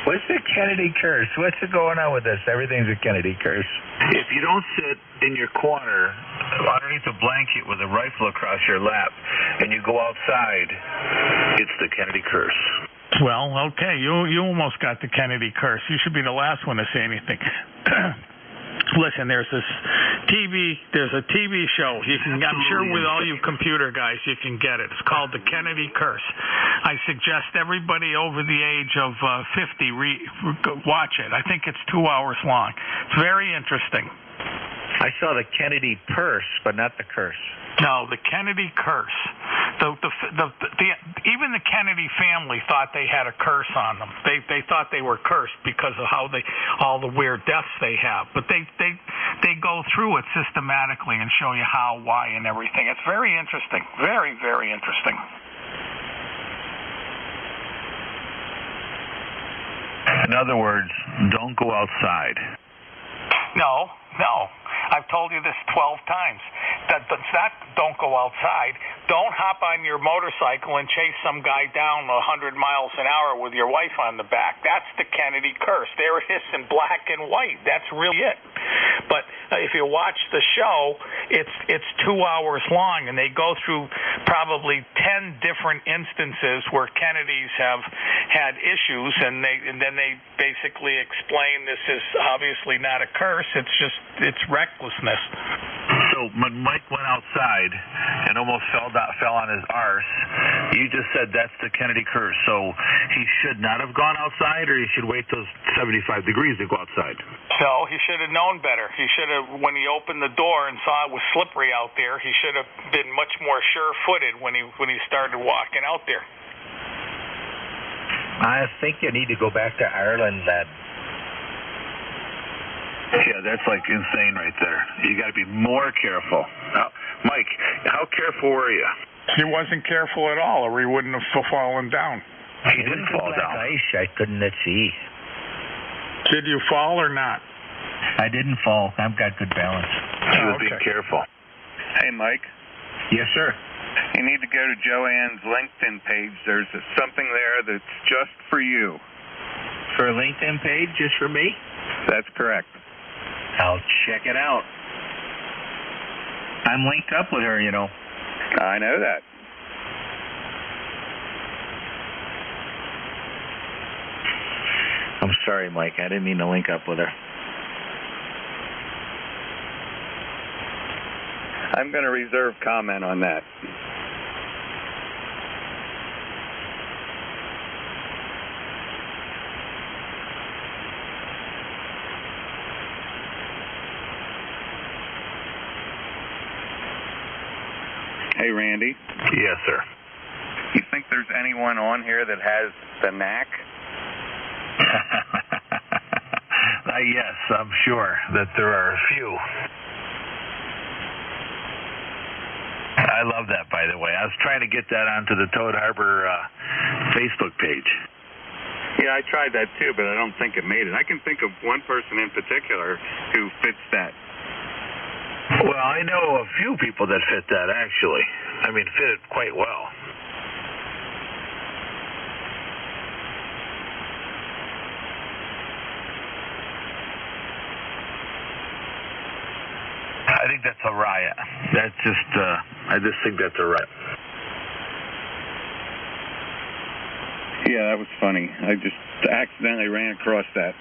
E: What's the Kennedy curse? What's going on with this? Everything's a Kennedy curse.
K: If you don't sit in your corner underneath a blanket with a rifle across your lap and you go outside, it's the Kennedy curse.
D: Well, okay, you almost got the Kennedy curse. You should be the last one to say anything. Listen, there's a TV show. I'm sure with all you computer guys, you can get it. It's called The Kennedy Curse. I suggest everybody over the age of 50 watch it. I think it's 2 hours long. It's very interesting.
E: I saw the Kennedy purse, but not the curse.
D: No, the Kennedy curse. Even the Kennedy family thought they had a curse on them. They thought they were cursed because of how all the weird deaths they have. But they go through it systematically and show you how, why, and everything. It's very interesting. Very, very interesting.
K: In other words, don't go outside.
D: No. I've told you this 12 times. That's not don't go outside. Don't hop on your motorcycle and chase some guy down 100 miles an hour with your wife on the back. That's the Kennedy curse. There it is in black and white. That's really it. But if you watch the show, it's 2 hours long, and they go through probably 10 different instances where Kennedys have had issues, and then they basically explain this is obviously not a curse. It's recklessness.
K: So when Mike went outside and almost fell on his arse, you just said that's the Kennedy curse. So he should not have gone outside, or he should wait those 75 degrees to go outside?
D: No, he should have known better. He should have, when he opened the door and saw it was slippery out there, he should have been much more sure-footed when he started walking out there.
E: I think you need to go back to Ireland, lad.
K: Yeah, that's like insane right there. You got to be more careful. Now, Mike, how careful were you?
D: He wasn't careful at all, or he wouldn't have fallen down.
K: He didn't fall down.
E: Ice, I couldn't see.
D: Did you fall or not?
E: I didn't fall. I've got good balance.
K: He was being careful.
L: Hey, Mike.
E: Yes, sir.
L: You need to go to Joanne's LinkedIn page. There's something there that's just for you.
E: For a LinkedIn page, just for me?
L: That's correct.
E: I'll check it out. I'm linked up with her, you know.
L: I know that.
E: I'm sorry, Mike. I didn't mean to link up with her.
L: I'm going to reserve comment on that. Hey, Randy.
K: Yes, sir.
L: You think there's anyone on here that has the knack?
K: Yes, I'm sure that there are a few. I love that, by the way. I was trying to get that onto the Toad Harbor Facebook page.
L: Yeah, I tried that too, but I don't think it made it. I can think of one person in particular who fits that.
K: Well, I know a few people that fit that, actually. I mean, fit it quite well. I think that's a riot. That's just, I just think that's a riot.
L: Yeah, that was funny. I just accidentally ran across that.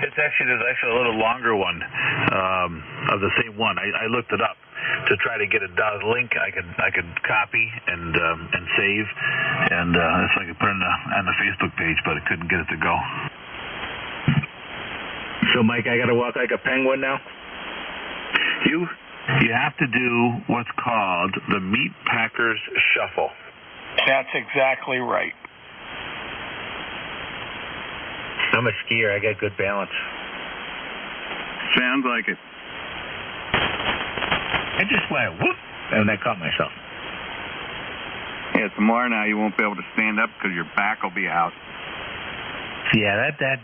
K: There's actually a little longer one of the same one. I looked it up to try to get a link I could copy and save, and so I could put it on the Facebook page, but I couldn't get it to go.
E: So, Mike, I got to walk like a penguin now?
K: You have to do what's called the Meat Packers Shuffle.
D: That's exactly right.
E: I'm a skier. I got good balance.
L: Sounds like it.
E: I just went whoop, and I caught myself.
L: Yeah, tomorrow now you won't be able to stand up because your back will be out.
E: Yeah, that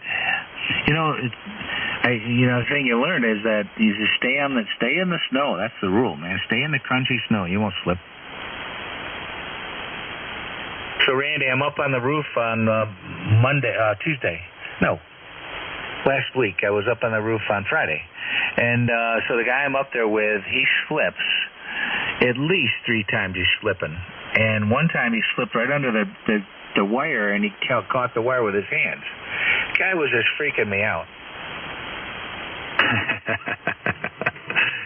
E: the thing you learn is that you just stay in the snow. That's the rule, man. Stay in the crunchy snow. You won't slip. So, Randy, I'm up on the roof on Tuesday. No, last week. I was up on the roof on Friday. And so the guy I'm up there with, he slips. At least 3 times he's slipping. And one time he slipped right under the wire, and he caught the wire with his hands. The guy was just freaking me out.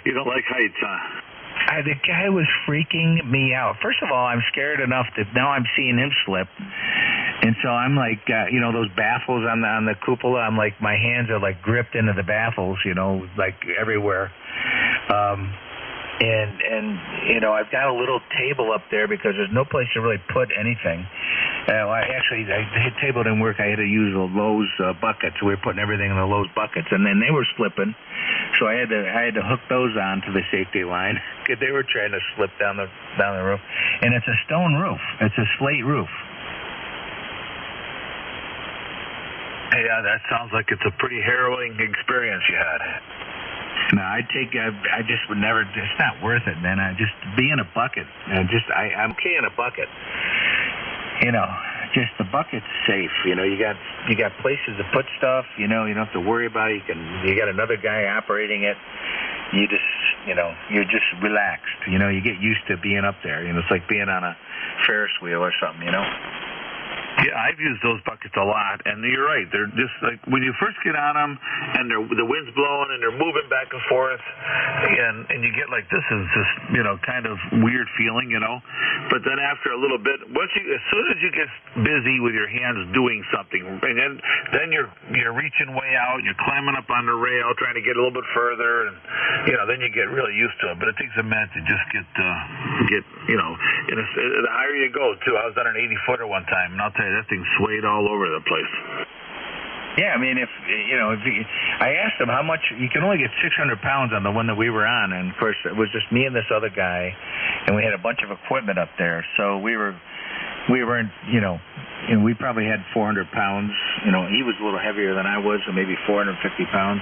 K: You don't like heights, huh?
E: The guy was freaking me out. First of all, I'm scared enough that now I'm seeing him slip. And so I'm like, those baffles on the cupola, I'm like, my hands are like gripped into the baffles, like everywhere. And I've got a little table up there because there's no place to really put anything. The table didn't work. I had to use the Lowe's buckets. We were putting everything in the Lowe's buckets, and then they were slipping. So I had to hook those on to the safety line because they were trying to slip down the roof. And it's a stone roof. It's a slate roof.
K: Yeah, that sounds like it's a pretty harrowing experience you had.
E: No, I just would never. It's not worth it, man. I just be in a bucket. I'm okay in a bucket. You know, just the bucket's safe. You know, you got places to put stuff. You know, you don't have to worry about it. You got another guy operating it. You just, you're just relaxed. You know, you get used to being up there. You know, it's like being on a Ferris wheel or something. You know.
K: Yeah, I've used those buckets a lot, and you're right. They're just like when you first get on them, and the wind's blowing, and they're moving back and forth, and you get like this is just kind of weird feeling, But then after a little bit, as soon as you get busy with your hands doing something, and then you're reaching way out, you're climbing up on the rail, trying to get a little bit further, and then you get really used to it. But it takes a minute to just get the higher you go too. I was on an 80-footer one time, and I'll tell you, that thing swayed all over the place.
E: Yeah, I mean, I asked him how much. You can only get 600 pounds on the one that we were on, and of course it was just me and this other guy, and we had a bunch of equipment up there, so we were, and we probably had 400 pounds. He was a little heavier than I was, so maybe 450 pounds.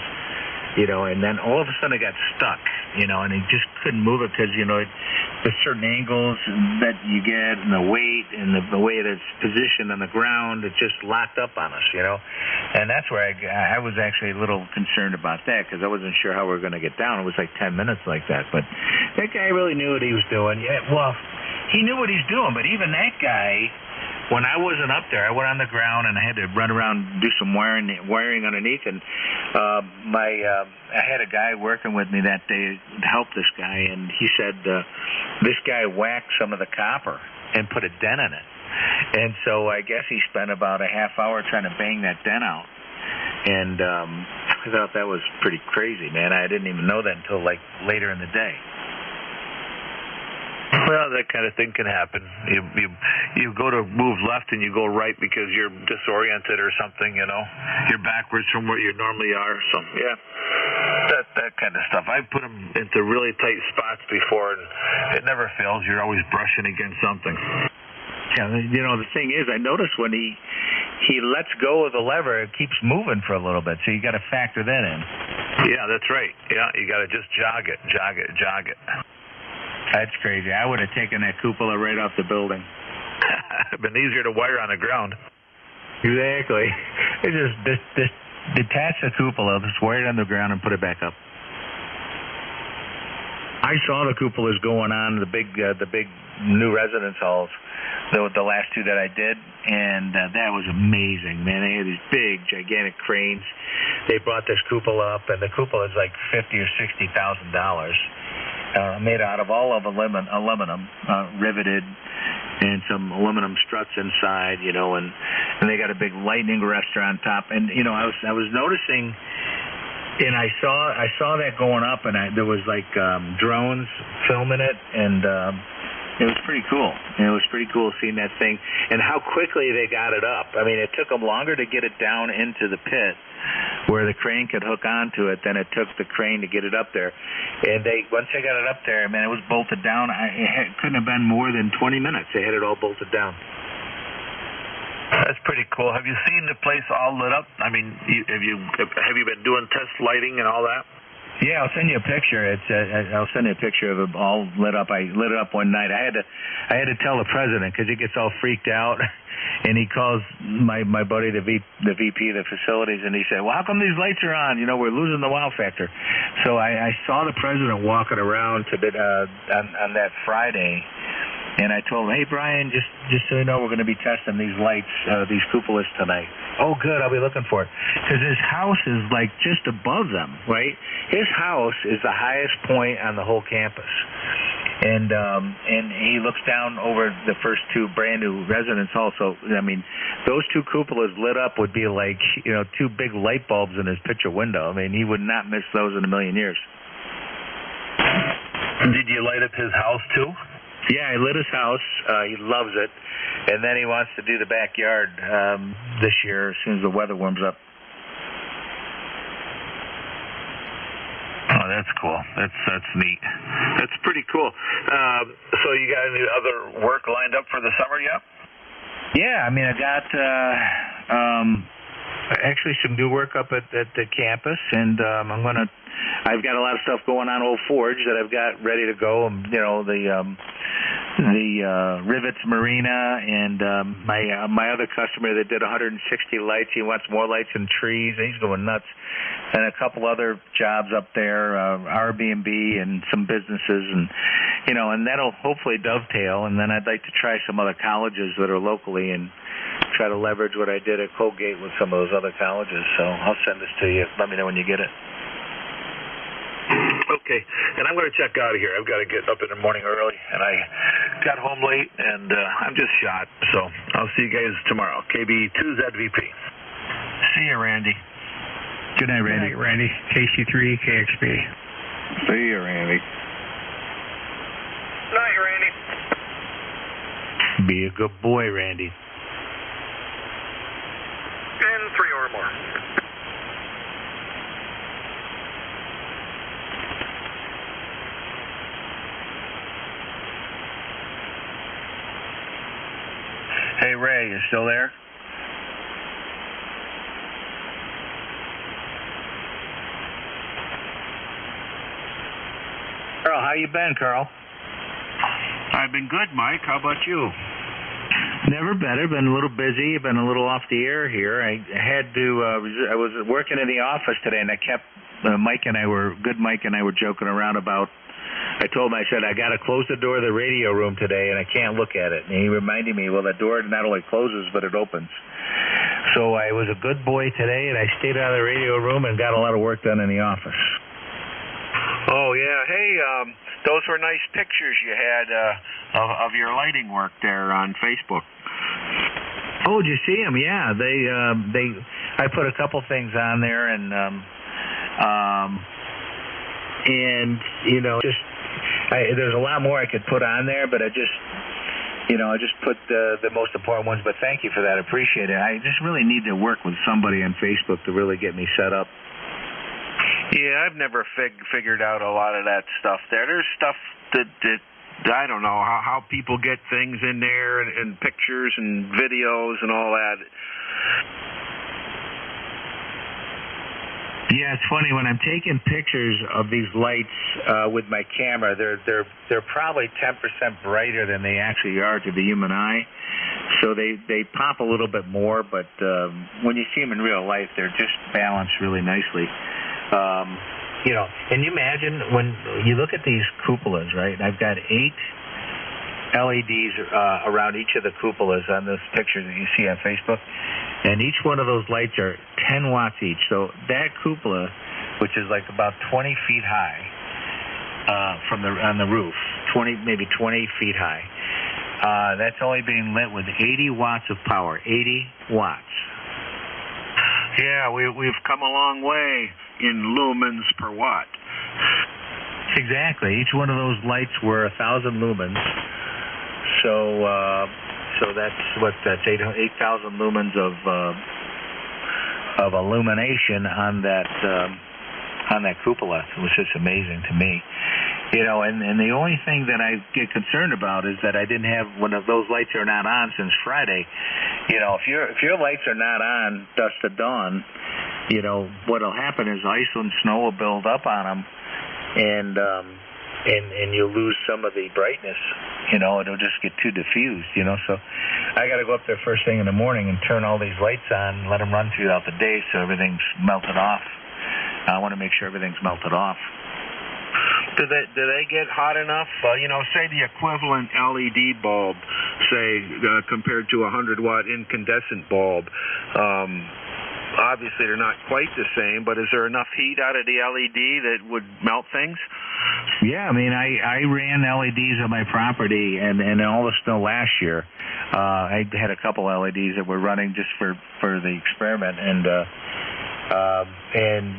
E: And then all of a sudden it got stuck, and he just couldn't move it because, the certain angles that you get and the weight and the way that it's positioned on the ground, it just locked up on us, And that's where I was actually a little concerned about that because I wasn't sure how we were going to get down. It was like 10 minutes like that. But that guy really knew what he was doing. Yeah, well, he knew what he's doing, but even that guy, when I wasn't up there, I went on the ground and I had to run around and do some wiring underneath. And I had a guy working with me that day to help this guy, and he said this guy whacked some of the copper and put a dent in it. And so I guess he spent about a half hour trying to bang that dent out. And I thought that was pretty crazy, man. I didn't even know that until like later in the day.
K: Well, that kind of thing can happen. You go to move left and you go right because you're disoriented or something, You're backwards from where you normally are. So, yeah, that kind of stuff. I've put them into really tight spots before, and it never fails. You're always brushing against something.
E: Yeah, the thing is, I noticed when he lets go of the lever, it keeps moving for a little bit, so you got to factor that in.
K: Yeah, that's right. Yeah, you got to just jog it.
E: That's crazy. I would have taken that cupola right off the building.
K: It'd been easier to wire on the ground.
E: Exactly. It just detach the cupola, just wire it on the ground, and put it back up. I saw the cupolas going on the big new residence halls, the last two that I did, and that was amazing, man. They had these big, gigantic cranes. They brought this cupola up, and the cupola is like $50,000 or $60,000. Made out of all of aluminum, riveted, and some aluminum struts inside, and they got a big lightning arrestor on top. And I was noticing, and I saw that going up, and there was like drones filming it, and it was pretty cool. It was pretty cool seeing that thing and how quickly they got it up. I mean, it took them longer to get it down into the pit where the crane could hook onto it than it took the crane to get it up there. And once they got it up there, man, it was bolted down. It couldn't have been more than 20 minutes. They had it all bolted down.
K: That's pretty cool. Have you seen the place all lit up? I mean, have you been doing test lighting and all that?
E: Yeah, I'll send you a picture. I'll send you a picture of it all lit up. I lit it up one night. I had to tell the president because he gets all freaked out, and he calls my buddy, the VP of the facilities, and he said, "Well, how come these lights are on? We're losing the wow factor." So I saw the president walking around on that Friday. And I told him, "Hey, Brian, just so you know, we're going to be testing these lights, these cupolas tonight." "Oh, good, I'll be looking for it." Because his house is like just above them, right? His house is the highest point on the whole campus. And he looks down over the first two brand new residence halls. So, I mean, those two cupolas lit up would be like, two big light bulbs in his picture window. I mean, he would not miss those in a million years.
K: Did you light up his house, too?
E: Yeah, I lit his house. He loves it. And then he wants to do the backyard this year as soon as the weather warms up.
K: Oh, that's cool. That's neat. That's pretty cool. So you got any other work lined up for the summer yet?
E: Yeah, I mean, I got actually some new work up at the campus, and I've got a lot of stuff going on Old Forge that I've got ready to go. The Rivets Marina, and my other customer that did 160 lights. He wants more lights and trees. He's going nuts. And a couple other jobs up there, Airbnb and some businesses, and that'll hopefully dovetail. And then I'd like to try some other colleges that are locally and try to leverage what I did at Colgate with some of those other colleges. So I'll send this to you. Let me know when you get it.
K: Okay, and I'm going to check out of here. I've got to get up in the morning early, and I got home late, and I'm just shot. So I'll see you guys tomorrow. KB2ZVP.
J: See you, Randy.
E: Good night, Randy.
F: Good night, Randy. KC3 KXB.
A: See you, Randy.
B: Night, Randy.
E: Be a good boy, Randy.
B: And 3 or more.
E: Hey, Ray, you still there? Carl, how you been, Carl?
J: I've been good, Mike. How about you?
E: Never better. Been a little busy. Been a little off the air here. I had to. I was working in the office today, and I kept Mike and I were joking around about. I told him, I said, I got to close the door of the radio room today, and I can't look at it. And he reminded me, well, the door not only closes, but it opens. So I was a good boy today, and I stayed out of the radio room and got a lot of work done in the office.
J: Oh, yeah. Hey, those were nice pictures you had of your lighting work there on Facebook.
E: Oh, did you see them? Yeah, I put a couple things on there, and there's a lot more I could put on there, but I just put the most important ones. But thank you for that. I appreciate it. I just really need to work with somebody on Facebook to really get me set up.
J: Yeah, I've never figured out a lot of that stuff there. There's stuff that I don't know how people get things in there and pictures and videos and all that.
E: Yeah, it's funny when I'm taking pictures of these lights with my camera. They're probably 10% brighter than they actually are to the human eye, so they pop a little bit more. But when you see them in real life, they're just balanced really nicely. And you imagine when you look at these cupolas, right? I've got 8 LEDs around each of the cupolas on this picture that you see on Facebook, and each one of those lights are 10 watts each. So that cupola, which is like about 20 feet high on the roof, maybe 20 feet high, that's only being lit with 80 watts of power. 80 watts.
J: Yeah, we've come a long way in lumens per watt.
E: Exactly. Each one of those lights were 1,000 lumens. So that's 8,000 lumens of illumination on that cupola. It was just amazing to me. And the only thing that I get concerned about is that I didn't have one of those lights are not on since Friday. If your lights are not on dusk to dawn, what'll happen is ice and snow will build up on them, and you'll lose some of the brightness. It'll just get too diffused. So I got to go up there first thing in the morning and turn all these lights on and let them run throughout the day so everything's melted off. I want to make sure everything's melted off.
J: Do they get hot enough? Say the equivalent LED bulb, compared to a 100-watt incandescent bulb. Obviously, they're not quite the same, but is there enough heat out of the LED that would melt things?
E: Yeah, I mean, I ran LEDs on my property, and all the snow last year. I had a couple LEDs that were running just for the experiment, and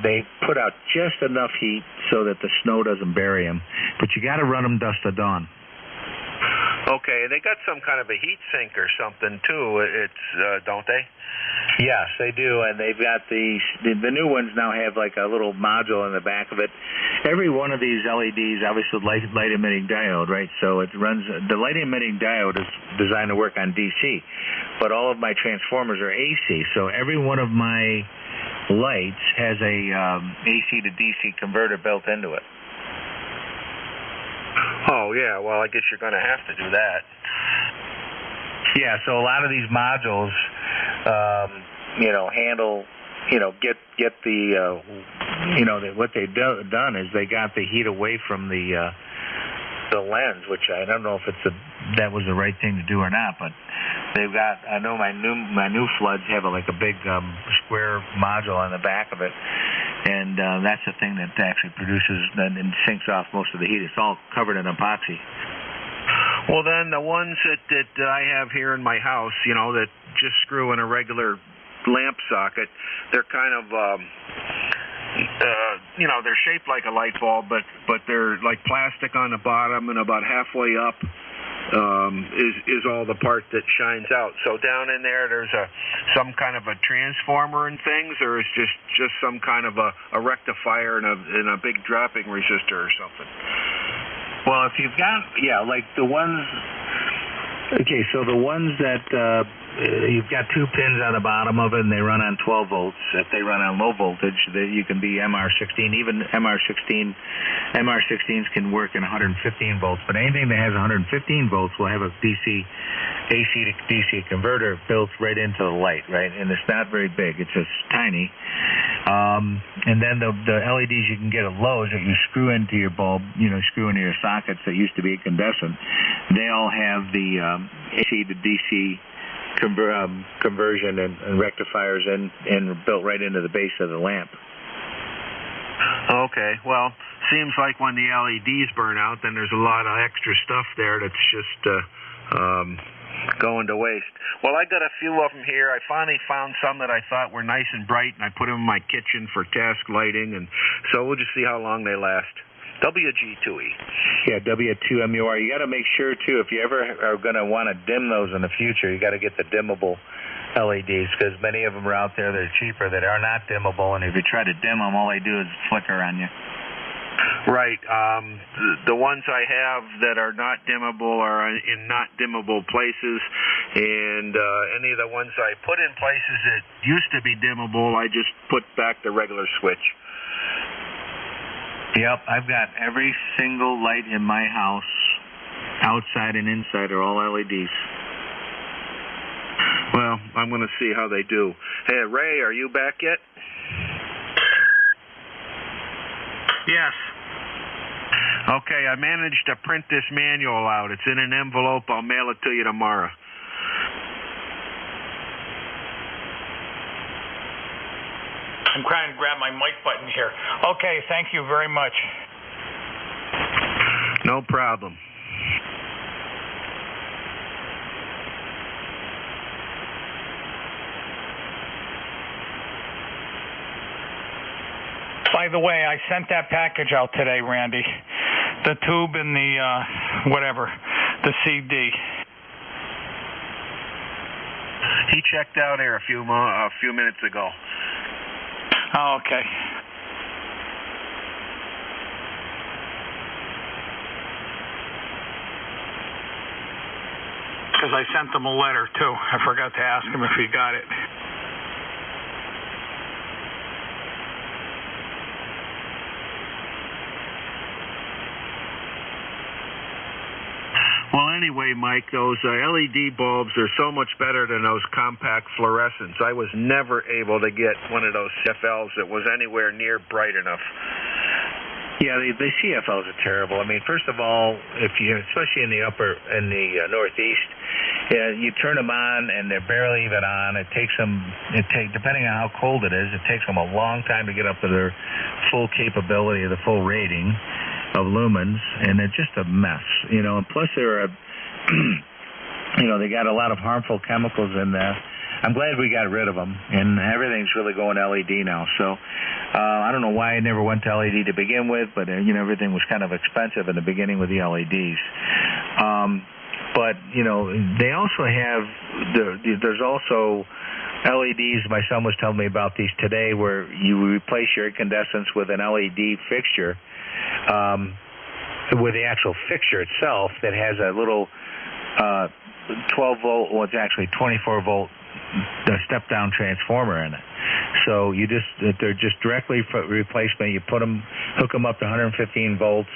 E: they put out just enough heat so that the snow doesn't bury them. But you got to run them dusk to dawn.
J: Okay, they got some kind of a heat sink or something too. It's don't they?
E: Yes, they do, and they've got the new ones now have like a little module in the back of it. Every one of these LEDs, obviously light emitting diode, right? So it runs. The light emitting diode is designed to work on DC, but all of my transformers are AC. So every one of my lights has a AC to DC converter built into it.
J: Oh yeah, well I guess you're going to have to do that.
E: Yeah, so a lot of these modules, handle, get the, what they've done is they got the heat away from the lens, which I don't know if that was the right thing to do or not, but they've got. I know my new floods have a big square module on the back of it, and that's the thing that actually produces and sinks off most of the heat. It's all covered in epoxy.
J: Well, then the ones that I have here in my house, that just screw in a regular lamp socket, they're kind of, they're shaped like a light bulb, but they're like plastic on the bottom, and about halfway up is all the part that shines out. So down in there's some kind of a transformer and things, or is just some kind of a rectifier and a big dropping resistor or something.
E: Well, if you've got, like the ones, okay, so the ones that you've got two pins on the bottom of it, and they run on 12 volts. If they run on low voltage, you can be MR16. Even MR16s can work in 115 volts, but anything that has 115 volts will have a AC to DC converter built right into the light, right? And it's not very big. It's just tiny. And then the LEDs you can get at Lowe's that you screw into your bulb, screw into your sockets that used to be incandescent, they all have the AC to DC conversion and rectifiers and built right into the base of the lamp.
J: Okay, well, seems like when the LEDs burn out, then there's a lot of extra stuff there that's just going to waste. Well, I got a few of them here. I finally found some that I thought were nice and bright, and I put them in my kitchen for task lighting, and so we'll just see how long they last. WG2E.
E: Yeah, W2MUR. You got to make sure, too, if you ever are going to want to dim those in the future, you got to get the dimmable LEDs, because many of them are out there that are cheaper that are not dimmable, and if you try to dim them, all they do is flicker on you.
J: Right. The ones I have that are not dimmable are in not dimmable places, and any of the ones I put in places that used to be dimmable, I just put back the regular switch.
E: Yep, I've got every single light in my house, outside and inside, are all LEDs.
J: Well, I'm going to see how they do. Hey, Ray, are you back yet?
D: Yes.
J: Okay, I managed to print this manual out. It's in an envelope. I'll mail it to you tomorrow.
D: I'm trying to grab my mic button here. Okay, thank you very much.
J: No problem.
D: By the way, I sent that package out today, Randy. The tube and the the CD.
J: He checked out here a few minutes ago.
D: Oh, okay. Because I sent him a letter, too. I forgot to ask him if he got it.
J: Well, anyway, Mike, those LED bulbs are so much better than those compact fluorescents. I was never able to get one of those CFLs that was anywhere near bright enough.
E: Yeah, the CFLs are terrible. I mean, first of all, especially in the Northeast, you turn them on and they're barely even on. Depending on how cold it is, it takes them a long time to get up to their full capability, the full rating of lumens, and it's just a mess, and plus they're they got a lot of harmful chemicals in there. I'm glad we got rid of them, and everything's really going LED now. So I don't know why I never went to LED to begin with, but everything was kind of expensive in the beginning with the LEDs. But they also have there's also LEDs. My son was telling me about these today, where you replace your incandescents with an LED fixture, with the actual fixture itself that has a little 12 volt. Well, it's actually 24 volt. The step-down transformer in it. So they're just directly replacement. You hook them up to 115 volts.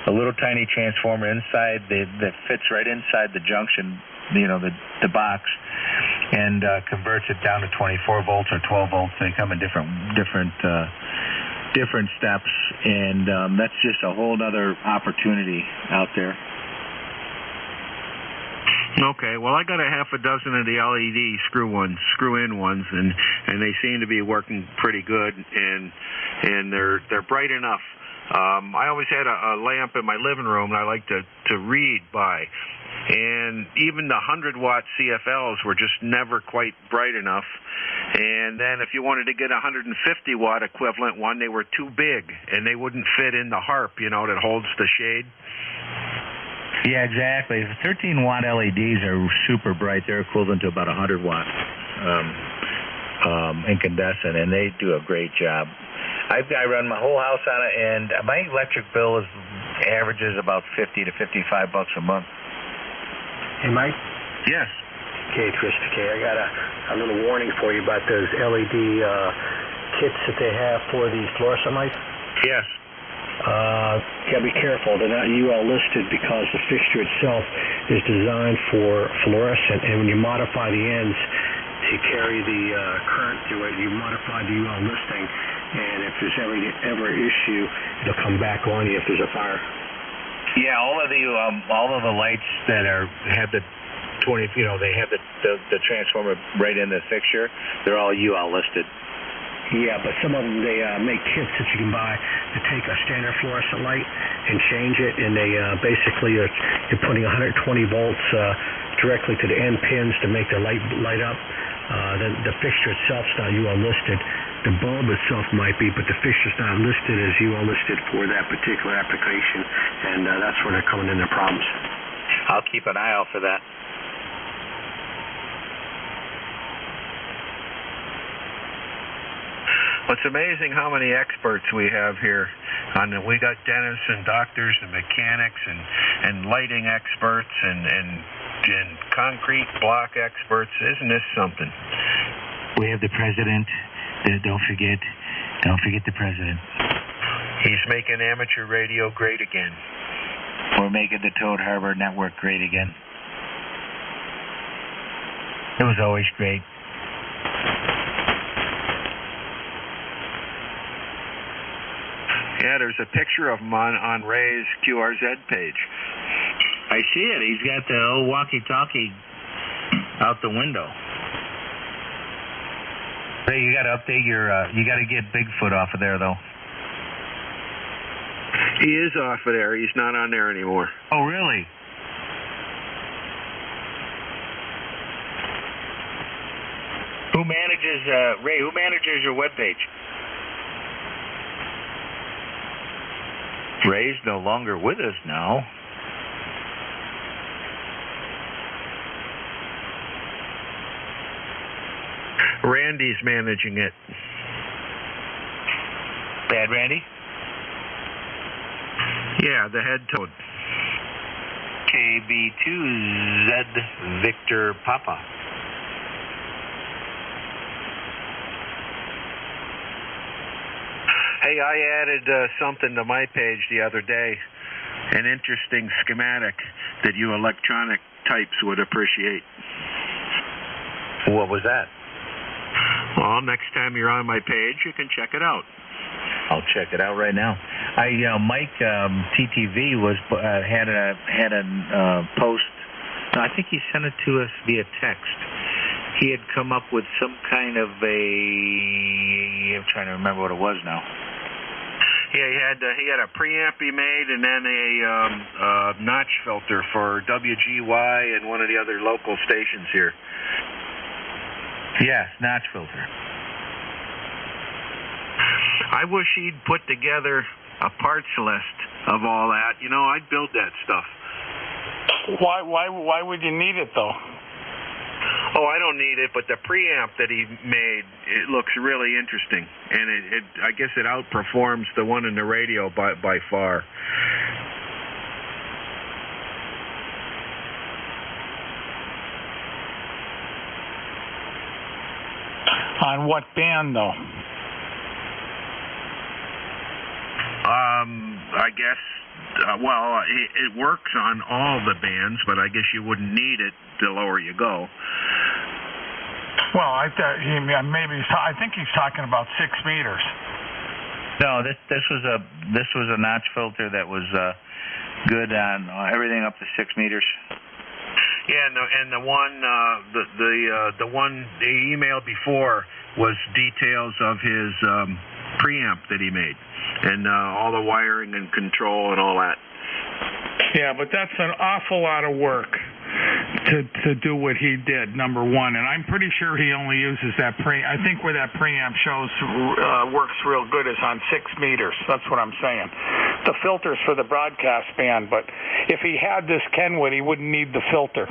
E: A little tiny transformer inside that fits right inside the junction, the box, and converts it down to 24 volts or 12 volts. They come in different steps, and that's just a whole other opportunity out there.
J: Okay, well, I got a half a dozen of the LED screw-in ones, and they seem to be working pretty good, and they're bright enough. I always had a lamp in my living room that I like to read by, and even the 100-watt CFLs were just never quite bright enough. And then if you wanted to get a 150-watt equivalent one, they were too big, and they wouldn't fit in the harp, that holds the shade.
E: Yeah, exactly. 13-watt LEDs are super bright. They're equivalent to about 100 watt incandescent, and they do a great job. I run my whole house on it, and my electric bill averages about $50 to $55 a month.
B: Hey, Mike?
E: Yes.
B: Okay, Christopher. I got a little warning for you about those LED kits that they have for the fluorescent lights.
E: Yes.
B: You gotta be careful. They're not UL listed because the fixture itself is designed for fluorescent, and when you modify the ends to carry the current through it, you modify the UL listing, and if there's ever an issue, it'll come back on you if there's a fire.
E: Yeah, all of the lights that have the 20, they have the transformer right in the fixture. They're all UL listed.
B: Yeah, but some of them, they make kits that you can buy to take a standard fluorescent light and change it, and they basically you're putting 120 volts directly to the end pins to make the light up. The fixture itself's not UL listed. The bulb itself might be, but the fixture's not listed as UL listed for that particular application, and that's where they're coming into problems.
E: I'll keep an eye out for that.
J: It's amazing how many experts we have here. We got dentists and doctors and mechanics and lighting experts and concrete block experts. Isn't this something?
E: We have the president. Don't forget the president.
J: He's making amateur radio great again.
E: We're making the Toad Harbor Network great again. It was always great.
J: Yeah, there's a picture of him on Ray's QRZ page.
E: I see it. He's got the old walkie-talkie out the window. Ray, you got to update you got to get Bigfoot off of there, though.
J: He is off of there. He's not on there anymore.
E: Oh, really? Who manages, Ray, who manages your webpage? Ray's no longer with us now.
J: Randy's managing it.
E: Bad Randy?
J: Yeah, the head toad.
E: KB2Z Victor Papa.
J: Hey, I added something to my page the other day, an interesting schematic that you electronic types would appreciate.
E: What was that?
J: Well, next time you're on my page, you can check it out.
E: I'll check it out right now. Mike TTV had a post. I think he sent it to us via text. He had come up with some kind of I'm trying to remember what it was now.
J: Yeah, he had a preamp he made, and then a notch filter for WGY and one of the other local stations here.
E: Yes, notch filter.
J: I wish he'd put together a parts list of all that. I'd build that stuff.
D: Why would you need it though?
J: Oh, I don't need it, but the preamp that he made, it looks really interesting, and I guess it outperforms the one in the radio by far.
D: On what band though?
J: I guess. Well, it works on all the bands, but I guess you wouldn't need it the lower you go.
D: Well, I think he's talking about 6 meters.
E: No, this was a notch filter that was good on everything up to 6 meters.
J: Yeah, and the one the one he emailed before was details of his preamp that he made, and all the wiring and control and all that.
D: Yeah, but that's an awful lot of work to do what he did, number one. And I'm pretty sure he only uses that I think where that preamp shows works real good is on 6 meters. That's what I'm saying. The filter's for the broadcast band, but if he had this Kenwood, he wouldn't need the filter.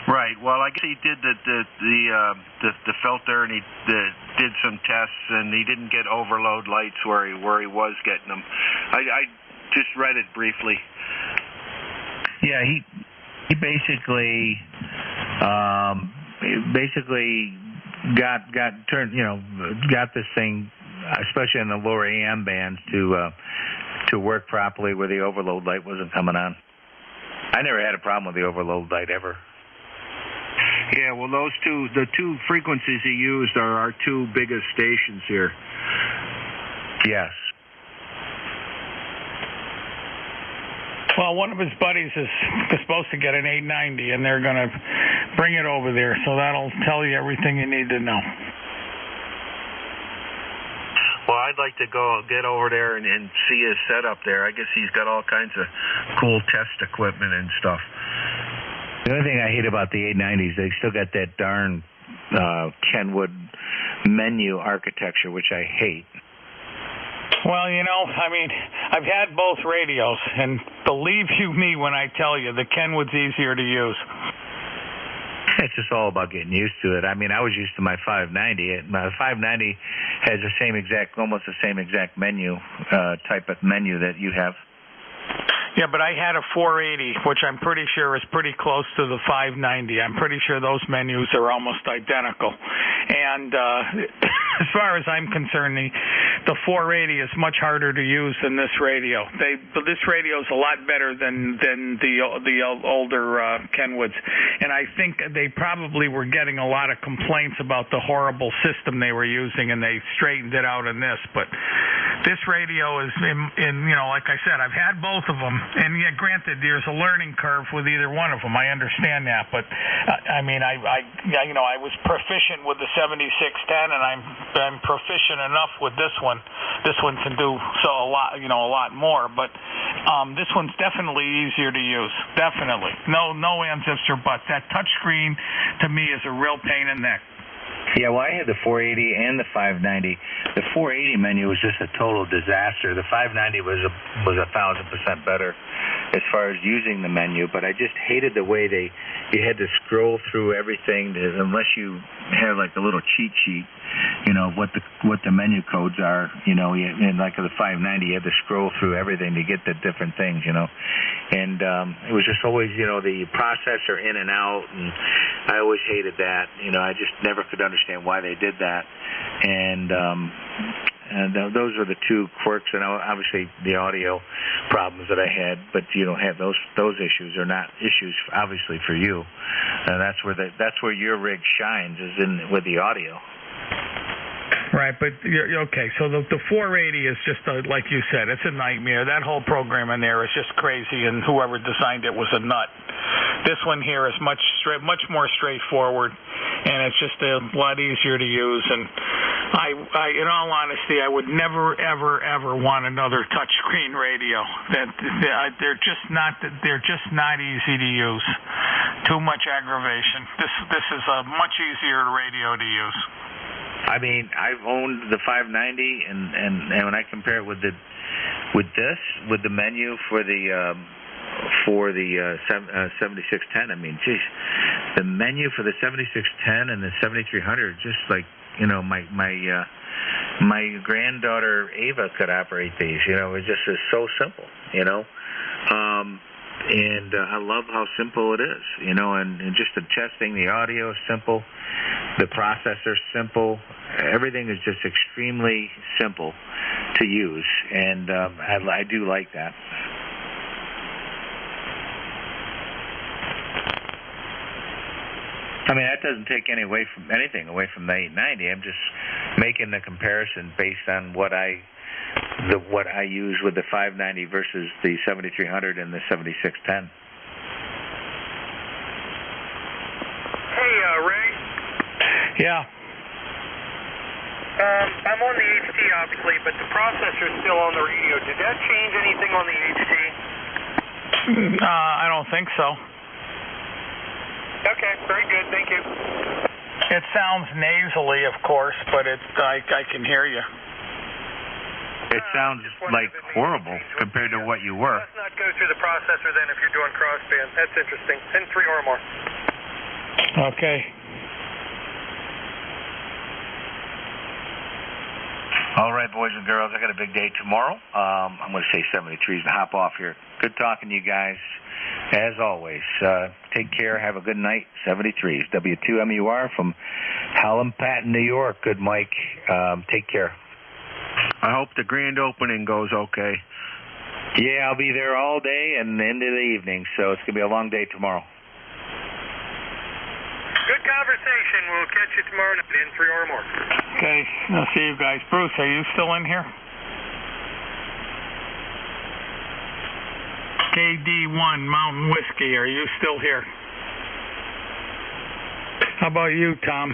J: Right. Well, I guess he did the filter, and he did some tests, and he didn't get overload lights where he was getting them. I just read it briefly.
E: Yeah, he basically got this thing, especially in the lower AM bands, to work properly where the overload light wasn't coming on. I never had a problem with the overload light ever.
J: Yeah, well, the two frequencies he used are our two biggest stations here.
E: Yes.
D: Well, one of his buddies is supposed to get an 890, and they're going to bring it over there, so that'll tell you everything you need to know.
J: Well, I'd like to get over there and see his setup there. I guess he's got all kinds of cool test equipment and stuff.
E: The only thing I hate about the 890s, they still got that darn Kenwood menu architecture, which I hate.
D: Well, I've had both radios, and believe you me when I tell you, the Kenwood's easier to use.
E: It's just all about getting used to it. I mean, I was used to my 590. My 590 has almost the same exact menu, type of menu that you have.
D: Yeah, but I had a 480, which I'm pretty sure is pretty close to the 590. I'm pretty sure those menus are almost identical. And as far as I'm concerned, the 480 is much harder to use than this radio. This radio is a lot better than the older Kenwoods. And I think they probably were getting a lot of complaints about the horrible system they were using, and they straightened it out in this. But this radio is, like I said, I've had both of them. And yeah, granted, there's a learning curve with either one of them. I understand that, but I was proficient with the 7610, and I'm proficient enough with this one. This one can do a lot more. But this one's definitely easier to use. Definitely, no ands, ifs, or buts. That touch screen to me is a real pain in the neck.
E: Yeah, well, I had the 480 and the 590. The 480 menu was just a total disaster. The 590 was 1,000% better as far as using the menu, but I just hated the way you had to scroll through everything unless you had like a little cheat sheet, what the menu codes are. And like the 590, you had to scroll through everything to get the different things, And it was just always, the processor in and out, and I always hated that. I just never could understand why they did that. And those were the two quirks, and obviously the audio problems that I had. But you don't have those issues. Are not issues, obviously, for you. And that's where your rig shines, is with the audio.
D: Right, but okay. So the 480 is just like you said, it's a nightmare. That whole program in there is just crazy, and whoever designed it was a nut. This one here is much more straightforward, and it's just a lot easier to use. And I in all honesty, I would never, ever want another touchscreen radio. They're just not easy to use. Too much aggravation. This is a much easier radio to use.
E: I mean, I've owned the 590, and when I compare it with the menu for the for the 7610. I mean, geez, the menu for the 7610 and the 7300 just like, you know, my granddaughter Ava could operate these. You know, it just is so simple. You know, and I love how simple it is. You know, and just the testing, the audio is simple, the processor's simple. Everything is just extremely simple to use, and I do like that. I mean, that doesn't take anything away from the 890. I'm just making the comparison based on what I use with the 590 versus the 7300 and the 7610.
M: Hey, Ray.
H: Yeah.
M: I'm on the HT, obviously, but the processor's still on the radio. Did that change anything on the HT?
D: I don't think so.
M: Okay, very good. Thank you.
D: It sounds nasally, of course, but I can hear you.
E: It sounds like horrible compared to what you were.
M: Let's not go through the processor then if you're doing crossband. That's interesting. Send 3 or more.
D: Okay.
E: All right, boys and girls, I got a big day tomorrow. I'm going to say 73s and hop off here. Good talking to you guys, as always. Take care. Have a good night. 73s. W2MUR from Hallam Patton, New York. Good, Mike. Take care.
J: I hope the grand opening goes okay.
E: Yeah, I'll be there all day and into the evening, so it's going to be a long day tomorrow.
M: Good conversation. We'll catch you tomorrow night in 3 or more.
D: Okay, I'll see you guys. Bruce, are you still in here? KD1 Mountain Whiskey, are you still here? How about you, Tom?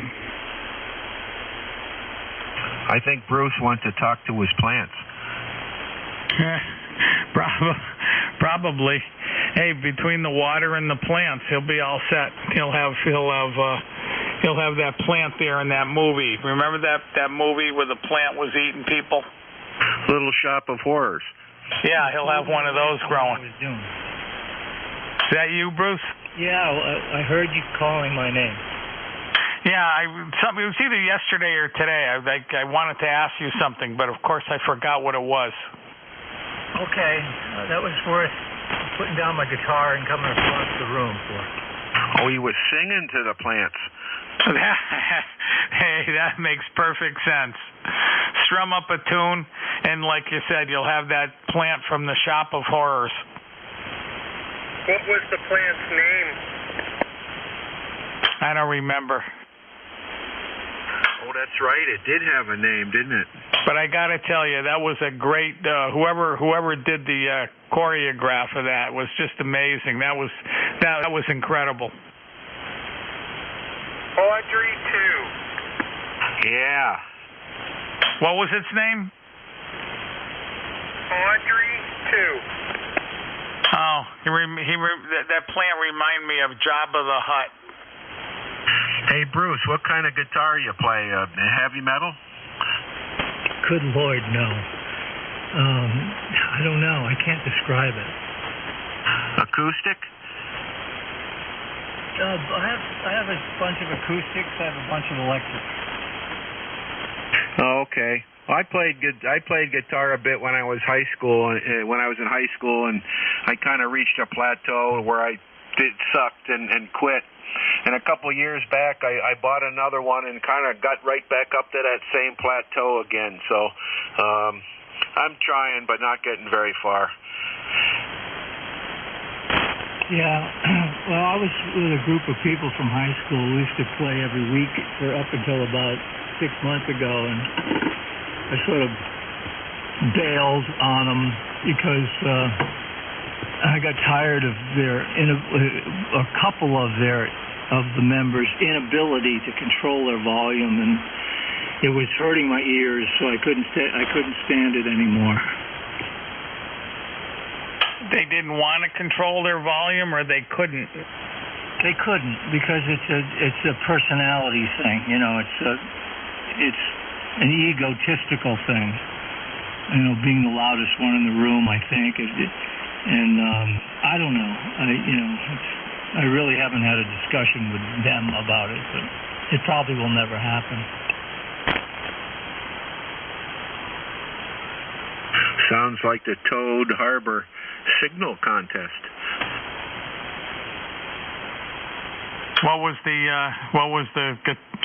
J: I think Bruce wants to talk to his plants.
D: Probably. Hey, between the water and the plants, he'll be all set. He'll have that plant there in that movie. Remember that movie where the plant was eating people?
J: Little Shop of Horrors.
D: Yeah, he'll have one of those growing. Is that you, Bruce?
I: Yeah, I heard you calling my name.
D: Yeah, it was either yesterday or today. I wanted to ask you something, but of course I forgot what it was.
I: Okay, that was worth putting down my guitar and coming across the room for.
J: Oh, he was singing to the plants.
D: Hey, that makes perfect sense. Strum up a tune, and like you said, you'll have that plant from the Shop of Horrors.
M: What was the plant's name?
D: I don't remember.
J: Oh, that's right. It did have a name, didn't it?
D: But I got to tell you, that was a great. Whoever did the choreograph of that was just amazing. That was incredible.
M: Audrey 2.
J: Yeah.
D: What was its name?
M: Audrey 2.
D: Oh, that plant reminded me of Jabba the Hutt.
J: Hey, Bruce, what kind of guitar you play? Heavy metal?
I: Good Lord, no. I don't know. I can't describe it.
J: Acoustic?
I: I have a bunch of acoustics. I have a bunch of electrics.
J: Oh, okay. Well, I played guitar a bit when I was high school. When I was in high school, and I kind of reached a plateau where I sucked and quit. And a couple of years back, I bought another one and kind of got right back up to that same plateau again. So I'm trying, but not getting very far.
I: Yeah, well, I was with a group of people from high school. We used to play every week for up until about 6 months ago, and I sort of bailed on them because I got tired of a couple of the members' inability to control their volume, and it was hurting my ears, so I couldn't stand it anymore.
D: They didn't want to control their volume, or they couldn't?
I: They couldn't, because it's a personality thing. You know, it's an egotistical thing. You know, being the loudest one in the room, I think. And I don't know. I really haven't had a discussion with them about it, but it probably will never happen.
J: Sounds like the Toad Harbor signal contest.
D: What was the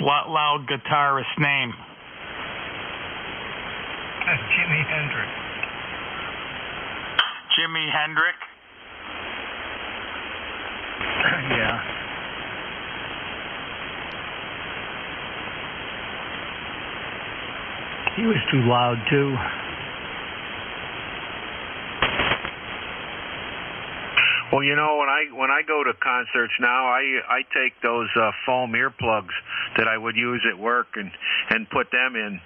D: loud guitarist's name?
I: Jimi Hendrix.
D: Jimi Hendrix?
I: Yeah. He was too loud too.
J: Well, when I go to concerts now, I take those foam earplugs that I would use at work and put them in.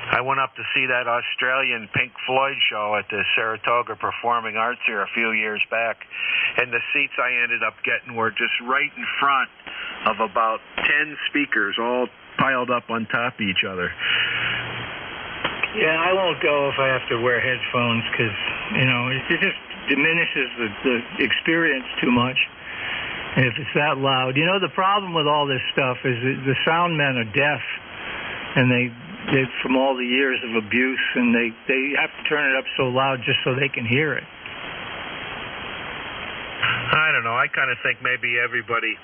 J: I went up to see that Australian Pink Floyd show at the Saratoga Performing Arts here a few years back, and the seats I ended up getting were just right in front of about 10 speakers, all piled up on top of each other.
I: Yeah, I won't go if I have to wear headphones because, it just diminishes the experience too much if it's that loud. The problem with all this stuff is that the sound men are deaf, and they from all the years of abuse, and they have to turn it up so loud just so they can hear it.
J: I don't know. I kind of think maybe everybody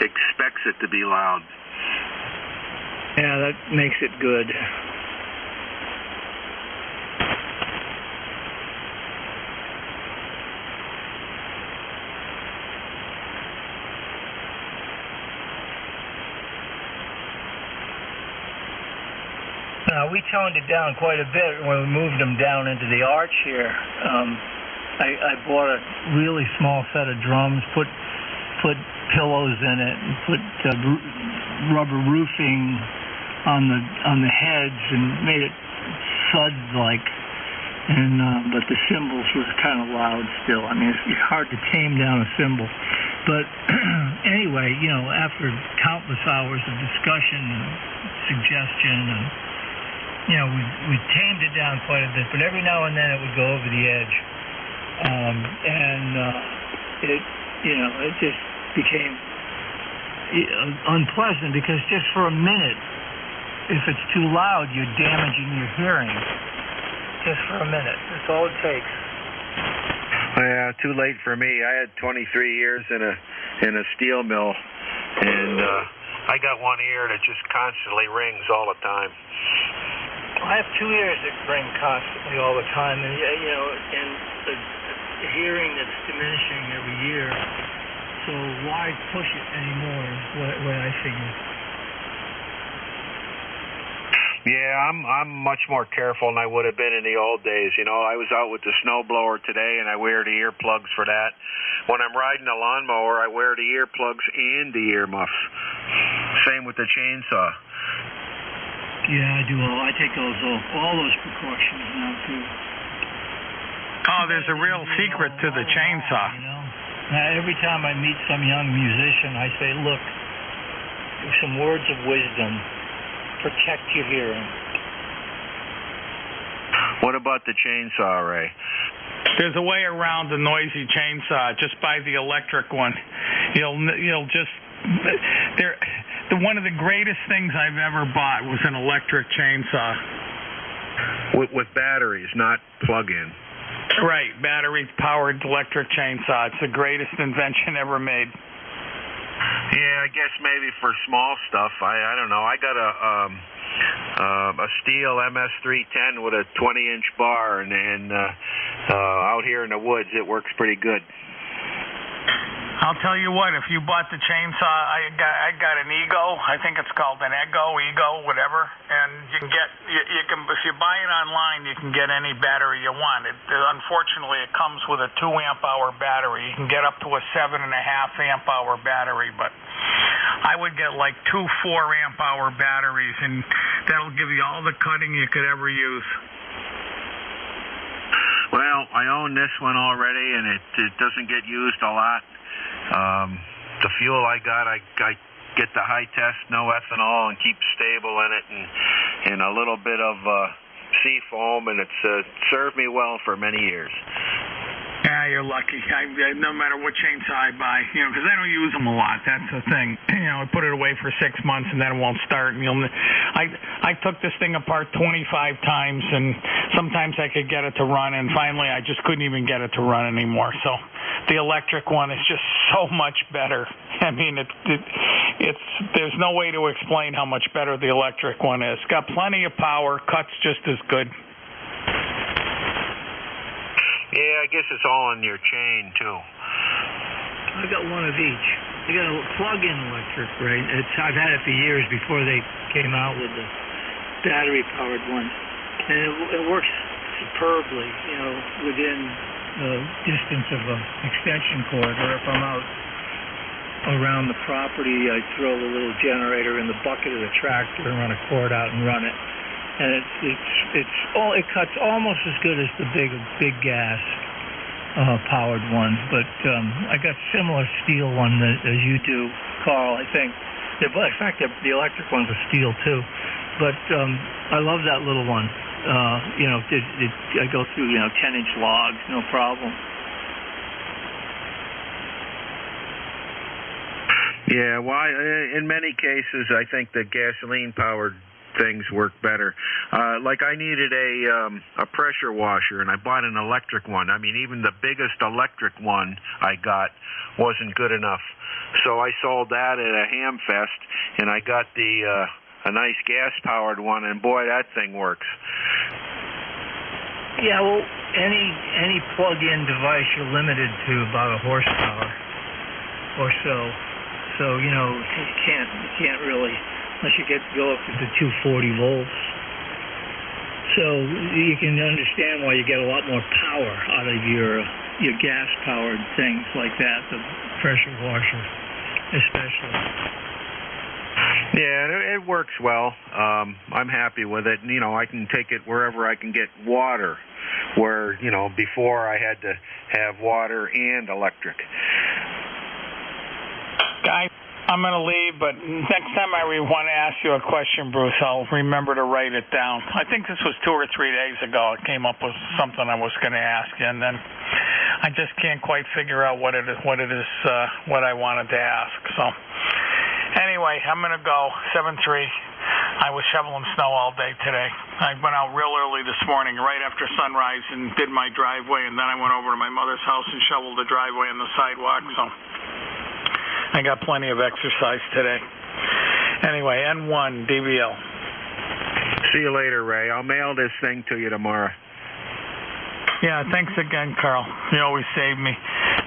J: expects it to be loud.
I: Yeah, that makes it good. We toned it down quite a bit when we moved them down into the arch here. I bought a really small set of drums, put pillows in it, and put rubber roofing on the heads, and made it thud-like. And but the cymbals were kind of loud still. I mean, it's hard to tame down a cymbal. But anyway, after countless hours of discussion and suggestion and we tamed it down quite a bit, but every now and then it would go over the edge, it just became unpleasant because just for a minute, if it's too loud, you're damaging your hearing. Just for a minute, that's all it takes.
J: Yeah, too late for me. I had 23 years in a steel mill, and I got one ear that just constantly rings all the time.
I: I have 2 ears that ring constantly all the time, and and the hearing that's diminishing every year. So why push it anymore? Is what I figure.
J: Yeah, I'm much more careful than I would have been in the old days. I was out with the snowblower today, and I wear the earplugs for that. When I'm riding a lawnmower, I wear the earplugs and the earmuffs. Same with the chainsaw.
I: Yeah, I do. I take all those precautions now too.
D: Oh, there's a real secret to the chainsaw.
I: Now, every time I meet some young musician, I say, "Look, some words of wisdom. Protect your hearing."
J: What about the chainsaw, Ray?
D: There's a way around the noisy chainsaw. Just buy the electric one. You'll just one of the greatest things I've ever bought was an electric chainsaw.
J: With batteries, not plug-in.
D: Right, battery-powered electric chainsaw. It's the greatest invention ever made.
J: Yeah, I guess maybe for small stuff. I don't know. I got a steel MS310 with a 20-inch bar, and out here in the woods, it works pretty good.
D: I'll tell you what, if you bought the chainsaw, I got an Ego. I think it's called an Ego, whatever. And you can if you buy it online, you can get any battery you want. Unfortunately, it comes with a 2 amp hour battery. You can get up to a 7.5 amp hour battery, but I would get like 2 4 amp hour batteries, and that'll give you all the cutting you could ever use.
J: Well, I own this one already, and it doesn't get used a lot. The fuel I got, I get the high test, no ethanol, and keep stable in it, and a little bit of sea foam, and it's served me well for many years.
D: you're lucky. No matter what chainsaw I buy, because I don't use them a lot. That's the thing. I put it away for 6 months and then it won't start. And I took this thing apart 25 times, and sometimes I could get it to run, and finally I just couldn't even get it to run anymore. So the electric one is just so much better. I mean, there's no way to explain how much better the electric one is. Got plenty of power, cuts just as good.
J: Yeah, I guess it's all in your chain too.
I: I got one of each. I got a plug-in electric, right? I've had it for years before they came out with the battery-powered one, and it works superbly. Within the distance of an extension cord, or if I'm out around the property, I throw the little generator in the bucket of the tractor and run a cord out and run it. And it cuts almost as good as the big gas powered one, but I got similar steel one as you do, Carl. I think. In fact, the electric one's a steel too. But I love that little one. I go through 10-inch logs, no problem.
J: Yeah, well, in many cases, I think the gasoline-powered things work better. Like I needed a pressure washer, and I bought an electric one. I mean, even the biggest electric one I got wasn't good enough. So I sold that at a ham fest, and I got a nice gas-powered one, and boy, that thing works.
I: Yeah, well, any plug-in device, you're limited to about a horsepower or so. So you can't really, unless you go up to the 240 volts. So you can understand why you get a lot more power out of your gas-powered things like that, the pressure washer especially.
J: Yeah, it works well. I'm happy with it. I can take it wherever I can get water, where, before I had to have water and electric.
D: Guys, I'm going to leave, but next time I want to ask you a question, Bruce, I'll remember to write it down. I think this was 2 or 3 days ago. I came up with something I was going to ask you, and then I just can't quite figure out what it is, what I wanted to ask. So anyway, I'm going to go. 7-3. I was shoveling snow all day today. I went out real early this morning, right after sunrise, and did my driveway, and then I went over to my mother's house and shoveled the driveway and the sidewalk. So I got plenty of exercise today. Anyway, N1 DBL.
J: See you later, Ray. I'll mail this thing to you tomorrow.
D: Yeah, thanks again, Carl. You always save me.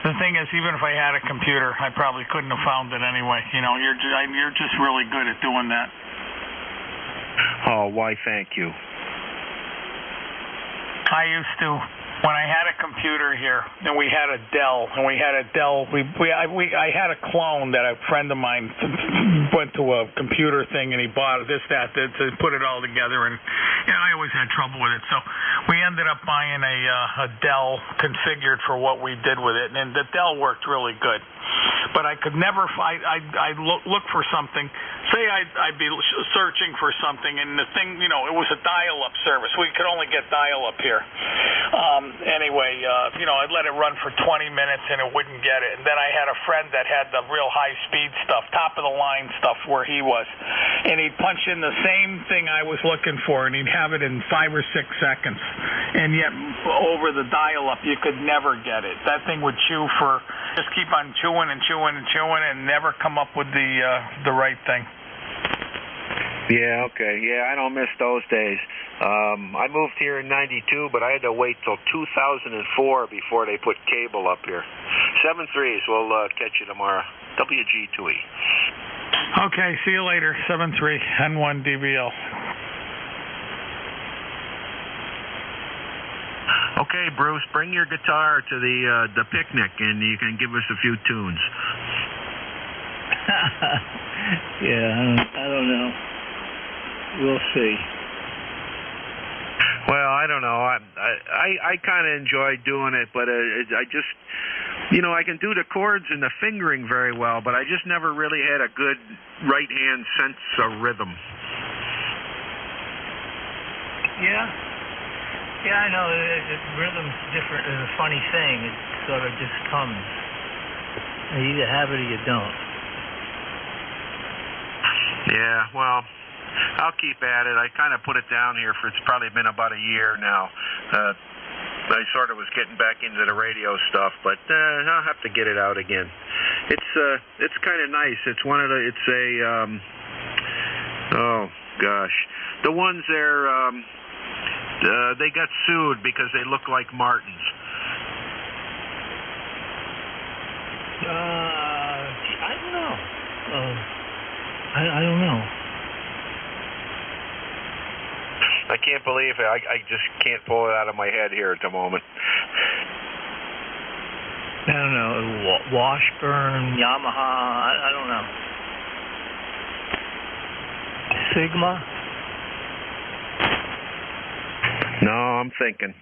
D: The thing is, even if I had a computer, I probably couldn't have found it anyway. You're just really good at doing that.
J: Oh, why, thank you.
D: I used to. When I had a computer here, and we had a Dell, I had a clone that a friend of mine went to a computer thing, and he bought that to put it all together, and I always had trouble with it. So we ended up buying a Dell configured for what we did with it, and the Dell worked really good. But I could never find. I'd look for something. Say I'd be searching for something, and the thing, it was a dial-up service. We could only get dial-up here. Anyway, I'd let it run for 20 minutes, and it wouldn't get it. And then I had a friend that had the real high-speed stuff, top-of-the-line stuff where he was. And he'd punch in the same thing I was looking for, and he'd have it in 5 or 6 seconds. And yet, over the dial-up, you could never get it. That thing would just keep on chewing and chewing and chewing and never come up with the right thing.
J: Yeah, okay. Yeah, I don't miss those days. I moved here in 92, but I had to wait till 2004 before they put cable up here. 7-3s. We'll catch you tomorrow. WG2E.
D: Okay, see you later. 7-3, N1 DBL.
J: Okay, Bruce, bring your guitar to the picnic, and you can give us a few tunes.
I: Yeah, I don't know. We'll see.
J: Well, I don't know. I kind of enjoy doing it, but I just, I can do the chords and the fingering very well, but I just never really had a good right-hand sense of rhythm.
I: Yeah, I know. The rhythm's different. It's a funny thing. sort of just comes. You either have it or you don't.
J: Yeah, well, I'll keep at it. I kind of put it down here for, it's probably been about a year now. I sort of was getting back into the radio stuff, but I'll have to get it out again. It's kind of nice. It's one of the, it's a, oh gosh, the ones there, they got sued because they look like Martins.
I: I don't know. I don't know.
J: I can't believe it. I just can't pull it out of my head here at the moment.
I: I don't know. Washburn, Yamaha. I don't know. Sigma.
J: No, I'm thinking.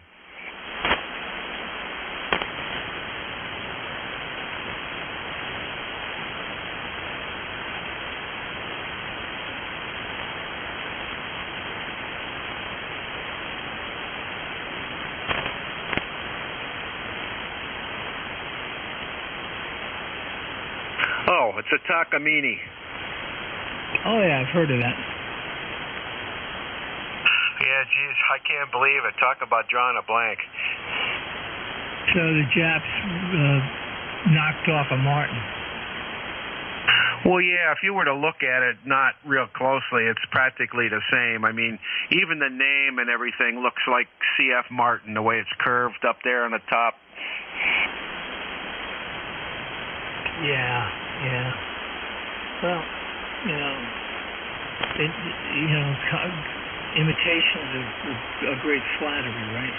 J: Oh, it's a Takamine.
I: Oh, yeah, I've heard of that.
J: Yeah, geez, I can't believe it. Talk about drawing a blank.
I: So the Japs knocked off a Martin.
J: Well, yeah, if you were to look at it not real closely, it's practically the same. I mean, even the name and everything looks like CF Martin, the way it's curved up there on the top.
I: Yeah. Well, imitations of a great flattery, right?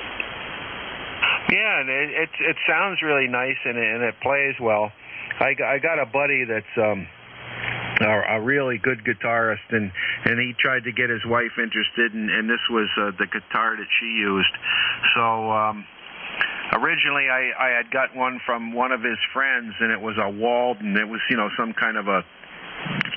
J: Yeah, and it sounds really nice and it plays well. I got a buddy that's a really good guitarist, and he tried to get his wife interested, and this was the guitar that she used. So originally I had got one from one of his friends, and it was a Walden. It was some kind of a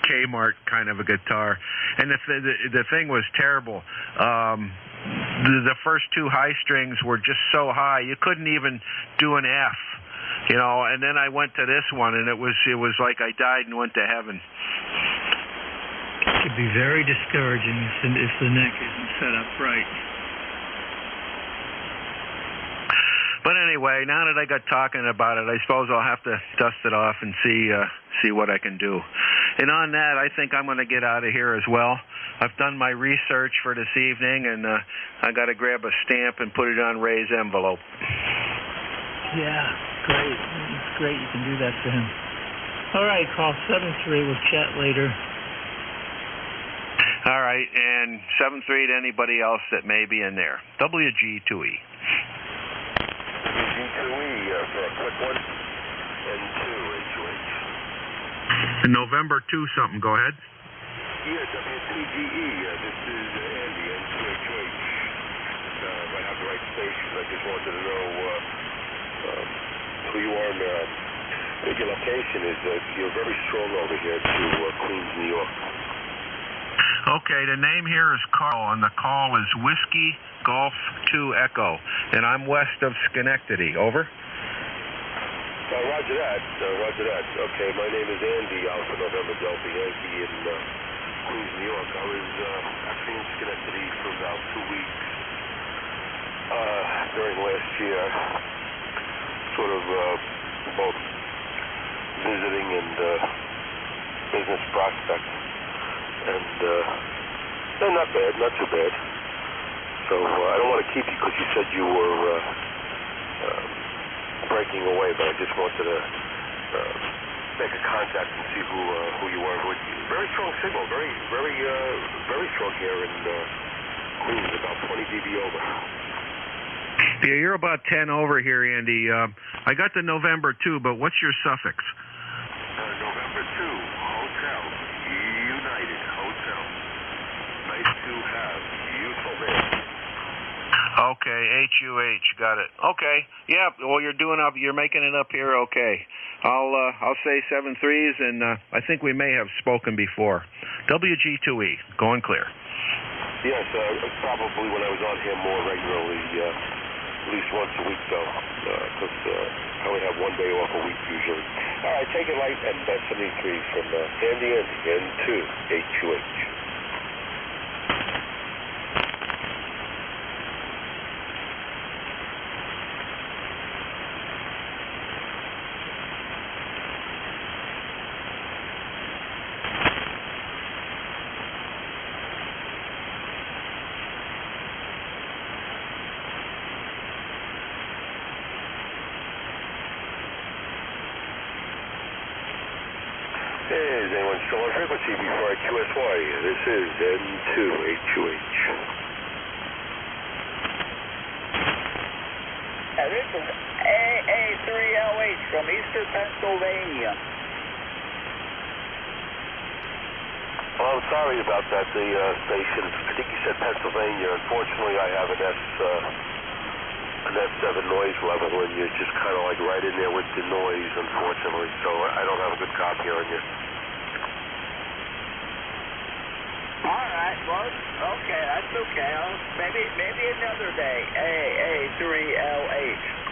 J: Kmart kind of a guitar, and the thing was terrible. The first two high strings were just so high you couldn't even do an F, and then I went to this one, and it was like I died and went to heaven.
I: It could be very discouraging if the neck isn't set up right.
J: But anyway, now that I got talking about it, I suppose I'll have to dust it off and see what I can do. And on that, I think I'm going to get out of here as well. I've done my research for this evening, and I got to grab a stamp and put it on Ray's envelope.
I: Yeah, great. It's great you can do that for him. All right, call 73. We'll chat later.
J: All right, and 73 to anybody else that may be in there. WG2E.
N: WG2E for a quick one. N2 HUH.
J: November 2 something. Go ahead.
N: Yeah, W2GE. This is Andy, N2HH. Might have the right station. I just wanted to know who you are and what your location is. You're very strong over here to Queens, New York.
J: Okay, the name here is Carl, and the call is Whiskey Golf 2 Echo, and I'm west of Schenectady. Over.
N: Roger that. Okay, my name is Andy, Alpha November Delta Yankee in Queens, New York. I was actually in Schenectady for about 2 weeks during last year, sort of both visiting and business prospect. And not bad, not too bad. So I don't want to keep you because you said you were breaking away, but I just wanted to make a contact and see who you were. Very strong signal, very strong here in Queens, about 20 dB over.
J: Yeah, you're about 10 over here, Andy. I got the November 2, but what's your suffix?
N: November 2, Hotel, United Hotel. Nice to have you told me.
J: Okay, HUH, got it. Okay, yeah. Well, you're making it up here. Okay, I'll say 7-3s, and I think we may have spoken before. WG2E, going clear.
N: Yes, probably when I was on here more regularly, at least once a week, though, because I only have 1 day off a week usually. All right, take it light and 73 from Andy N2 HUH. Is anyone still on frequency before I QSY? This is N2HUH.
O: This is AA3LH from Eastern Pennsylvania.
N: Well, I'm sorry about that, the station. I think you said Pennsylvania. Unfortunately, I have an S7 noise level, and you're just kind of like right in there with the noise, unfortunately. So I don't have a good copy on you.
O: All right, well, okay, that's okay. Maybe another day. AA3LH.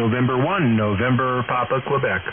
P: November 1, November Papa Quebec.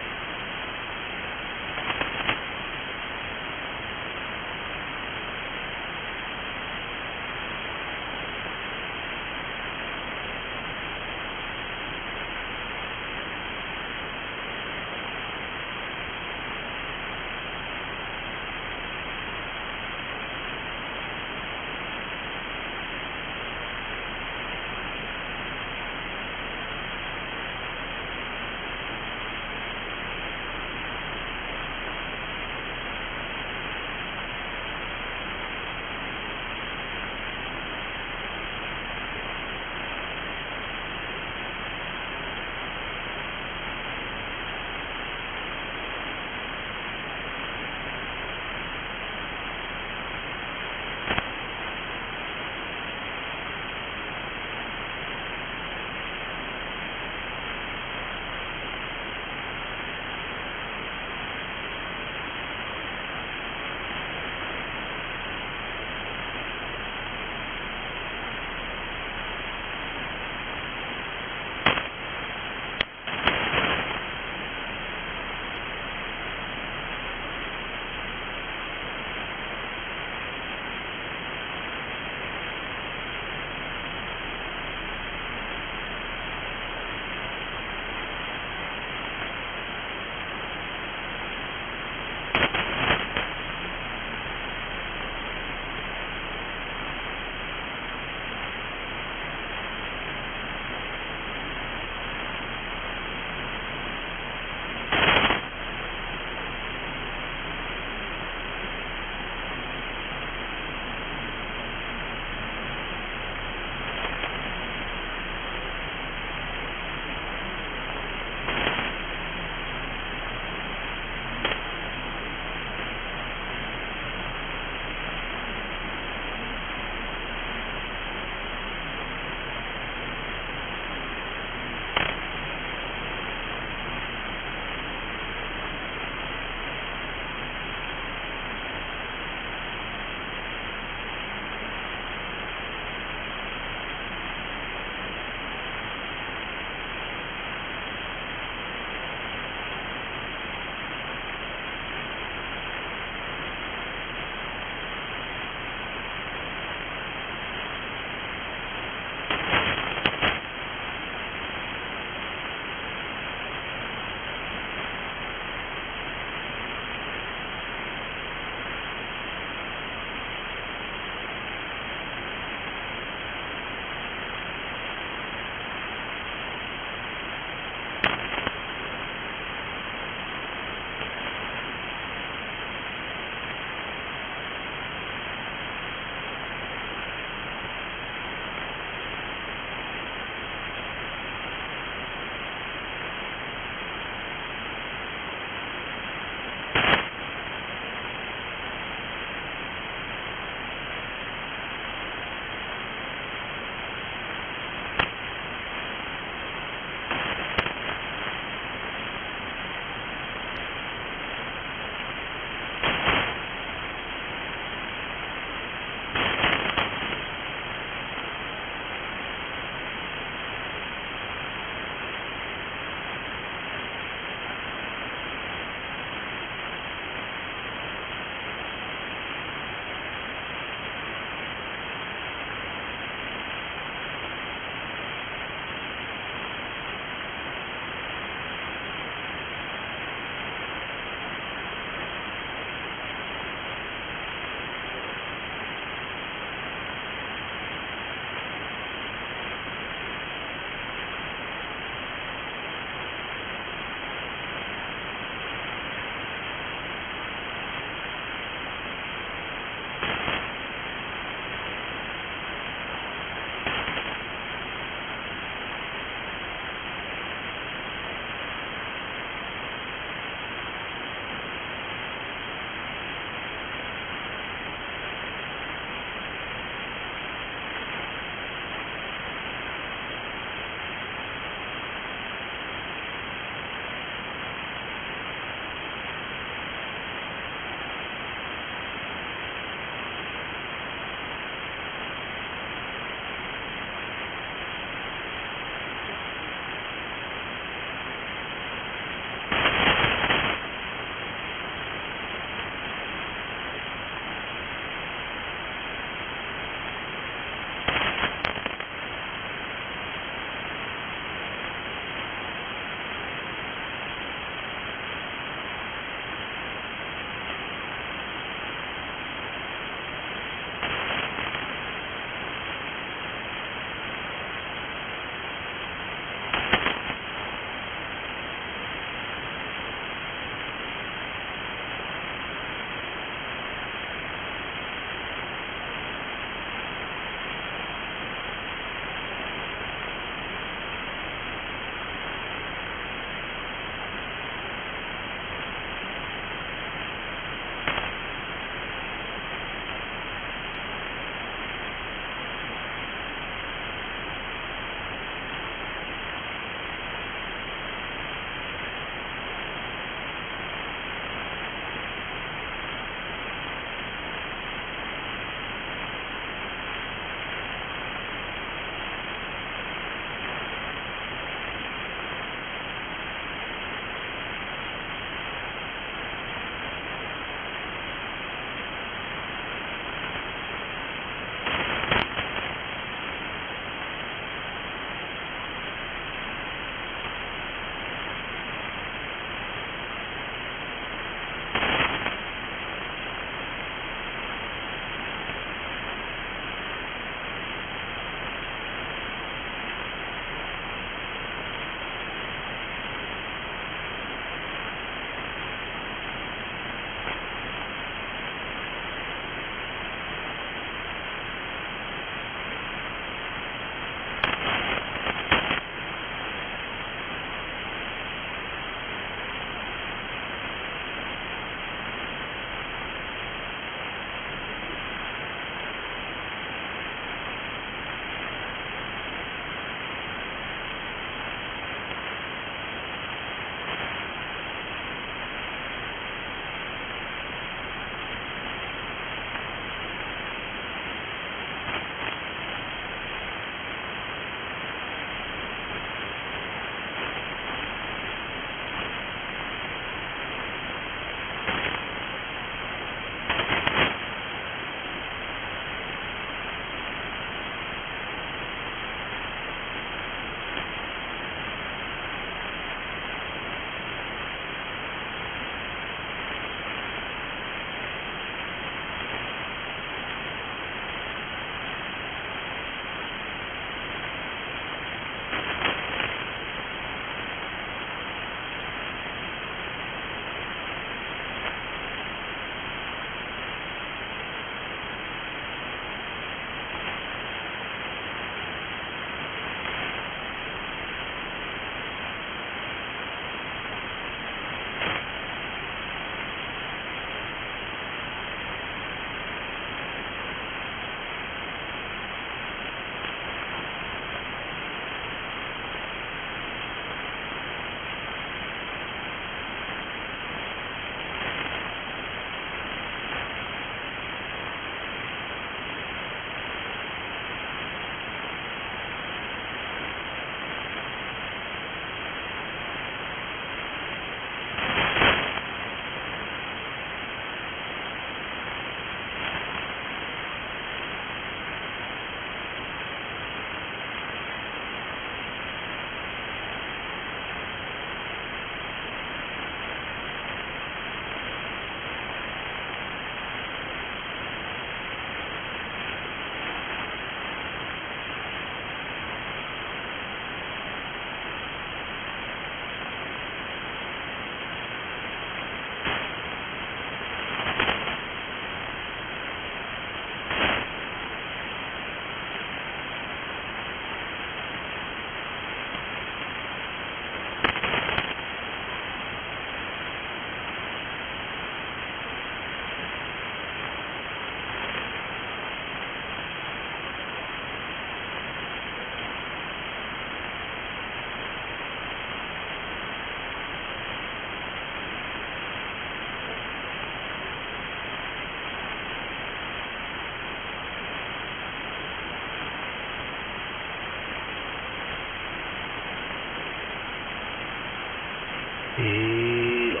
B: Hilo.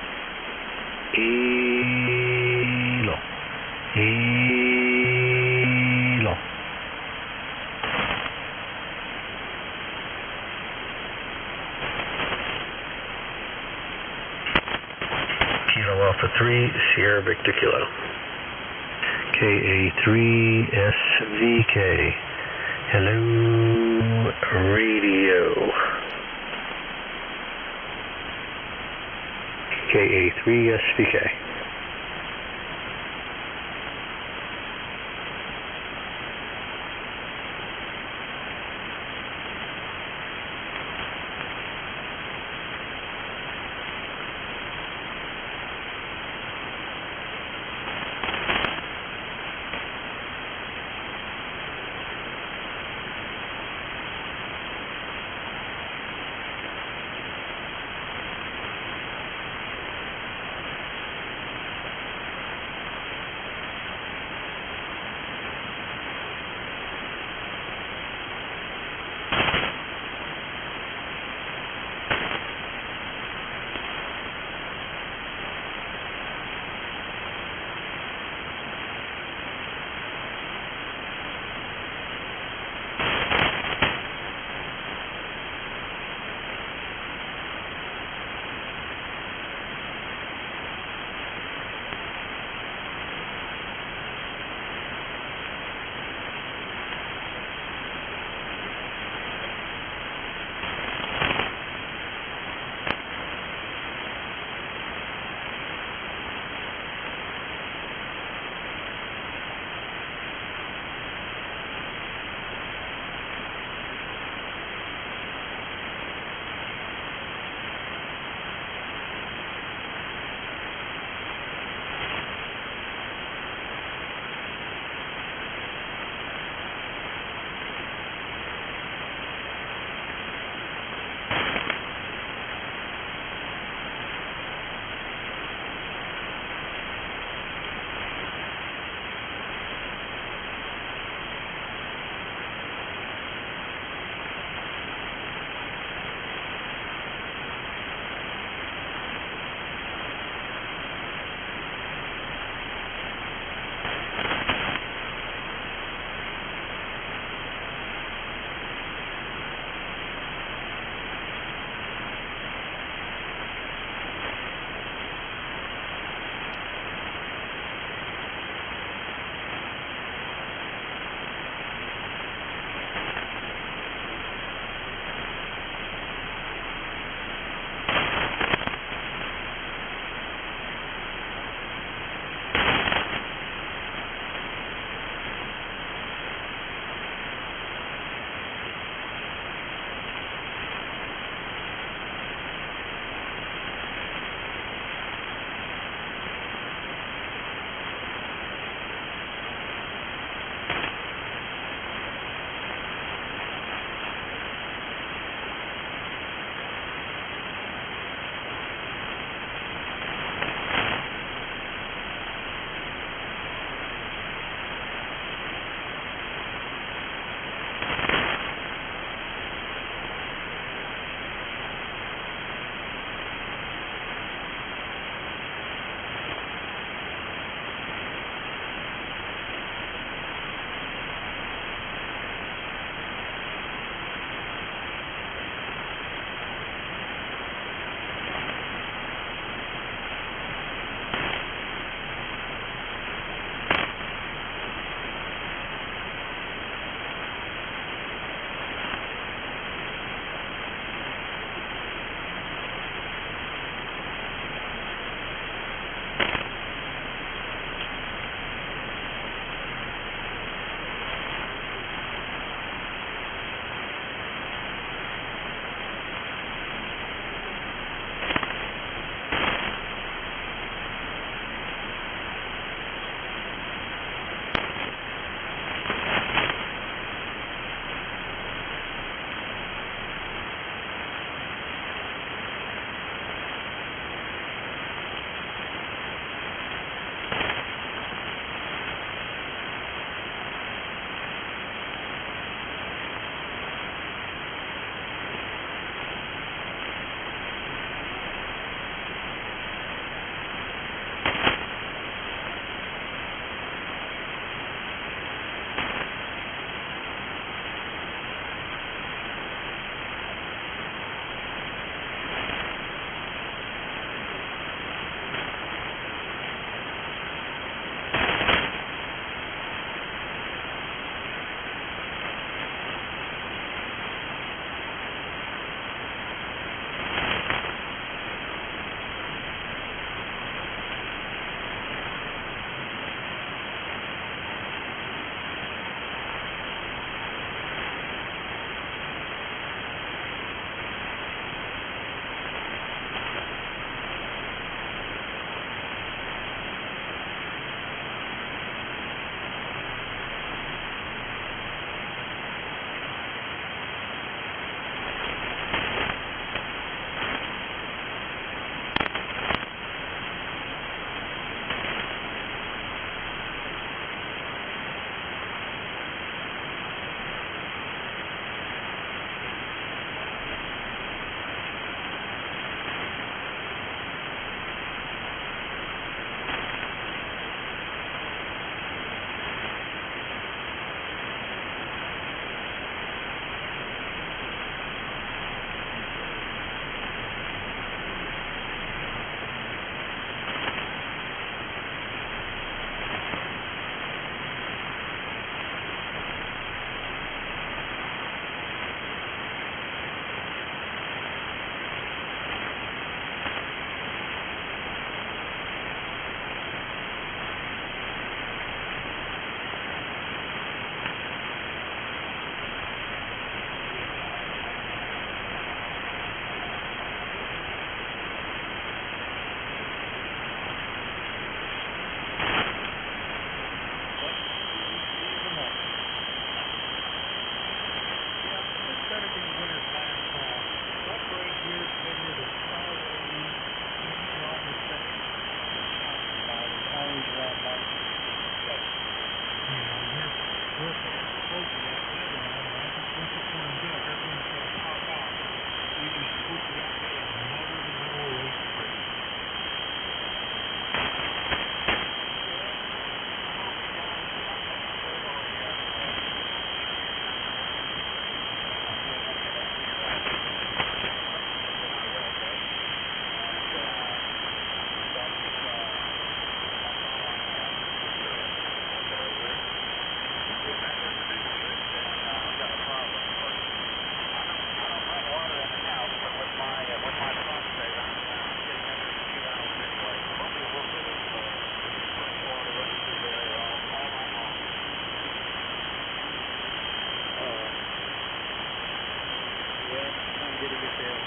B: Hilo. Hilo. Kilo Alpha 3, Sierra Victor Kilo. KA3SVK. Hello, radio. KA3SVK.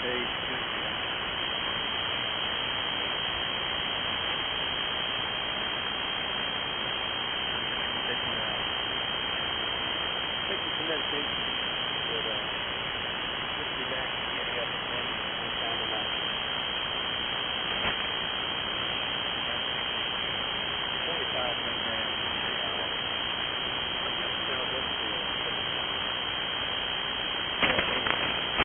Q: Hey.